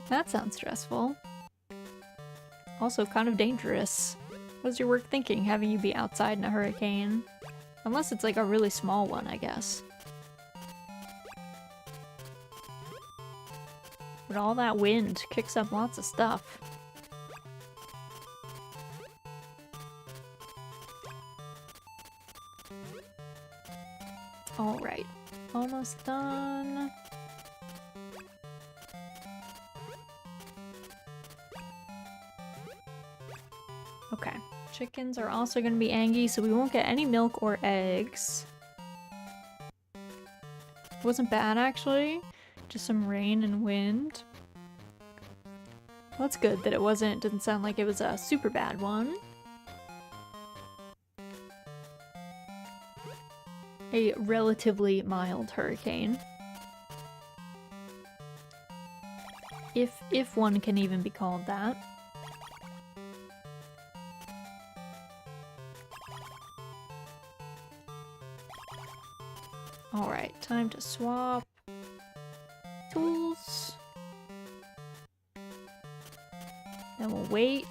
That sounds stressful. Also kind of dangerous. What's your work thinking, having you be outside in a hurricane? Unless it's like a really small one, I guess. But all that wind kicks up lots of stuff. Alright, almost done. Okay, chickens are also going to be angry, so we won't get any milk or eggs. It wasn't bad, actually. Just some rain and wind. Well, that's good that it didn't sound like it was a super bad one. A relatively mild hurricane. If one can even be called that. Alright, time to swap tools. Then we'll wait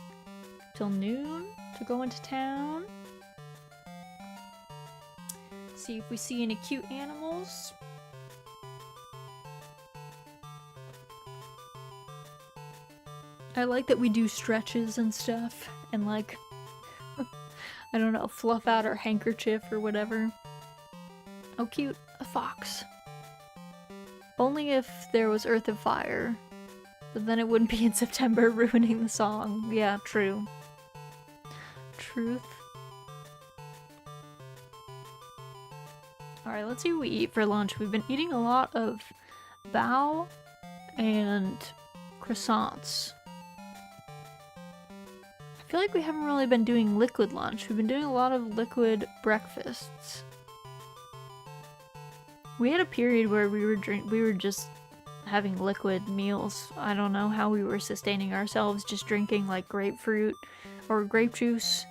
till noon to go into town. See if we see any cute animals. I like that we do stretches and stuff and like, I don't know, fluff out our handkerchief or whatever. Oh cute, a fox. Only if there was Earth and Fire. But then it wouldn't be in September ruining the song. Yeah, true. Truth. Alright, let's see what we eat for lunch. We've been eating a lot of bao and croissants. I feel like we haven't really been doing liquid lunch. We've been doing a lot of liquid breakfasts. We had a period where we were just having liquid meals. I don't know how we were sustaining ourselves, just drinking like grapefruit or grape juice,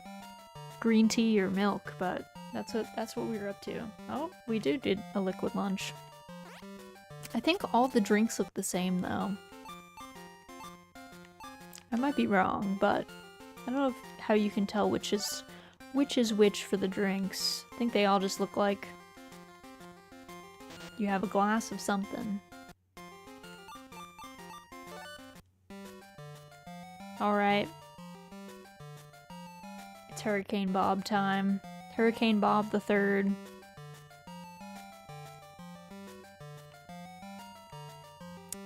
green tea or milk, but that's what we were up to. Oh, we did a liquid lunch. I think all the drinks look the same though. I might be wrong, but I don't know how you can tell which is which for the drinks. I think they all just look like you have a glass of something. Alright. It's Hurricane Bob time. Hurricane Bob the Third.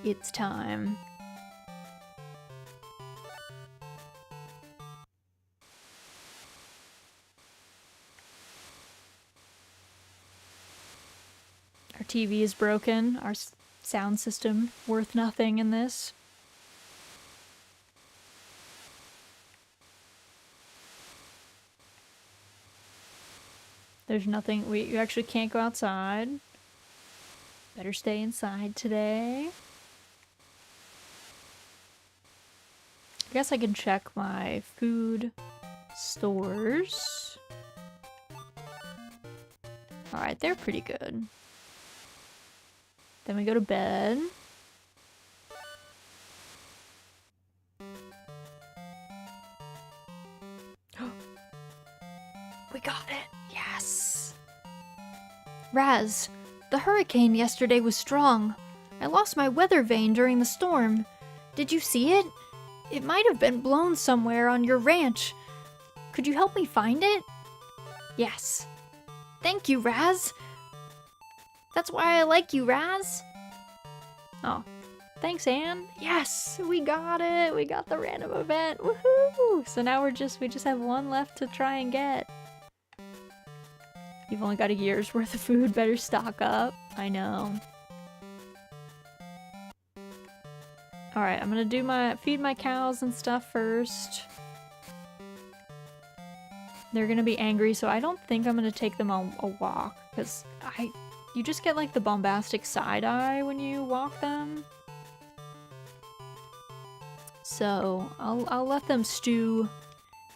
It's time. Our TV is broken. Our sound system worth nothing in this. There's nothing. You actually can't go outside. Better stay inside today. I guess I can check my food stores. Alright, they're pretty good. Then we go to bed. We got it! Yes! Raz, the hurricane yesterday was strong. I lost my weather vane during the storm. Did you see it? It might have been blown somewhere on your ranch. Could you help me find it? Yes. Thank you, Raz. That's why I like you, Raz. Oh, thanks, Anne. Yes, we got it. We got the random event. Woohoo! So now we just have one left to try and get. You've only got a year's worth of food. Better stock up. I know. All right, I'm gonna do feed my cows and stuff first. They're gonna be angry, so I don't think I'm gonna take them on a walk, because you just get like the bombastic side eye when you walk them. So I'll let them stew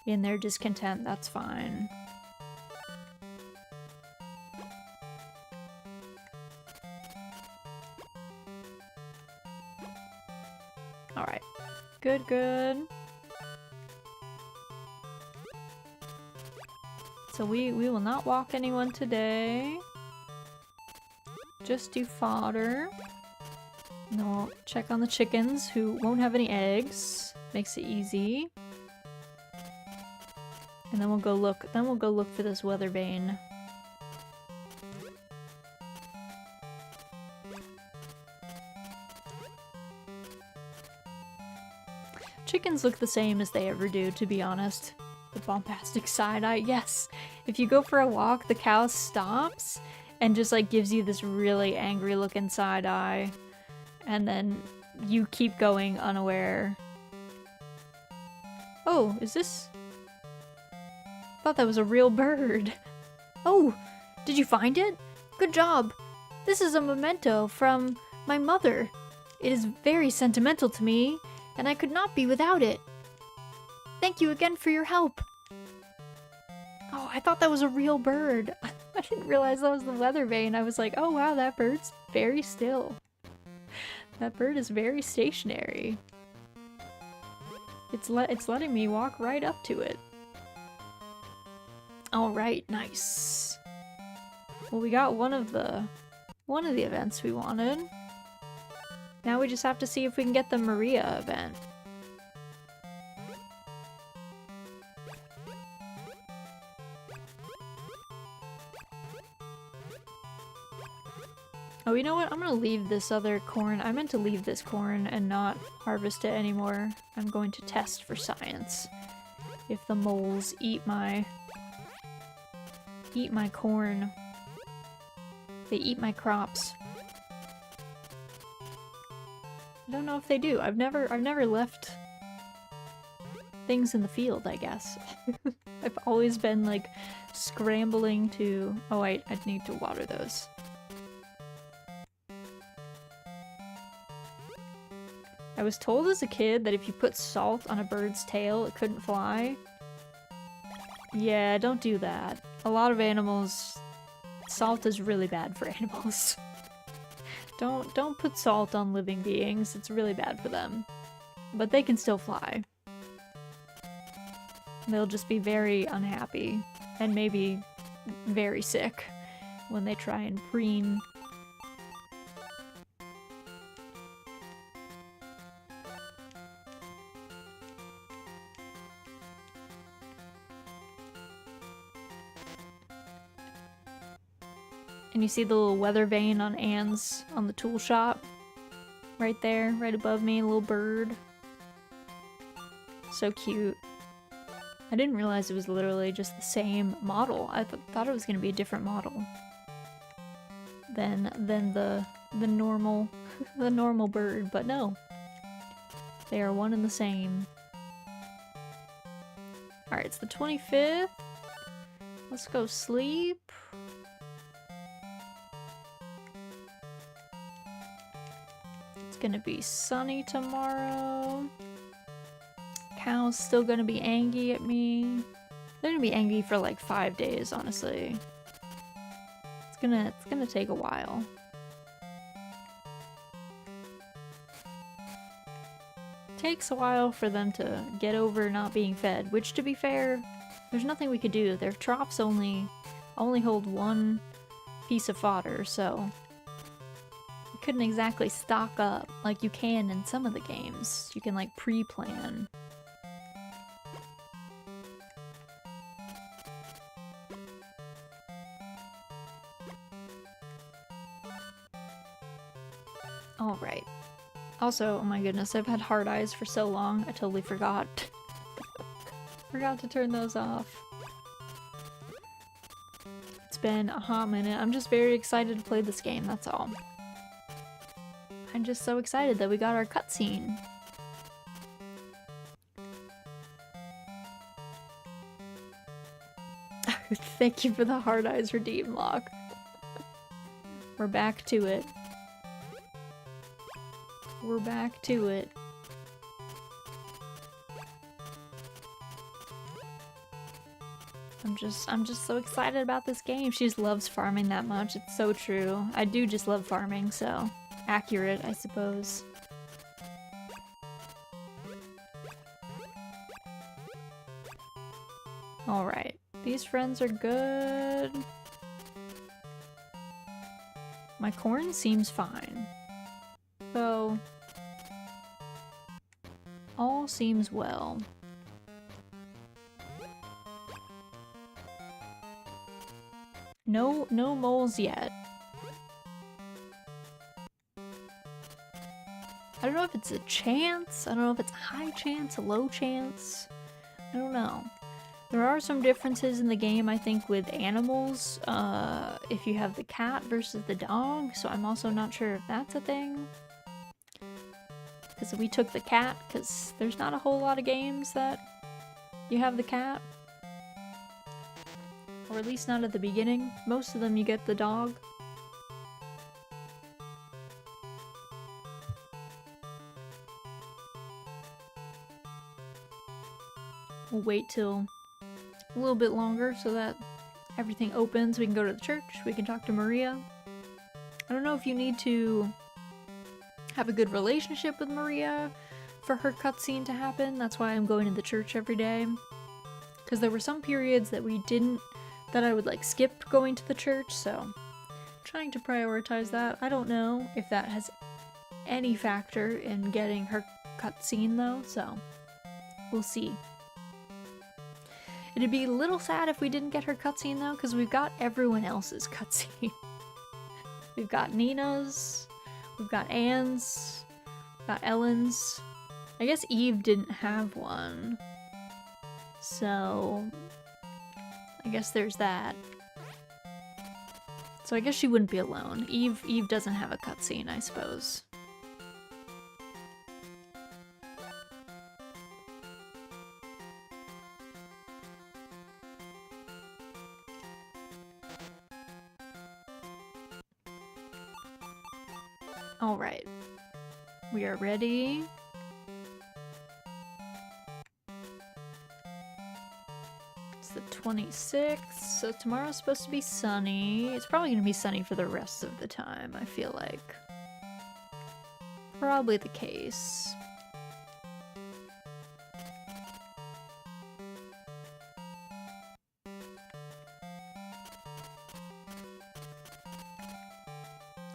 in their discontent. That's fine. All right, good, good. So we will not walk anyone today. Just do fodder. And then we'll check on the chickens who won't have any eggs. Makes it easy. And then we'll go look for this weather vane. Chickens look the same as they ever do, to be honest. The bombastic side eye, yes! If you go for a walk, the cow stops and just like gives you this really angry looking side eye. And then you keep going unaware. Oh, is this? I thought that was a real bird. Oh, did you find it? Good job! This is a memento from my mother. It is very sentimental to me, and I could not be without it. Thank you again for your help. Oh, I thought that was a real bird. I didn't realize that was the weather vane. I was like, oh wow, that bird's very still. That bird is very stationary. It's letting me walk right up to it. Alright, nice. Well, we got one of the events we wanted. Now we just have to see if we can get the Maria event. Oh, you know what? I'm gonna leave this other corn. I meant to leave this corn and not harvest it anymore. I'm going to test for science. If the moles eat my corn. They eat my crops. I don't know if they do. I've never left things in the field, I guess. I've always been like scrambling to... Oh wait, I need to water those. I was told as a kid that if you put salt on a bird's tail, it couldn't fly. Yeah, don't do that. A lot of animals... Salt is really bad for animals. Don't put salt on living beings, it's really bad for them. But they can still fly. They'll just be very unhappy, and maybe very sick, when they try and preen. And you see the little weather vane on Anne's on the tool shop? Right there, right above me, a little bird. So cute. I didn't realize it was literally just the same model. I thought it was gonna be a different model than the normal the normal bird, but no. They are one and the same. Alright, it's the 25th. Let's go sleep. It's gonna be sunny tomorrow. Cow's still gonna be angry at me. They're gonna be angry for like 5 days, honestly. It's gonna take a while. takes a while for them to get over not being fed, which, to be fair, there's nothing we could do. Their troughs only hold one piece of fodder, so you couldn't exactly stock up like you can in some of the games. You can, like, pre-plan. Alright. Also, oh my goodness, I've had hard eyes for so long, I totally forgot. Forgot to turn those off. It's been a hot minute. I'm just very excited to play this game, that's all. I'm just so excited that we got our cutscene. Thank you for the hard eyes redeem lock. We're back to it. We're back to it. I'm just so excited about this game. She just loves farming that much. It's so true. I do just love farming, so accurate, I suppose. Alright. These friends are good. My corn seems fine. So, all seems well. No moles yet. I don't know if it's a chance. I don't know if it's a high chance, a low chance. I don't know. There are some differences in the game, I think, with animals. If you have the cat versus the dog, so I'm also not sure if that's a thing. Because we took the cat, because there's not a whole lot of games that you have the cat. Or at least not at the beginning. Most of them you get the dog. We'll wait till a little bit longer so that everything opens. We can go to the church. We can talk to Maria. I don't know if you need to have a good relationship with Maria for her cutscene to happen. That's why I'm going to the church every day. Because there were some periods that that I would like skip going to the church, so I'm trying to prioritize that. I don't know if that has any factor in getting her cutscene though, so we'll see. It'd be a little sad if we didn't get her cutscene though, because we've got everyone else's cutscene. We've got Nina's, we've got Anne's, we've got Ellen's. I guess Eve didn't have one, so I guess there's that. So I guess she wouldn't be alone. Eve doesn't have a cutscene, I suppose. Alright. We are ready. It's the 26th, so tomorrow's supposed to be sunny. It's probably going to be sunny for the rest of the time, I feel like. Probably the case.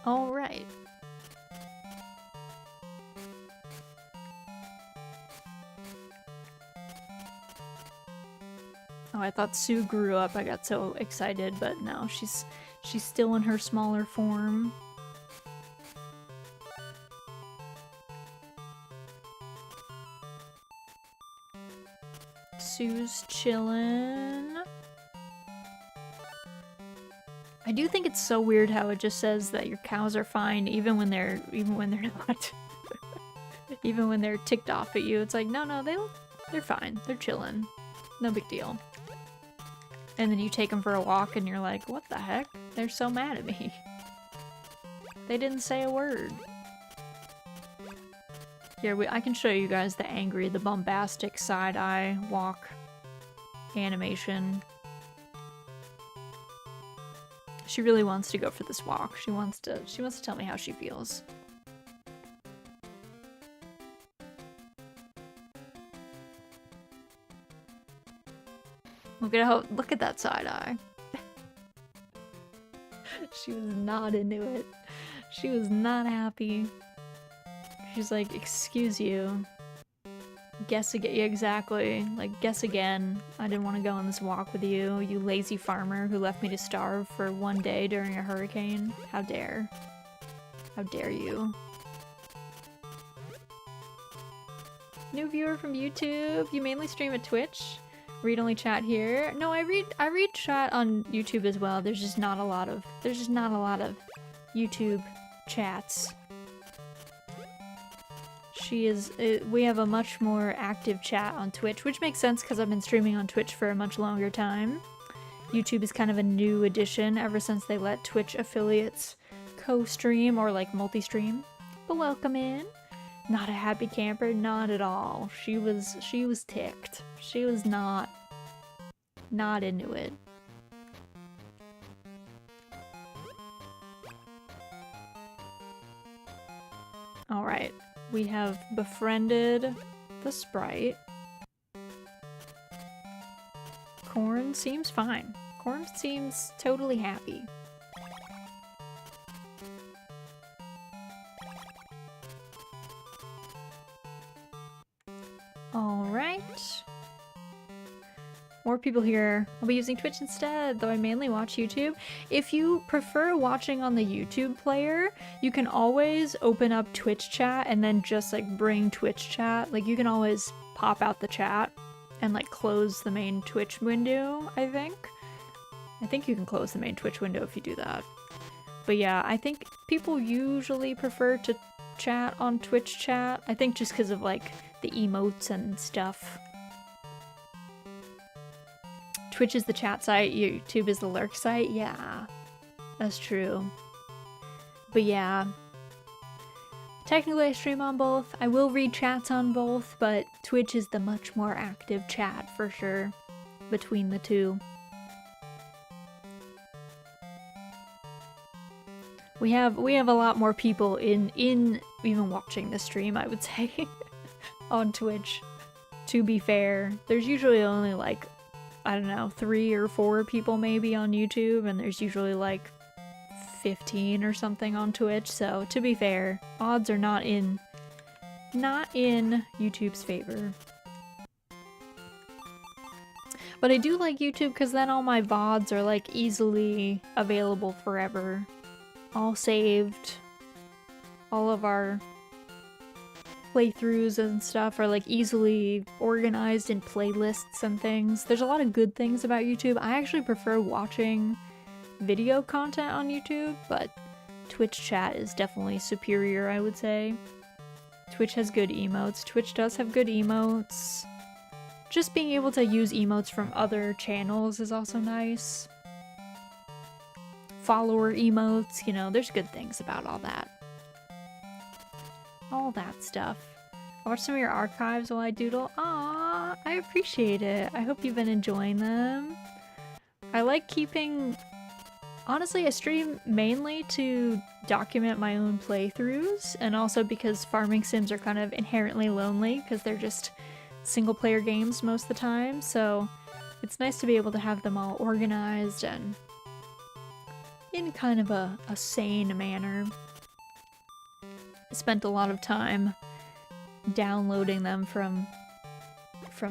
Alright. Oh, I thought Sue grew up. I got so excited, but no, she's still in her smaller form. Sue's chillin'. I do think it's so weird how it just says that your cows are fine even when they're not. Even when they're ticked off at you. It's like, no, they're fine. They're chillin'. No big deal. And then you take them for a walk and you're like, what the heck? They're so mad at me. They didn't say a word. Here, I can show you guys the angry, the bombastic side-eye walk animation. She really wants to go for this walk. She wants to tell me how she feels. Look at how, look at that side eye. She was not into it. She was not happy. She's like, excuse you. Guess again. Yeah, exactly. Like, guess again. I didn't want to go on this walk with you, you lazy farmer who left me to starve for one day during a hurricane. How dare. How dare you. New viewer from YouTube. You mainly stream at Twitch? Read only chat here? No, I read chat on YouTube as well. There's just not a lot of YouTube chats. We have a much more active chat on Twitch, which makes sense because I've been streaming on Twitch for a much longer time. YouTube is kind of a new addition ever since they let Twitch affiliates co-stream or like multi-stream. But welcome in. Not a happy camper, not at all. She was ticked. She was not into it. All right. We have befriended the sprite. Corn seems fine. Corn seems totally happy. Alright. More people here. I'll be using Twitch instead, though I mainly watch YouTube. If you prefer watching on the YouTube player, you can always open up Twitch chat and then just like bring Twitch chat. Like you can always pop out the chat and like close the main Twitch window, I think. I think you can close the main Twitch window if you do that. But yeah, I think people usually prefer to chat on Twitch chat. I think just because of like the emotes and stuff. Twitch is the chat site, YouTube is the lurk site. Yeah, that's true. But yeah, technically I stream on both. I will read chats on both, but Twitch is the much more active chat for sure between the two. We have a lot more people in even watching the stream, I would say, on Twitch. To be fair, there's usually only like, I don't know, 3 or 4 people maybe on YouTube, and there's usually like 15 or something on Twitch, so to be fair, odds are not in YouTube's favor. But I do like YouTube because then all my VODs are like easily available forever. All saved. All of our playthroughs and stuff are like easily organized in playlists and things. There's a lot of good things about YouTube. I actually prefer watching video content on YouTube, but Twitch chat is definitely superior, I would say. Twitch has good emotes. Twitch does have good emotes. Just being able to use emotes from other channels is also nice. Follower emotes, you know, there's good things about all that. All that stuff. I watch some of your archives while I doodle. Aww, I appreciate it. I hope you've been enjoying them. I like keeping... Honestly, I stream mainly to document my own playthroughs, and also because farming sims are kind of inherently lonely, because they're just single-player games most of the time, so it's nice to be able to have them all organized and in kind of a sane manner. I spent a lot of time downloading them from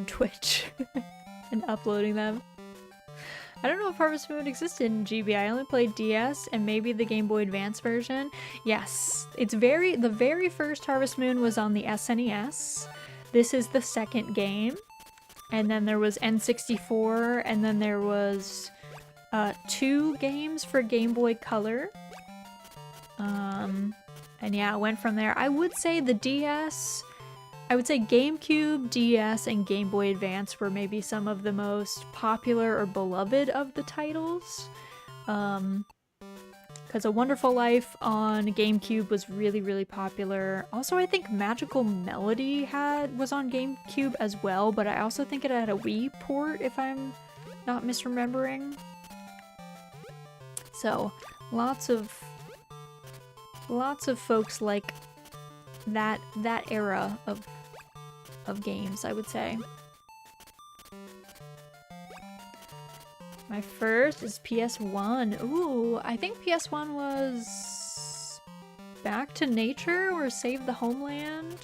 Twitch and uploading them. I don't know if Harvest Moon existed in GB. I only played DS and maybe the Game Boy Advance version. Yes, the very first Harvest Moon was on the SNES. This is the second game. And then there was N64, and then there was 2 games for Game Boy Color. And yeah, it went from there. I would say the DS, I would say GameCube, DS, and Game Boy Advance were maybe some of the most popular or beloved of the titles. Because A Wonderful Life on GameCube was really, really popular. Also, I think Magical Melody was on GameCube as well, but I also think it had a Wii port, if I'm not misremembering. So, lots of folks like that era of games, I would say. My first is PS1. Ooh, I think PS1 was Back to Nature or Save the Homeland.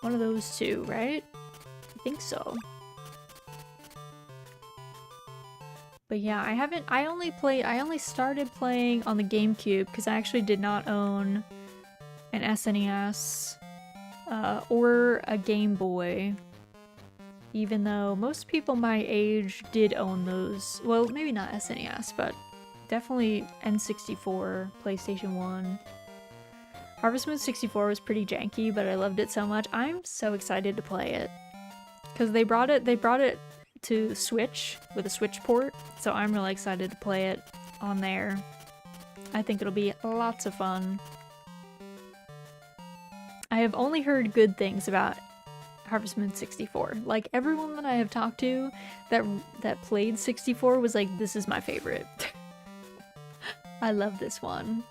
One of those two, right? I think so. But yeah, I only started playing on the GameCube because I actually did not own an SNES or a Game Boy. Even though most people my age did own those. Well, maybe not SNES, but definitely N64, PlayStation 1. Harvest Moon 64 was pretty janky, but I loved it so much. I'm so excited to play it. Because they brought it to Switch with a Switch port, so I'm really excited to play it on there. I think it'll be lots of fun. I have only heard good things about Harvest Moon 64. Like, everyone that I have talked to that played 64 was like, this is my favorite. I love this one.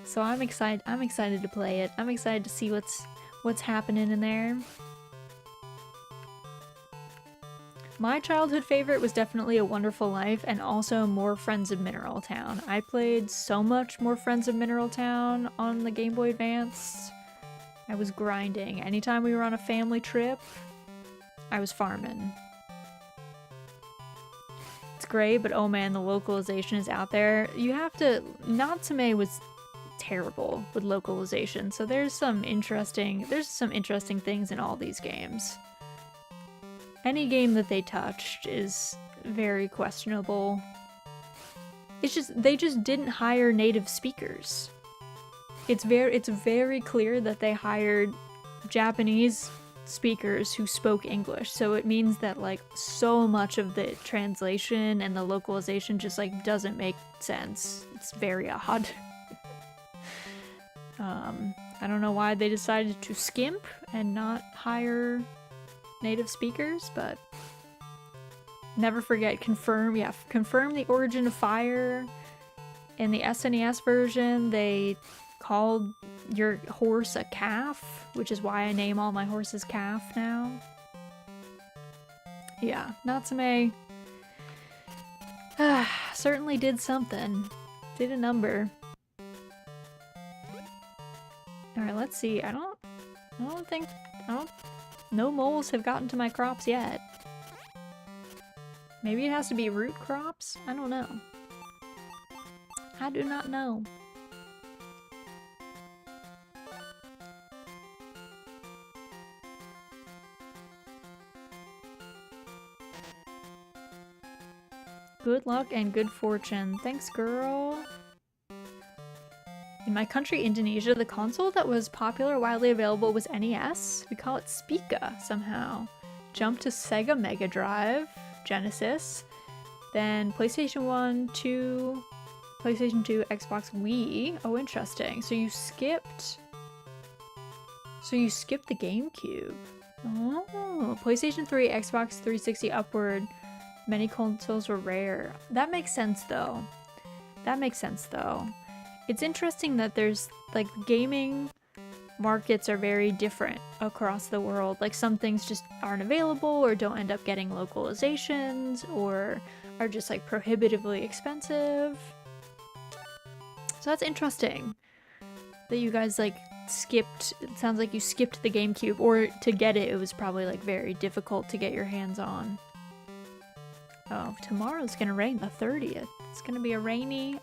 So I'm excited to play it. I'm excited to see what's happening in there. My childhood favorite was definitely A Wonderful Life and also more Friends of Mineral Town. I played so much more Friends of Mineral Town on the Game Boy Advance. I was grinding. Anytime we were on a family trip, I was farming. It's great, but oh man, the localization is out there. You have to... Natsume was terrible with localization, so there's some interesting things in all these games. Any game that they touched is very questionable. They just didn't hire native speakers. It's very clear that they hired Japanese speakers who spoke English, so it means that like so much of the translation and the localization just like doesn't make sense. It's very odd. I don't know why they decided to skimp and not hire native speakers, but never forget, confirm the origin of fire. In the SNES version, they called your horse a calf, which is why I name all my horses Calf now. Yeah, Natsume certainly did something. Did a number. Alright, let's see. No moles have gotten to my crops yet. Maybe it has to be root crops? I don't know. I do not know. Good luck and good fortune. Thanks, girl. In my country, Indonesia, the console that was popular widely available was NES. We call it Spica somehow. Jump to Sega Mega Drive, Genesis, then PlayStation 1, 2, PlayStation 2, Xbox, Wii. Oh, interesting. So you skipped the GameCube. Oh, PlayStation 3, Xbox 360 upward. Many consoles were rare. That makes sense though. It's interesting that there's like gaming markets are very different across the world. Like some things just aren't available or don't end up getting localizations or are just like prohibitively expensive. So that's interesting that you guys like skipped. It sounds like you skipped the GameCube, or to get it, it was probably like very difficult to get your hands on. Oh, tomorrow's gonna rain, the 30th. It's gonna be a rainy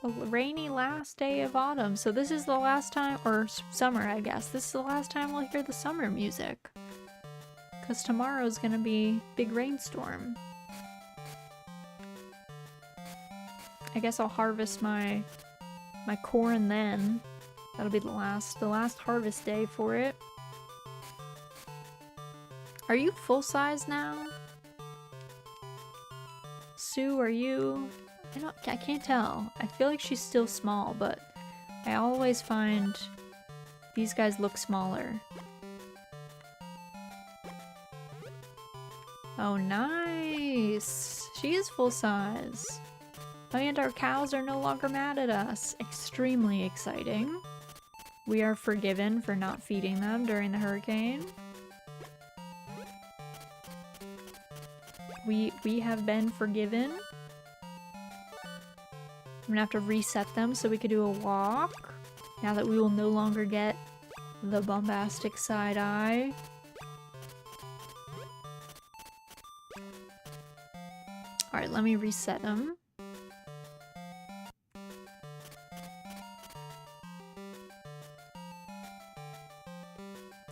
last day of autumn. So this is the last time, or summer, I guess. This is the last time we'll hear the summer music. Because tomorrow's gonna be big rainstorm. I guess I'll harvest my corn then. That'll be the last harvest day for it. Are you full size now? Sue, are you? I can't tell. I feel like she's still small, but I always find these guys look smaller. Oh, nice! She is full size. And our cows are no longer mad at us. Extremely exciting. We are forgiven for not feeding them during the hurricane. We have been forgiven. I'm gonna have to reset them so we could do a walk. Now that we will no longer get the bombastic side eye. Alright, let me reset them.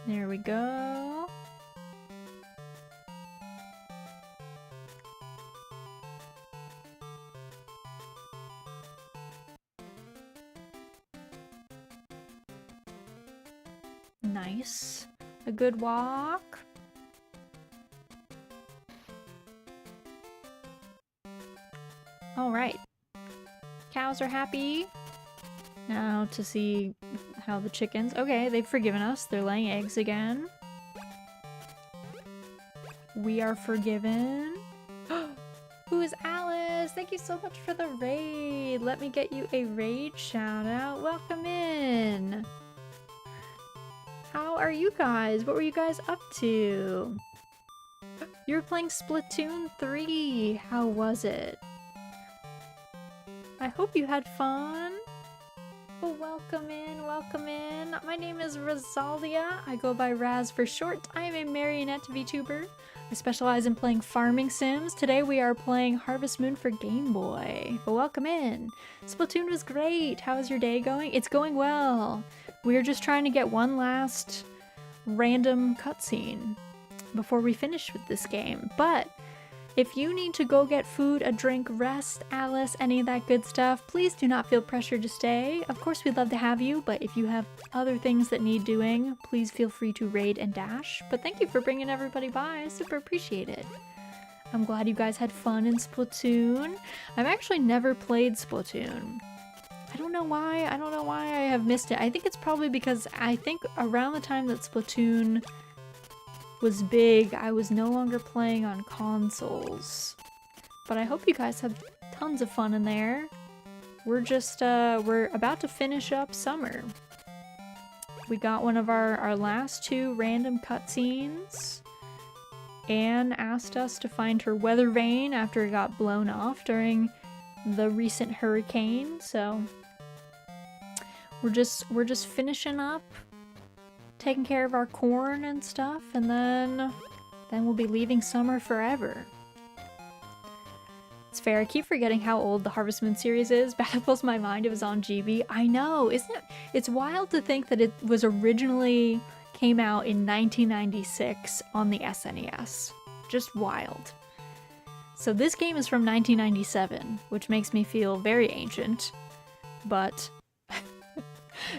There we go. Nice. A good walk. All right. Cows are happy. Now to see how the chickens... Okay, they've forgiven us. They're laying eggs again. We are forgiven. Who is Alice? Thank you so much for the raid. Let me get you a raid shout out. Welcome in. How are you guys? What were you guys up to? You were playing Splatoon 3. How was it? I hope you had fun. Oh, welcome in, welcome in. My name is Rosalia. I go by Raz for short. I am a marionette VTuber. I specialize in playing farming sims. Today we are playing Harvest Moon for Game Boy. But welcome in. Splatoon was great. How is your day going? It's going well. We're just trying to get one last random cutscene before we finish with this game. But if you need to go get food, a drink, rest, Alice, any of that good stuff, please do not feel pressured to stay. Of course, we'd love to have you, but if you have other things that need doing, please feel free to raid and dash. But thank you for bringing everybody by. I super appreciate it. I'm glad you guys had fun in Splatoon. I've actually never played Splatoon. I don't know why. I don't know why I have missed it. I think it's probably because I think around the time that Splatoon was big, I was no longer playing on consoles. But I hope you guys have tons of fun in there. We're just, we're about to finish up summer. We got one of our last two random cutscenes. Anne asked us to find her weather vane after it got blown off during the recent hurricane, so we're just finishing up, taking care of our corn and stuff, and then we'll be leaving summer forever. It's fair. I keep forgetting how old the Harvest Moon series is. Baffles my mind it was on GB. I know, isn't it? It's wild to think that it was originally came out in 1996 on the SNES. Just wild. So this game is from 1997, which makes me feel very ancient, but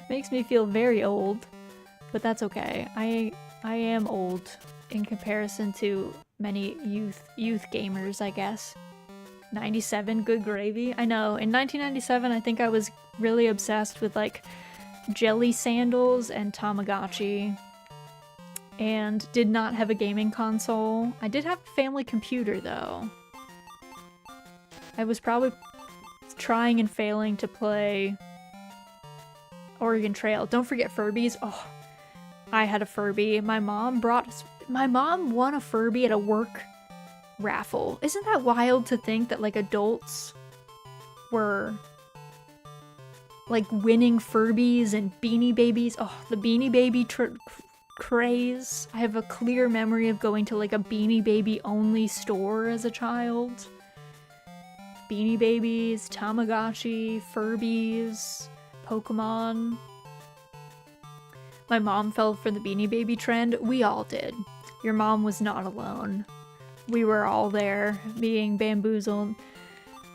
makes me feel very old. But that's okay. I am old in comparison to many youth gamers, I guess. 97, good gravy. I know, in 1997 I think I was really obsessed with like jelly sandals and Tamagotchi, and did not have a gaming console. I did have a family computer though. I was probably trying and failing to play Oregon Trail. Don't forget Furbies. Oh, I had a Furby. My mom won a Furby at a work raffle. Isn't that wild to think that like adults were like winning Furbies and Beanie Babies? Oh, the Beanie Baby craze. I have a clear memory of going to like a Beanie Baby only store as a child. Beanie Babies, Tamagotchi, Furbies, Pokemon. My mom fell for the Beanie Baby trend. We all did. Your mom was not alone. We were all there, being bamboozled.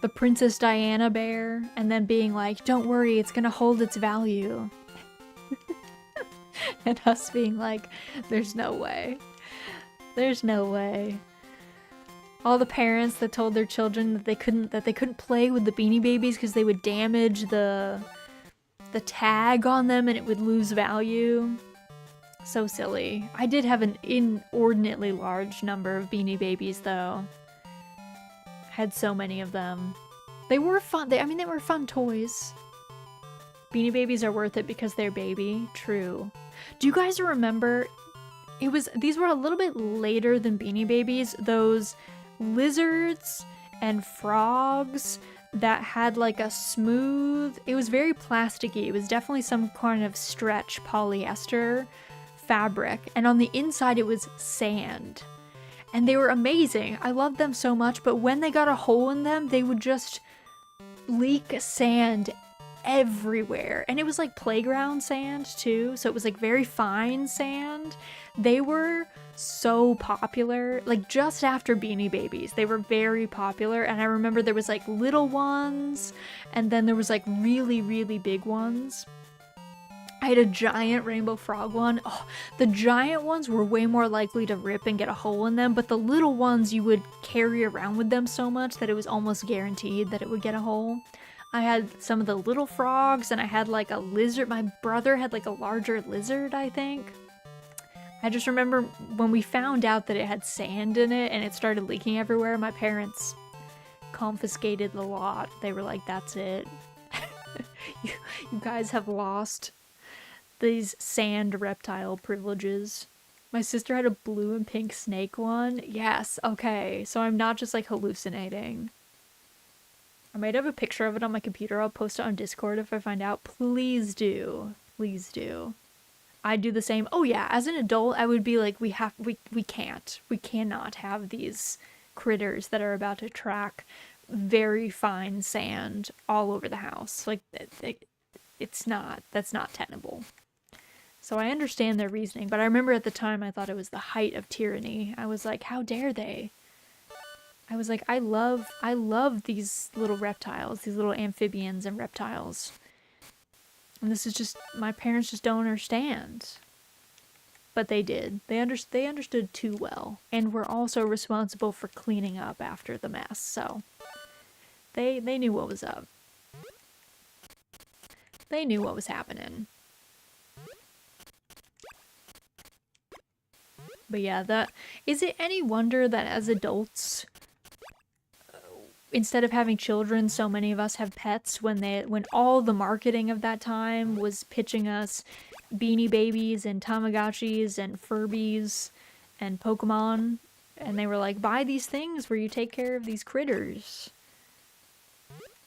The Princess Diana bear, and then being like, don't worry, it's gonna hold its value. And us being like, there's no way. There's no way. All the parents that told their children that they couldn't play with the Beanie Babies because they would damage the tag on them and it would lose value. So silly. I did have an inordinately large number of Beanie Babies though. Had so many of them. They were fun. They were fun toys. Beanie Babies are worth it because they're baby. True. Do you guys remember? These were a little bit later than Beanie Babies. Those lizards and frogs that had like a smooth, it was very plasticky. It was definitely some kind of stretch polyester fabric. And on the inside, it was sand. And they were amazing. I loved them so much. But when they got a hole in them, they would just leak sand everywhere. And it was like playground sand too. So it was like very fine sand. They were so popular. Like just after Beanie Babies, they were very popular. And I remember there was like little ones. And then there was like really, really big ones. I had a giant rainbow frog one. Oh, the giant ones were way more likely to rip and get a hole in them, but the little ones you would carry around with them so much that it was almost guaranteed that it would get a hole. I had some of the little frogs, and I had like a lizard. My brother had like a larger lizard, I think. I just remember when we found out that it had sand in it and it started leaking everywhere, my parents confiscated the lot. They were like, that's it. You guys have lost these sand reptile privileges. My sister had a blue and pink snake one. Yes, okay. So I'm not just like hallucinating. I might have a picture of it on my computer. I'll post it on Discord if I find out. Please do. Please do. I do the same. Oh yeah, as an adult, I would be like, we cannot have these critters that are about to track very fine sand all over the house. Like, that's not tenable. So I understand their reasoning, but I remember at the time I thought it was the height of tyranny. I was like, how dare they? I was like, I love these little reptiles, these little amphibians and reptiles. And this is just, my parents just don't understand. But they did. They understood too well. And were also responsible for cleaning up after the mess, so they knew what was up. They knew what was happening. But yeah, is it any wonder that as adults, instead of having children, so many of us have pets when all the marketing of that time was pitching us Beanie Babies and Tamagotchis and Furbies and Pokemon, and they were like, buy these things where you take care of these critters.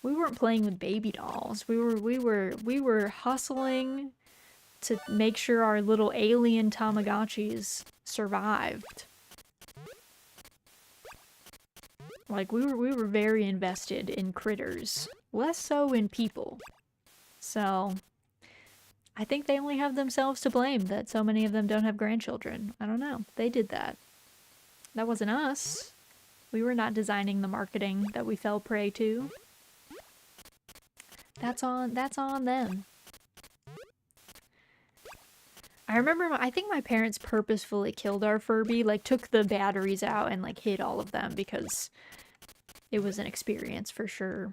We weren't playing with baby dolls. We were hustling to make sure our little alien Tamagotchis survived. Like, we were very invested in critters, less so in people. So I think they only have themselves to blame that so many of them don't have grandchildren. I don't know. They did that. That wasn't us. We were not designing the marketing that we fell prey to. That's on them. I remember, I think my parents purposefully killed our Furby, like took the batteries out and like hid all of them because it was an experience for sure.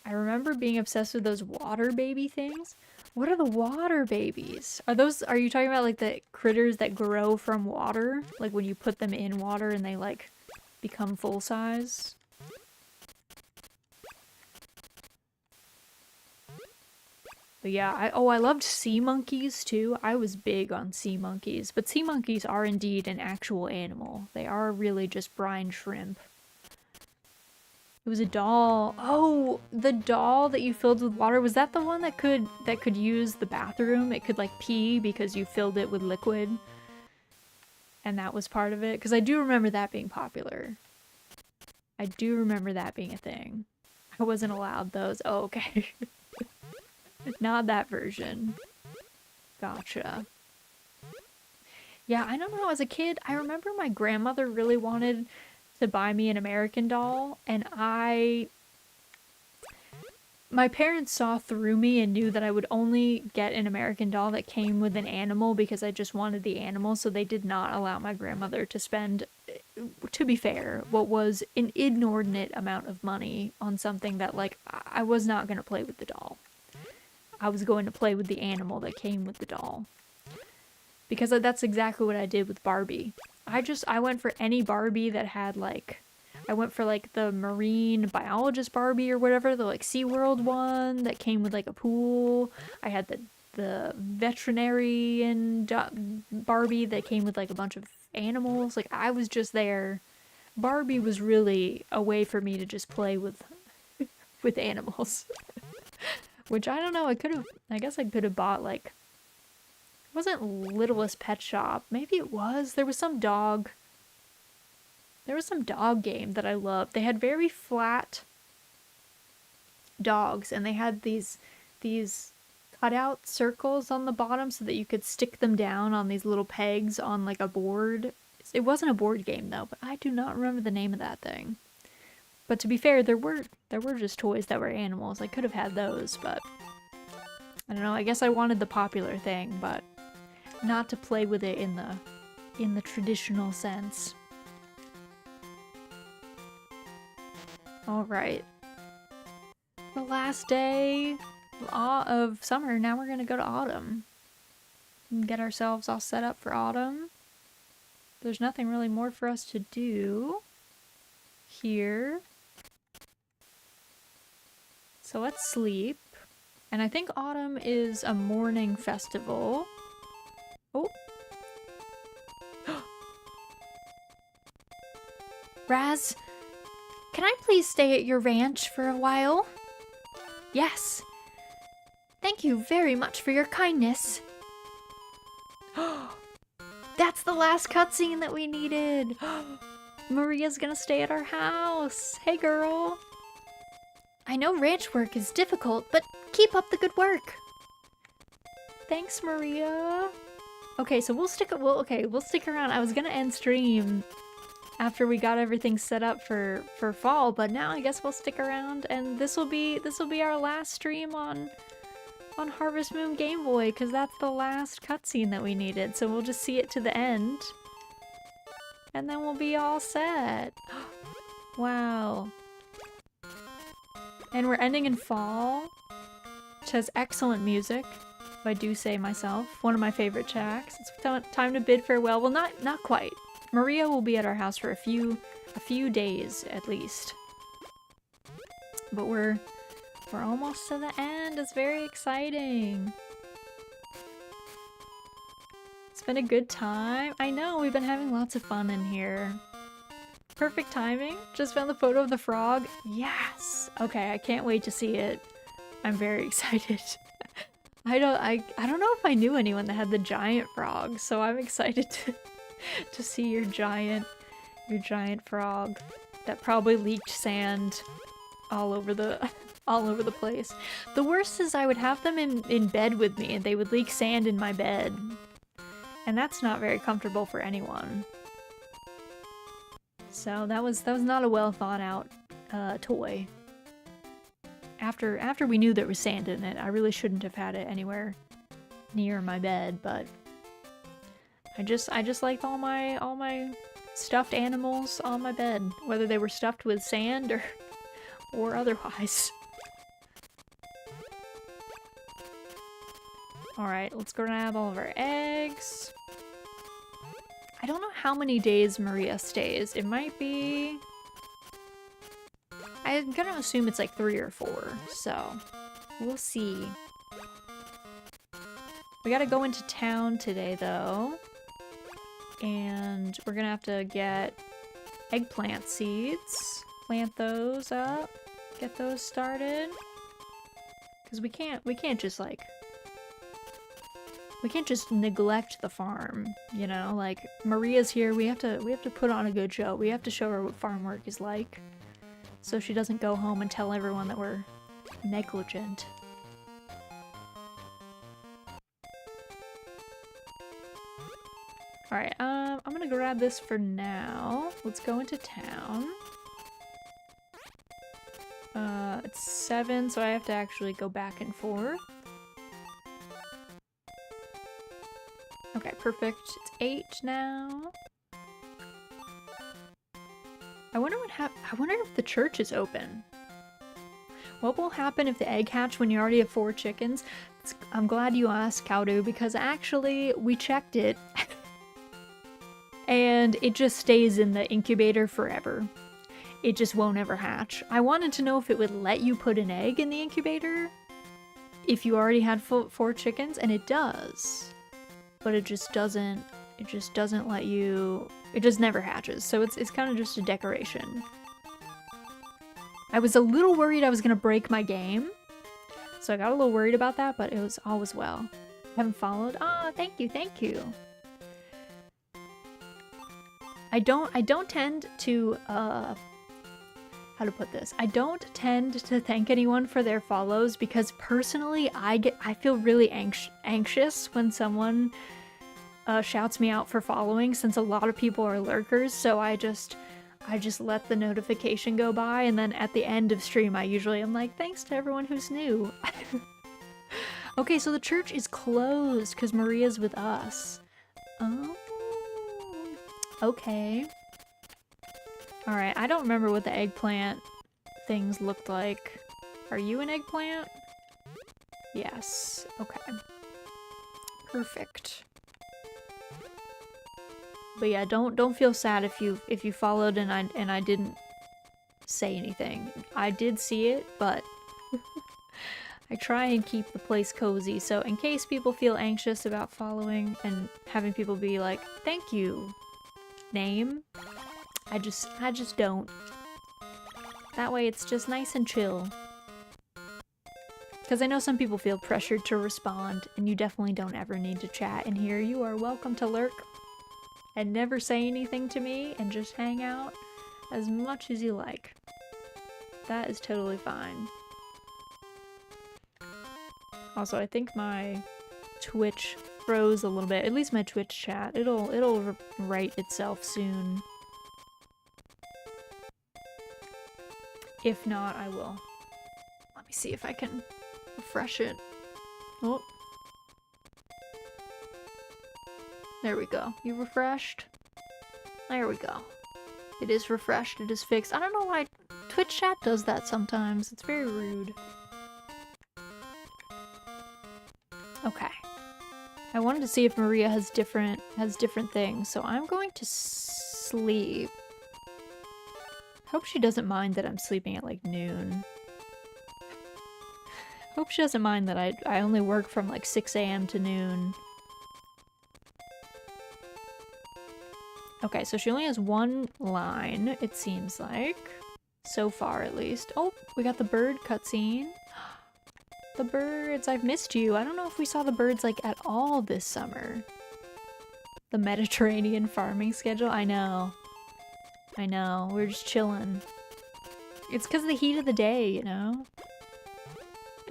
I remember being obsessed with those water baby things. What are the water babies? Are you talking about like the critters that grow from water? Like when you put them in water and they like become full size? But yeah, I loved sea monkeys too. I was big on sea monkeys. But sea monkeys are indeed an actual animal. They are really just brine shrimp. It was a doll. Oh, the doll that you filled with water. Was that the one that could use the bathroom? It could like pee because you filled it with liquid. And that was part of it. Because I do remember that being popular. I do remember that being a thing. I wasn't allowed those. Oh, okay. Not that version. Gotcha. Yeah, I don't know. As a kid, I remember my grandmother really wanted to buy me an American Doll, and my parents saw through me and knew that I would only get an American Doll that came with an animal because I just wanted the animal, so they did not allow my grandmother to spend, to be fair, what was an inordinate amount of money on something that, like, I was not going to play with the doll. I was going to play with the animal that came with the doll. Because that's exactly what I did with Barbie. I went for any Barbie that had, like, I went for, like, the marine biologist Barbie or whatever, the, like, SeaWorld one that came with, like, a pool. I had the veterinarian Barbie that came with, like, a bunch of animals. Like, I was just there. Barbie was really a way for me to just play with animals. Which I don't know, I guess I could have bought like, it wasn't Littlest Pet Shop. Maybe it was. There was some dog game that I loved. They had very flat dogs, and they had these cutout circles on the bottom so that you could stick them down on these little pegs on like a board. It wasn't a board game though, but I do not remember the name of that thing. But to be fair, there were just toys that were animals. I could have had those, but I don't know. I guess I wanted the popular thing, but not to play with it in the traditional sense. All right. The last day of summer. Now we're gonna go to autumn and get ourselves all set up for autumn. There's nothing really more for us to do here. So let's sleep. And I think autumn is a morning festival. Oh. Raz, can I please stay at your ranch for a while? Yes. Thank you very much for your kindness. That's the last cutscene that we needed. Maria's gonna stay at our house. Hey, girl. I know ranch work is difficult, but keep up the good work. Thanks, Maria. Okay, so we'll stick around. I was gonna end stream after we got everything set up for fall, but now I guess we'll stick around, and this will be our last stream on Harvest Moon Game Boy, because that's the last cutscene that we needed. So we'll just see it to the end, and then we'll be all set. Wow. And we're ending in fall, which has excellent music, if I do say myself. One of my favorite tracks. It's time to bid farewell. Well, not quite. Maria will be at our house for a few days at least. But we're almost to the end. It's very exciting. It's been a good time. I know, we've been having lots of fun in here. Perfect timing. Just found the photo of the frog. Yes! Okay, I can't wait to see it. I'm very excited. I don't know if I knew anyone that had the giant frog, so I'm excited to see your giant frog that probably leaked sand all over the place. The worst is I would have them in bed with me and they would leak sand in my bed. And that's not very comfortable for anyone. So that was not a well thought out toy. After we knew there was sand in it, I really shouldn't have had it anywhere near my bed, but I just liked all my stuffed animals on my bed, whether they were stuffed with sand or otherwise. Alright, let's go grab all of our eggs. I don't know how many days Maria stays. It might be... I'm gonna assume it's like 3 or 4, so we'll see. We gotta go into town today, though. And we're gonna have to get eggplant seeds. Plant those up. Get those started. Because we can't just like... We can't just neglect the farm, you know? Like, Maria's here, we have to put on a good show. We have to show her what farm work is like. So she doesn't go home and tell everyone that we're negligent. Alright, I'm gonna grab this for now. Let's go into town. It's 7, so I have to actually go back and forth. Okay, perfect. It's 8 now. I wonder if the church is open. What will happen if the egg hatch when you already have 4 chickens? I'm glad you asked, Cowdo, because actually we checked it. And it just stays in the incubator forever. It just won't ever hatch. I wanted to know if it would let you put an egg in the incubator if you already had 4 chickens, and it does. But it just doesn't it just doesn't let you, it just never hatches. So it's kind of just a decoration. I was a little worried I was gonna break my game. So I got a little worried about that, but it was all was well. Haven't followed. Ah, thank you, thank you. I don't tend to how to put this? I don't tend to thank anyone for their follows because personally I feel really anxious when someone shouts me out for following, since a lot of people are lurkers, so I just let the notification go by, and then at the end of stream I usually am like, thanks to everyone who's new. Okay, so the church is closed because Maria's with us. Oh, okay. Alright, I don't remember what the eggplant things looked like. Are you an eggplant? Yes. Okay. Perfect. But yeah, don't feel sad if you followed and I didn't say anything. I did see it, but I try and keep the place cozy, so in case people feel anxious about following and having people be like, thank you, name, I just don't. That way it's just nice and chill. Because I know some people feel pressured to respond, and you definitely don't ever need to chat in here. You are welcome to lurk and never say anything to me and just hang out as much as you like. That is totally fine. Also, I think my Twitch froze a little bit. At least my Twitch chat. It'll right itself soon. If not, I will. Let me see if I can refresh it. Oh. There we go. You refreshed? There we go. It is refreshed. It is fixed. I don't know why Twitch chat does that sometimes. It's very rude. Okay. I wanted to see if Maria has different things, so I'm going to sleep. Hope she doesn't mind that I'm sleeping at like noon. Hope she doesn't mind that I only work from like 6 AM to noon. Okay, so she only has one line, it seems like. So far, at least. Oh, we got the bird cutscene. The birds, I've missed you. I don't know if we saw the birds like at all this summer. The Mediterranean farming schedule? I know. I know, we're just chilling. It's because of the heat of the day, you know?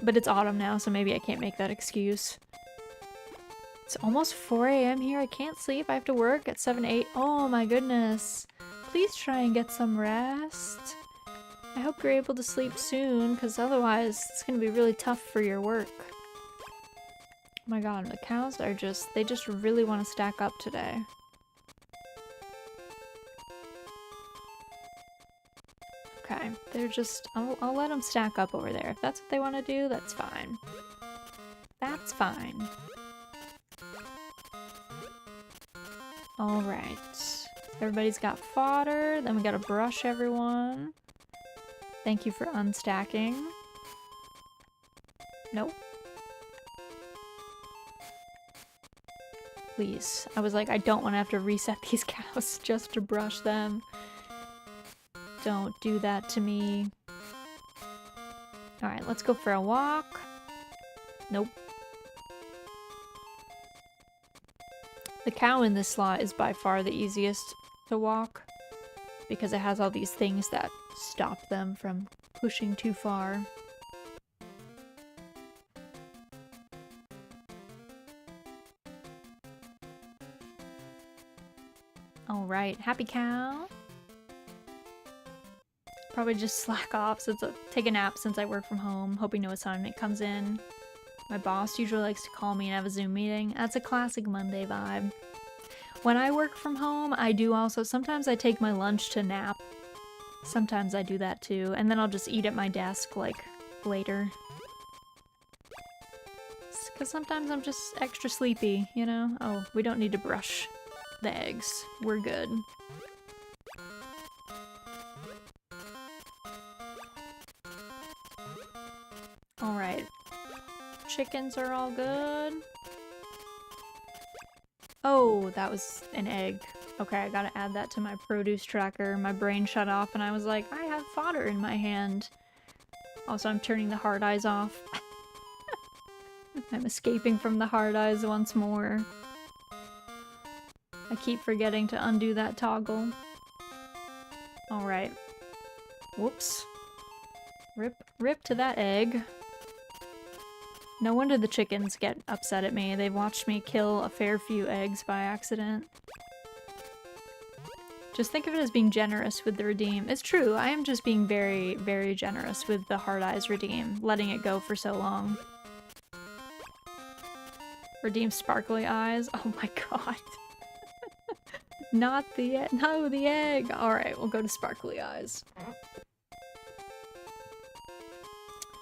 But it's autumn now, so maybe I can't make that excuse. It's almost 4 AM here. I can't sleep. I have to work at 7, 8. Oh my goodness. Please try and get some rest. I hope you're able to sleep soon, because otherwise it's going to be really tough for your work. Oh my god, the cows are they just really want to stack up today. Okay, they're just, I'll let them stack up over there. If that's what they want to do, that's fine. That's fine. Alright. Everybody's got fodder, then we gotta brush everyone. Thank you for unstacking. Nope. Please. I was like, I don't want to have to reset these cows just to brush them. Don't do that to me. Alright, let's go for a walk. Nope. The cow in this slot is by far the easiest to walk because it has all these things that stop them from pushing too far. Alright, happy cow. Probably just slack off since take a nap since I work from home, hoping no assignment comes in. My boss usually likes to call me and have a Zoom meeting. That's a classic Monday vibe. When I work from home, I do also, sometimes I take my lunch to nap. Sometimes I do that too, and then I'll just eat at my desk, like, later. Because sometimes I'm just extra sleepy, you know? Oh, we don't need to brush the eggs. We're good. Alright. Chickens are all good. Oh, that was an egg. Okay, I gotta add that to my produce tracker. My brain shut off and I was like, I have fodder in my hand. Also, I'm turning the hard eyes off. I'm escaping from the hard eyes once more. I keep forgetting to undo that toggle. Alright. Whoops. Rip to that egg. No wonder the chickens get upset at me. They've watched me kill a fair few eggs by accident. Just think of it as being generous with the redeem. It's true, I am just being very, very generous with the hard eyes redeem, letting it go for so long. Redeem sparkly eyes. Oh my god. Not the egg. No, the egg. Alright, we'll go to sparkly eyes.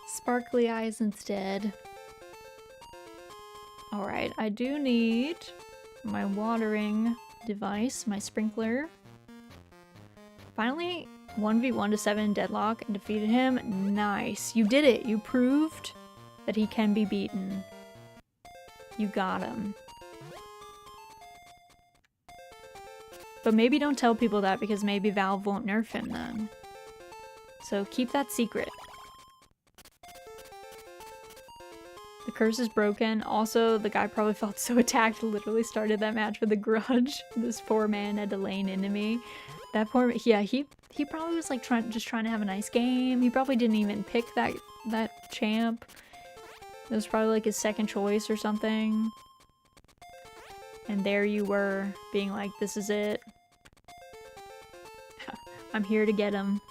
Sparkly eyes instead. Alright, I do need my watering device, my sprinkler. Finally, 1v1 to 7 deadlock and defeated him. Nice. You did it. You proved that he can be beaten. You got him. But maybe don't tell people that because maybe Valve won't nerf him then. So keep that secret. The curse is broken. Also, the guy probably felt so attacked, literally started that match with a grudge. This poor man had to lane into me. That poor, yeah, he probably was like just trying to have a nice game. He probably didn't even pick that champ. It was probably like his second choice or something. And there you were, being like, this is it. I'm here to get him.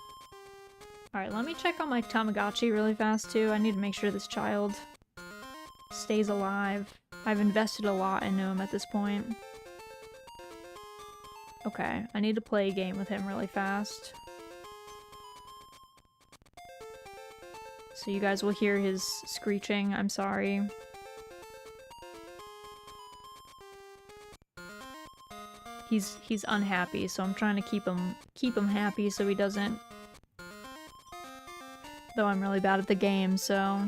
Alright, let me check on my Tamagotchi really fast too. I need to make sure this child stays alive. I've invested a lot into him at this point. Okay, I need to play a game with him really fast. So you guys will hear his screeching, I'm sorry. He's unhappy, so I'm trying to keep him happy so he doesn't. Though I'm really bad at the game, so.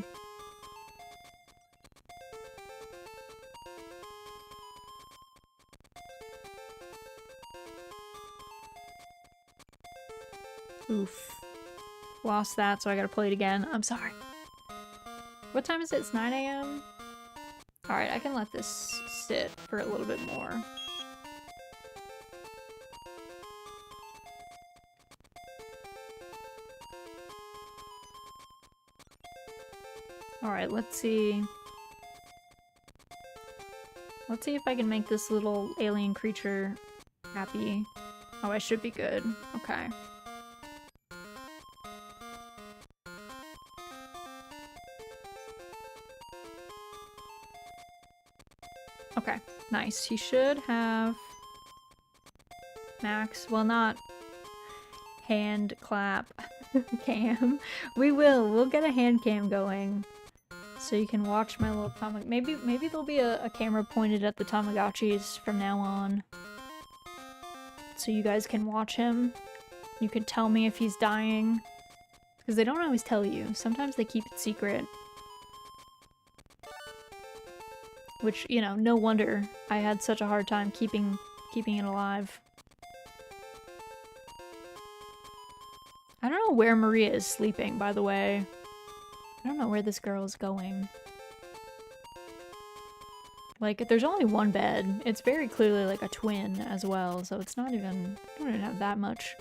Oof. Lost that, so I gotta play it again. I'm sorry. What time is it? It's 9 AM? Alright, I can let this sit for a little bit more. Alright, let's see. Let's see if I can make this little alien creature happy. Oh, I should be good. Okay. Okay, nice. He should have max, well, not hand clap cam. We'll get a hand cam going so you can watch my little maybe there'll be a camera pointed at the Tamagotchis from now on so you guys can watch him. You can tell me if he's dying because they don't always tell you. Sometimes they keep it secret. Which, you know, no wonder I had such a hard time keeping it alive. I don't know where Maria is sleeping, by the way. I don't know where this girl is going. Like, there's only one bed. It's very clearly like a twin as well, so it's not even, I don't even have that much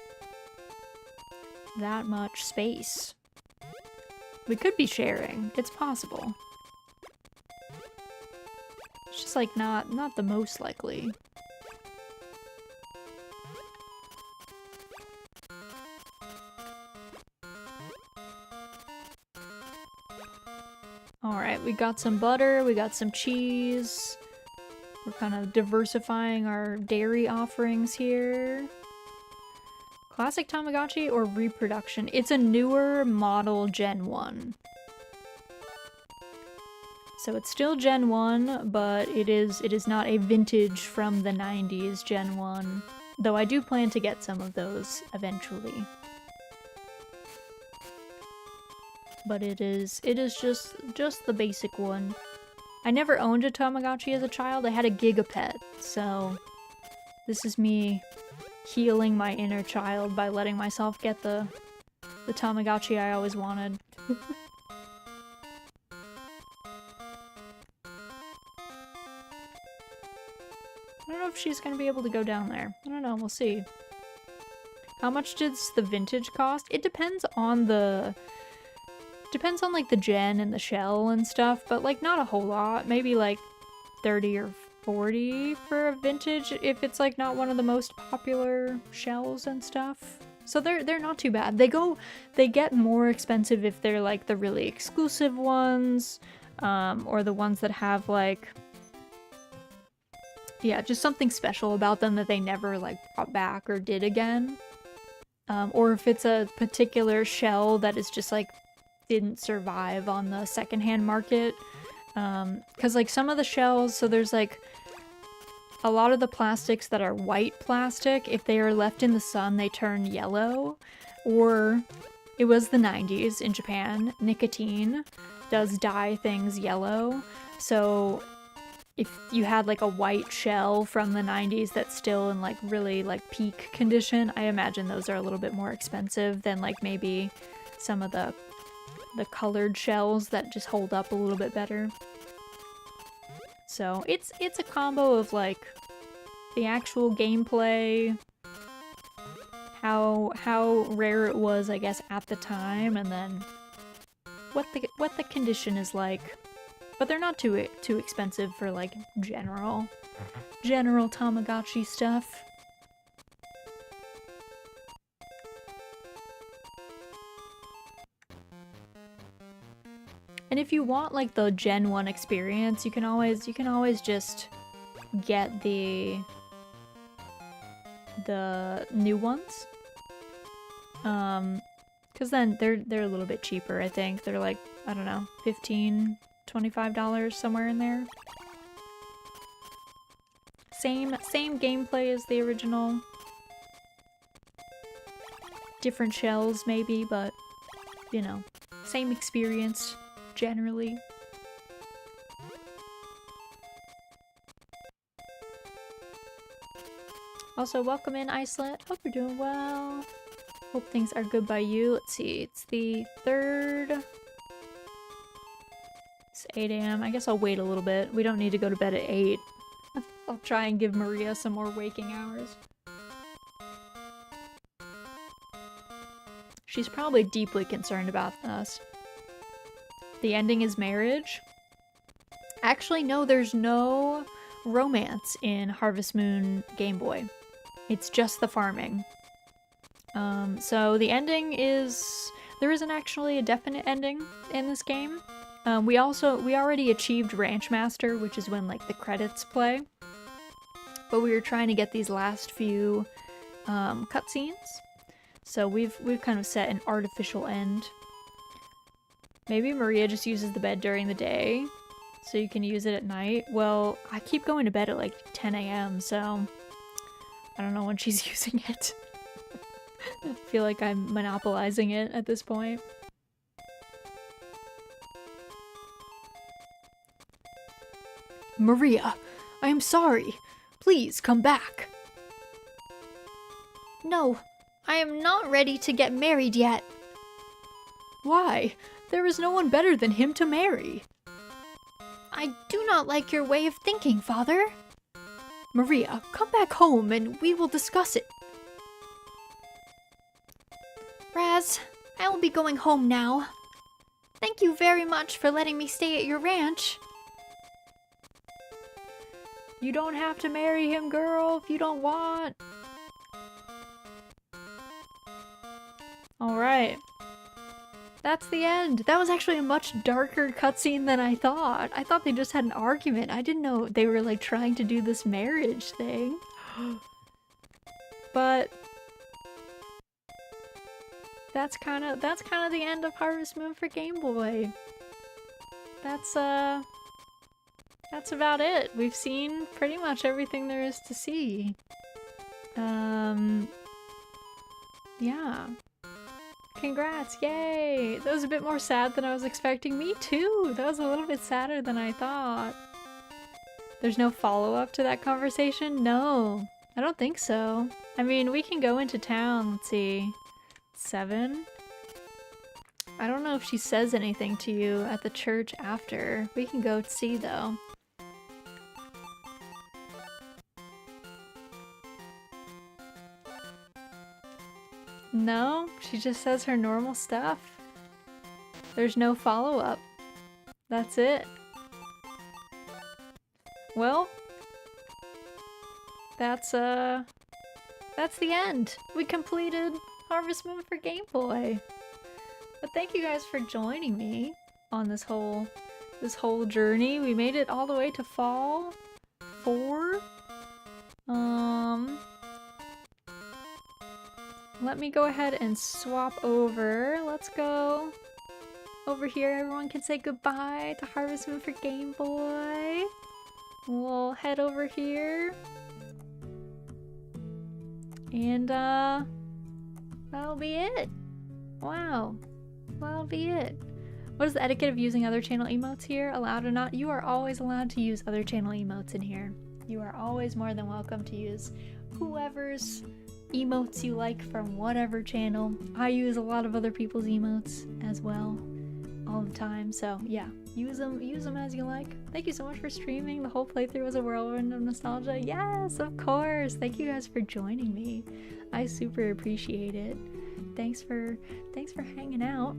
space. We could be sharing. It's possible. It's just like not the most likely. Alright, we got some butter, we got some cheese. We're kind of diversifying our dairy offerings here. Classic Tamagotchi or reproduction? It's a newer model Gen 1. So it's still Gen 1, but it is not a vintage from the 90s Gen 1. Though I do plan to get some of those eventually. But it is just the basic one. I never owned a Tamagotchi as a child. I had a Gigapet, so this is me healing my inner child by letting myself get the Tamagotchi I always wanted. I don't know if she's gonna be able to go down there. I don't know, we'll see. How much does the vintage cost? It depends on the... Depends on, like, the gen and the shell and stuff, but, like, not a whole lot. Maybe, like, 30 or 40 for a vintage if it's, like, not one of the most popular shells and stuff. So they're not too bad. They get more expensive if they're, like, the really exclusive ones, or the ones that have, like... Yeah, just something special about them that they never, like, brought back or did again. Or if it's a particular shell that is just, like, didn't survive on the secondhand market. Because, like, some of the shells, so there's, like, a lot of the plastics that are white plastic, if they are left in the sun, they turn yellow. Or, it was the 90s in Japan, nicotine does dye things yellow. So... if you had, like, a white shell from the 90s that's still in, like, really, like, peak condition, I imagine those are a little bit more expensive than, like, maybe some of the colored shells that just hold up a little bit better. So, it's a combo of, like, the actual gameplay, how rare it was, I guess, at the time, and then what the condition is like. But they're not too expensive for, like, general Tamagotchi stuff. And if you want, like, the Gen 1 experience, you can always just get the new ones. Cause then they're a little bit cheaper, I think. They're like, I don't know, $15, $25 somewhere in there. Same gameplay as the original. Different shells maybe, but you know, same experience generally. Also, welcome in, Iceland. Hope you're doing well. Hope things are good by you. Let's see, it's the 3rd. It's 8 a.m. I guess I'll wait a little bit. We don't need to go to bed at 8. I'll try and give Maria some more waking hours. She's probably deeply concerned about us. The ending is marriage. Actually, no, there's no romance in Harvest Moon Game Boy. It's just the farming. So the ending is... There isn't actually a definite ending in this game. We already achieved Ranch Master, which is when, like, the credits play. But we were trying to get these last few cutscenes. So we've kind of set an artificial end. Maybe Maria just uses the bed during the day, so you can use it at night. Well, I keep going to bed at like 10 a.m., so I don't know when she's using it. I feel like I'm monopolizing it at this point. Maria, I am sorry. Please come back. No, I am not ready to get married yet. Why? There is no one better than him to marry. I do not like your way of thinking, Father. Maria, come back home and we will discuss it. Raz, I will be going home now. Thank you very much for letting me stay at your ranch. You don't have to marry him, girl, if you don't want. Alright. That's the end. That was actually a much darker cutscene than I thought. I thought they just had an argument. I didn't know they were, like, trying to do this marriage thing. But that's kind of the end of Harvest Moon for Game Boy. That's about it. We've seen pretty much everything there is to see. Yeah. Congrats, yay! That was a bit more sad than I was expecting. Me too! That was a little bit sadder than I thought. There's no follow-up to that conversation? No, I don't think so. I mean, we can go into town, let's see. 7? I don't know if she says anything to you at the church after. We can go see though. No, she just says her normal stuff. There's no follow-up. That's it. Well, that's the end. We completed Harvest Moon for Game Boy. But thank you guys for joining me on this whole journey. We made it all the way to Fall 4. Let me go ahead and swap over. Let's go over here. Everyone can say goodbye to Harvest Moon for Game Boy. We'll head over here. And that'll be it. Wow. That'll be it. What is the etiquette of using other channel emotes here? Allowed or not? You are always allowed to use other channel emotes in here. You are always more than welcome to use whoever's emotes you like from whatever channel. I use a lot of other people's emotes as well all the time, so yeah, use them as you like. Thank you so much for streaming. The whole playthrough was a whirlwind of nostalgia. Yes, of course. Thank you guys for joining me. I super appreciate it. Thanks for hanging out.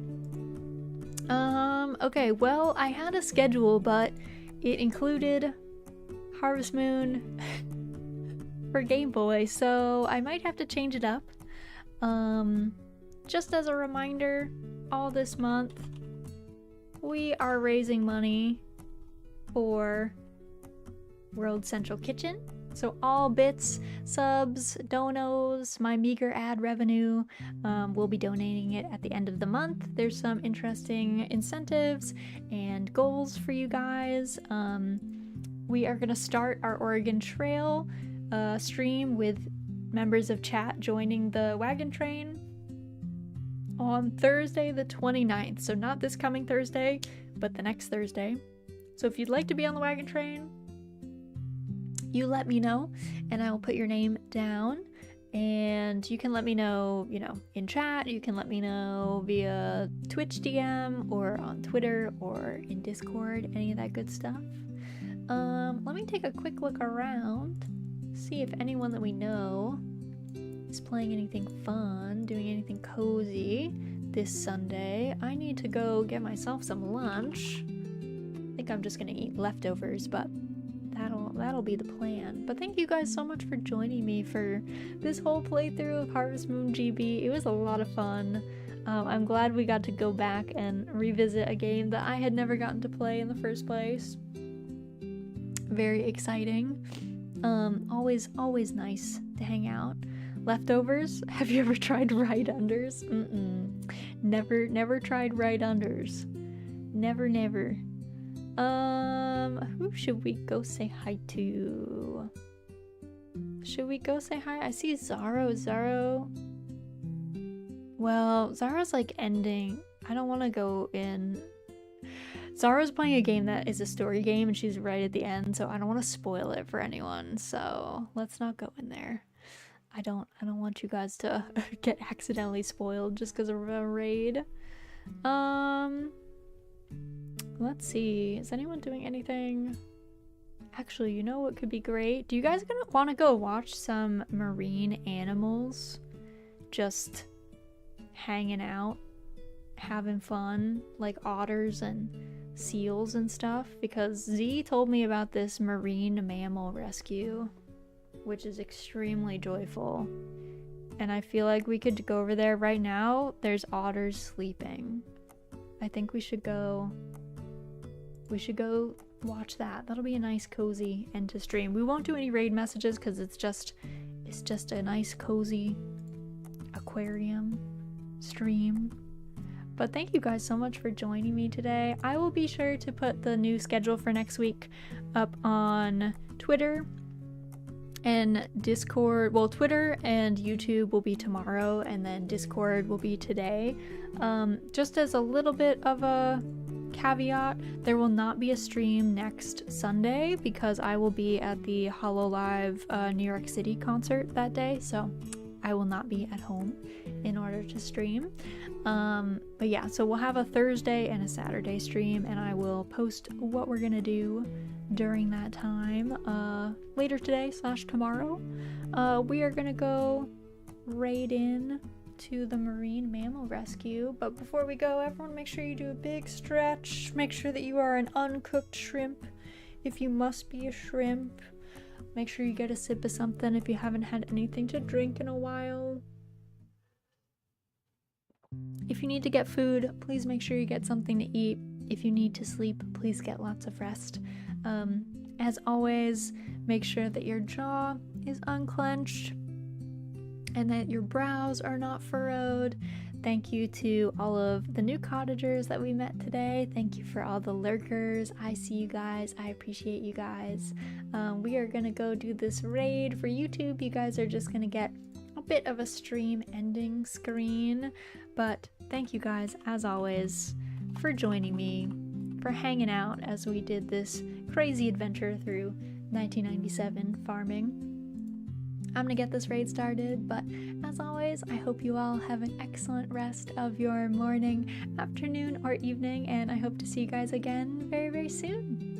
Okay, well, I had a schedule, but it included Harvest Moon for Game Boy, so I might have to change it up. Just as a reminder, all this month we are raising money for World Central Kitchen. So all bits, subs, donos, my meager ad revenue, we'll be donating it at the end of the month. There's some interesting incentives and goals for you guys. We are gonna start our Oregon Trail stream with members of chat joining the wagon train on Thursday the 29th. So not this coming Thursday, but the next Thursday. So if you'd like to be on the wagon train, you let me know and I will put your name down, and you can let me know, in chat. You can let me know via Twitch DM or on Twitter or in Discord, any of that good stuff. Let me take a quick look around, see if anyone that we know is playing anything fun, doing anything cozy this Sunday. I need to go get myself some lunch. I think I'm just gonna eat leftovers, but that'll be the plan. But thank you guys so much for joining me for this whole playthrough of Harvest Moon GB. It was a lot of fun. I'm glad we got to go back and revisit a game that I had never gotten to play in the first place. Very exciting. Always nice to hang out. Leftovers? Have you ever tried right unders? Never tried right unders. Never. Who should we go say hi to? Should we go say hi? I see Zaro. Well, Zara's like ending. I don't want to go in. Zara's playing a game that is a story game and she's right at the end, so I don't want to spoil it for anyone, so let's not go in there. I don't want you guys to get accidentally spoiled just because of a raid. Let's see. Is anyone doing anything? Actually, you know what could be great? Do you guys want to go watch some marine animals just hanging out, having fun, like otters and seals and stuff? Because Z told me about this marine mammal rescue, which is extremely joyful. And I feel like we could go over there right now. There's otters sleeping. I think we should go watch that. That'll be a nice cozy end to stream. We won't do any raid messages because it's just a nice cozy aquarium stream. But thank you guys so much for joining me today. I will be sure to put the new schedule for next week up on Twitter And Discord, well, Twitter and YouTube will be tomorrow, and then Discord will be today. Just as a little bit of a caveat, there will not be a stream next Sunday because I will be at the Hololive New York City concert that day, so I will not be at home in order to stream. But yeah, so we'll have a Thursday and a Saturday stream, and I will post what we're gonna do during that time later today / tomorrow. We are gonna go raid in to the marine mammal rescue, but before we go, everyone make sure you do a big stretch. Make sure that you are an uncooked shrimp if you must be a shrimp. Make sure you get a sip of something if you haven't had anything to drink in a while. If you need to get food, please make sure you get something to eat. If you need to sleep, please get lots of rest. As always, make sure that your jaw is unclenched and that your brows are not furrowed. Thank you to all of the new cottagers that we met today. Thank you for all the lurkers. I see you guys. I appreciate you guys. We are gonna go do this raid for YouTube. You guys are just gonna get a bit of a stream ending screen, but thank you guys, as always, for joining me, for hanging out as we did this crazy adventure through 1997 farming. I'm gonna get this raid started, but as always, I hope you all have an excellent rest of your morning, afternoon, or evening, and I hope to see you guys again very, very soon.